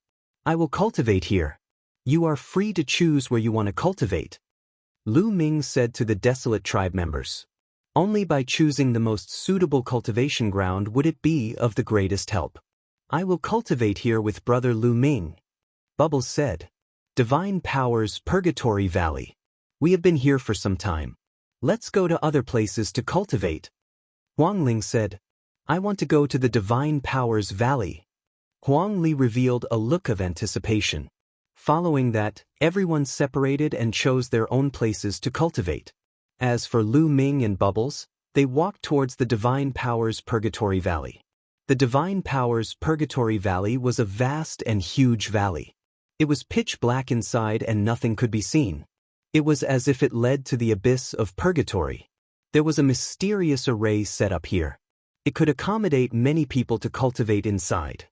I will cultivate here. You are free to choose where you want to cultivate, Lu Ming said to the desolate tribe members. Only by choosing the most suitable cultivation ground would it be of the greatest help. I will cultivate here with Brother Lu Ming, Bubbles said. Divine Powers Purgatory Valley. We have been here for some time. Let's go to other places to cultivate. Huang Ling said. I want to go to the Divine Powers Valley. Huang Li revealed a look of anticipation. Following that, everyone separated and chose their own places to cultivate. As for Lu Ming and Bubbles, they walked towards the Divine Powers Purgatory Valley. The Divine Powers Purgatory Valley was a vast and huge valley. It was pitch black inside and nothing could be seen. It was as if it led to the abyss of purgatory. There was a mysterious array set up here. It could accommodate many people to cultivate inside.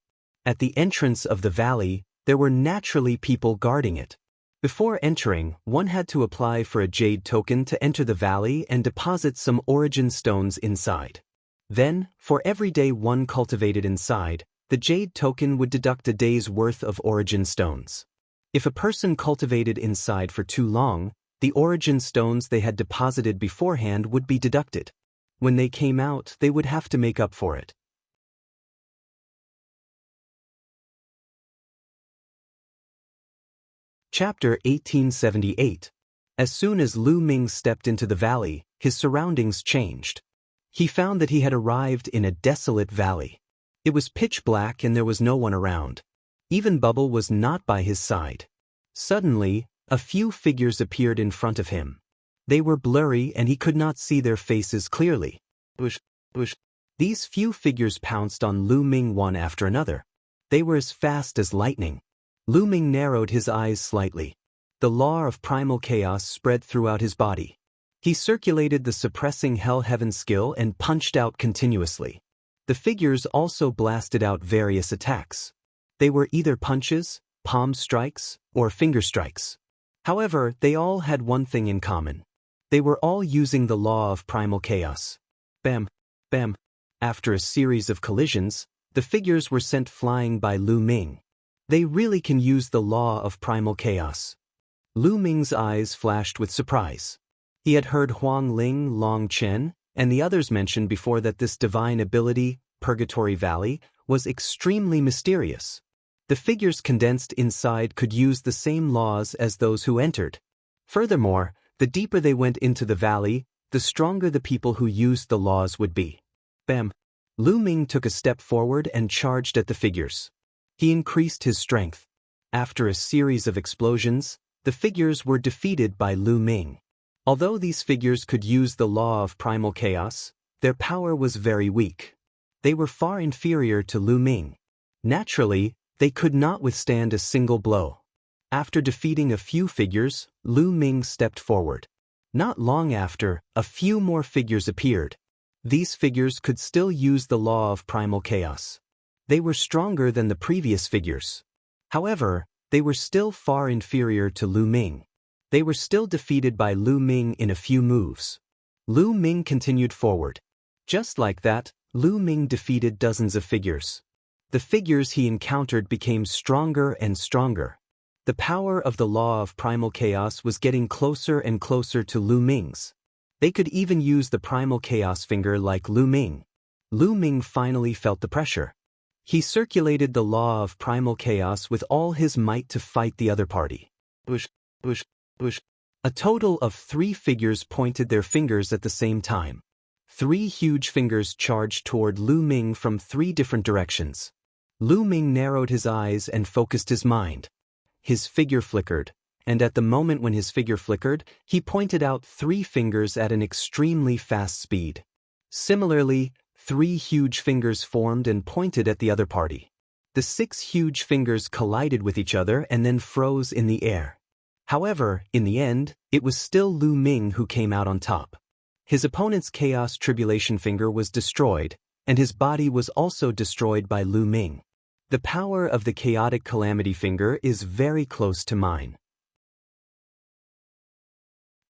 At the entrance of the valley, there were naturally people guarding it. Before entering, one had to apply for a jade token to enter the valley and deposit some origin stones inside. Then, for every day one cultivated inside, the jade token would deduct a day's worth of origin stones. If a person cultivated inside for too long, the origin stones they had deposited beforehand would be deducted. When they came out, they would have to make up for it. Chapter 1878. As soon as Lu Ming stepped into the valley, his surroundings changed. He found that he had arrived in a desolate valley. It was pitch black and there was no one around. Even Bubble was not by his side. Suddenly, a few figures appeared in front of him. They were blurry and he could not see their faces clearly. These few figures pounced on Lu Ming one after another. They were as fast as lightning. Lu Ming narrowed his eyes slightly. The law of primal chaos spread throughout his body. He circulated the suppressing hell-heaven skill and punched out continuously. The figures also blasted out various attacks. They were either punches, palm strikes, or finger strikes. However, they all had one thing in common. They were all using the law of primal chaos. Bam, bam. After a series of collisions, the figures were sent flying by Lu Ming. They really can use the law of primal chaos. Lu Ming's eyes flashed with surprise. He had heard Huang Ling, Long Chen, and the others mention before that this divine ability, Purgatory Valley, was extremely mysterious. The figures condensed inside could use the same laws as those who entered. Furthermore, the deeper they went into the valley, the stronger the people who used the laws would be. Bam! Lu Ming took a step forward and charged at the figures. He increased his strength. After a series of explosions, the figures were defeated by Lu Ming. Although these figures could use the law of primal chaos, their power was very weak. They were far inferior to Lu Ming. Naturally, they could not withstand a single blow. After defeating a few figures, Lu Ming stepped forward. Not long after, a few more figures appeared. These figures could still use the law of primal chaos. They were stronger than the previous figures. However, they were still far inferior to Lu Ming. They were still defeated by Lu Ming in a few moves. Lu Ming continued forward. Just like that, Lu Ming defeated dozens of figures. The figures he encountered became stronger and stronger. The power of the law of primal chaos was getting closer and closer to Lu Ming's. They could even use the primal chaos finger like Lu Ming. Lu Ming finally felt the pressure. He circulated the law of primal chaos with all his might to fight the other party. A total of 3 figures pointed their fingers at the same time. 3 huge fingers charged toward Lu Ming from 3 different directions. Lu Ming narrowed his eyes and focused his mind. His figure flickered, and at the moment when his figure flickered, he pointed out 3 fingers at an extremely fast speed. Similarly, 3 huge fingers formed and pointed at the other party. The 6 huge fingers collided with each other and then froze in the air. However, in the end, it was still Lu Ming who came out on top. His opponent's Chaos Tribulation finger was destroyed, and his body was also destroyed by Lu Ming. The power of the Chaotic Calamity finger is very close to mine.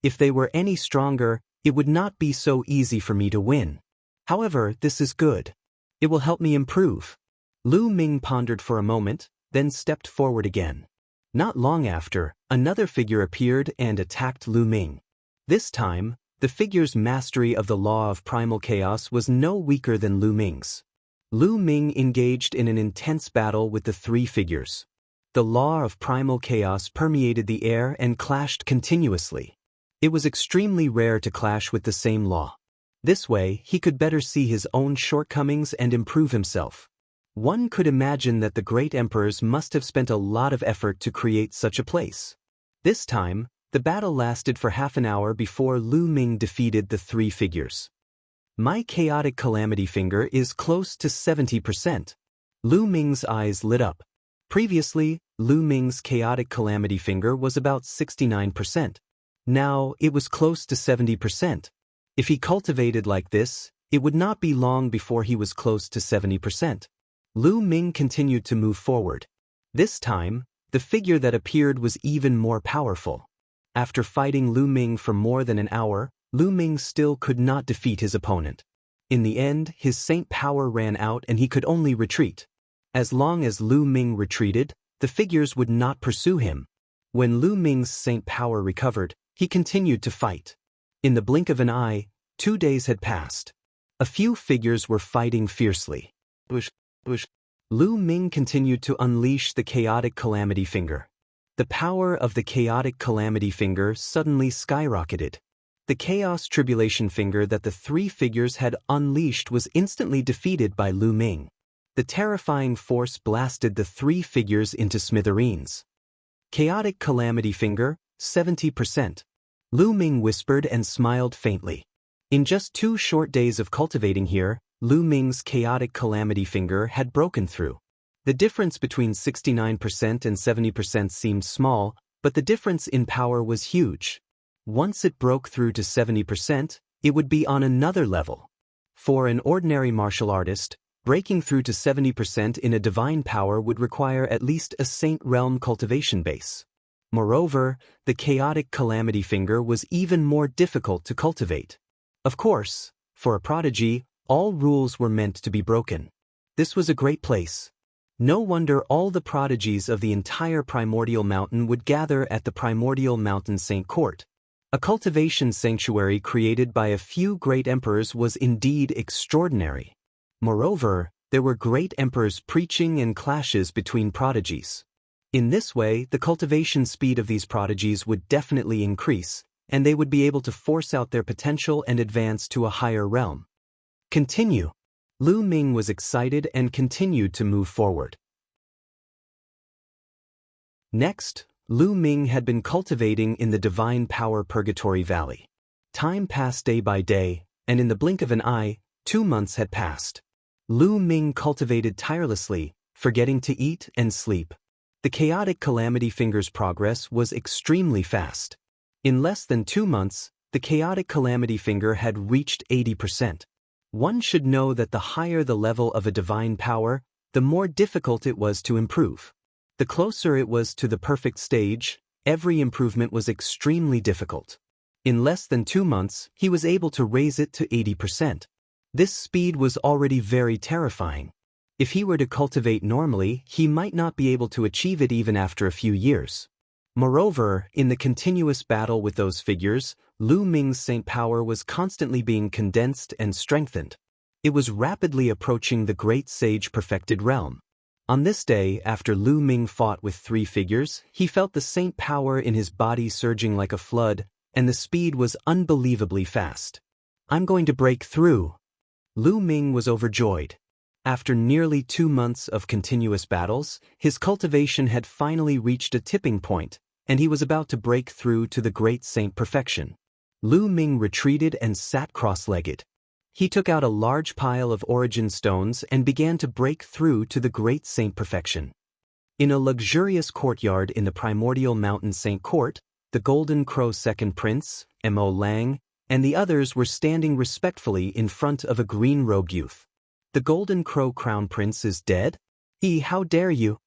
If they were any stronger, it would not be so easy for me to win. However, this is good. It will help me improve. Lu Ming pondered for a moment, then stepped forward again. Not long after, another figure appeared and attacked Lu Ming. This time, the figure's mastery of the law of primal chaos was no weaker than Lu Ming's. Lu Ming engaged in an intense battle with the 3 figures. The law of primal chaos permeated the air and clashed continuously. It was extremely rare to clash with the same law. This way, he could better see his own shortcomings and improve himself. One could imagine that the great emperors must have spent a lot of effort to create such a place. This time, the battle lasted for half an hour before Lu Ming defeated the 3 figures. My Chaotic Calamity finger is close to 70%. Lu Ming's eyes lit up. Previously, Lu Ming's Chaotic Calamity finger was about 69%. Now, it was close to 70%. If he cultivated like this, it would not be long before he was close to 70%. Lu Ming continued to move forward. This time, the figure that appeared was even more powerful. After fighting Lu Ming for more than an hour, Lu Ming still could not defeat his opponent. In the end, his saint power ran out and he could only retreat. As long as Lu Ming retreated, the figures would not pursue him. When Lu Ming's saint power recovered, he continued to fight. In the blink of an eye, 2 days had passed. A few figures were fighting fiercely. Lu Ming continued to unleash the Chaotic Calamity finger. The power of the Chaotic Calamity finger suddenly skyrocketed. The Chaos Tribulation finger that the 3 figures had unleashed was instantly defeated by Lu Ming. The terrifying force blasted the 3 figures into smithereens. Chaotic Calamity finger, 70%. Lu Ming whispered and smiled faintly. In just 2 short days of cultivating here, Lu Ming's Chaotic Calamity finger had broken through. The difference between 69% and 70% seemed small, but the difference in power was huge. Once it broke through to 70%, it would be on another level. For an ordinary martial artist, breaking through to 70% in a divine power would require at least a Saint Realm cultivation base. Moreover, the Chaotic Calamity finger was even more difficult to cultivate. Of course, for a prodigy, all rules were meant to be broken. This was a great place. No wonder all the prodigies of the entire Primordial Mountain would gather at the Primordial Mountain Saint Court. A cultivation sanctuary created by a few great emperors was indeed extraordinary. Moreover, there were great emperors preaching and clashes between prodigies. In this way, the cultivation speed of these prodigies would definitely increase, and they would be able to force out their potential and advance to a higher realm. Continue. Lu Ming was excited and continued to move forward. Next, Lu Ming had been cultivating in the Divine Power Purgatory Valley. Time passed day by day, and in the blink of an eye, 2 months had passed. Lu Ming cultivated tirelessly, forgetting to eat and sleep. The Chaotic Calamity finger's progress was extremely fast. In less than 2 months, the Chaotic Calamity finger had reached 80%. One should know that the higher the level of a divine power, the more difficult it was to improve. The closer it was to the perfect stage, every improvement was extremely difficult. In less than 2 months, he was able to raise it to 80%. This speed was already very terrifying. If he were to cultivate normally, he might not be able to achieve it even after a few years. Moreover, in the continuous battle with those figures, Lu Ming's saint power was constantly being condensed and strengthened. It was rapidly approaching the great sage perfected realm. On this day, after Lu Ming fought with 3 figures, he felt the saint power in his body surging like a flood, and the speed was unbelievably fast. I'm going to break through. Lu Ming was overjoyed. After nearly 2 months of continuous battles, his cultivation had finally reached a tipping point, and he was about to break through to the great Saint Perfection. Lu Ming retreated and sat cross-legged. He took out a large pile of origin stones and began to break through to the great Saint Perfection. In a luxurious courtyard in the primordial mountain Saint Court, the Golden Crow Second Prince, Mo Lang, and the others were standing respectfully in front of a green-robed youth. The Golden Crow Crown Prince is dead? How dare you?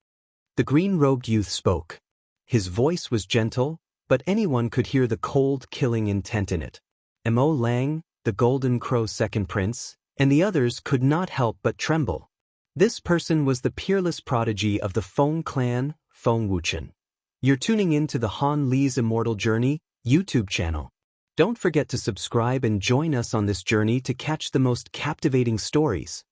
The green-robed youth spoke. His voice was gentle, but anyone could hear the cold, killing intent in it. Mo Lang, the Golden Crow Second Prince, and the others could not help but tremble. This person was the peerless prodigy of the Feng clan, Feng Wuchen. You're tuning in to the Han Li's Immortal Journey YouTube channel. Don't forget to subscribe and join us on this journey to catch the most captivating stories.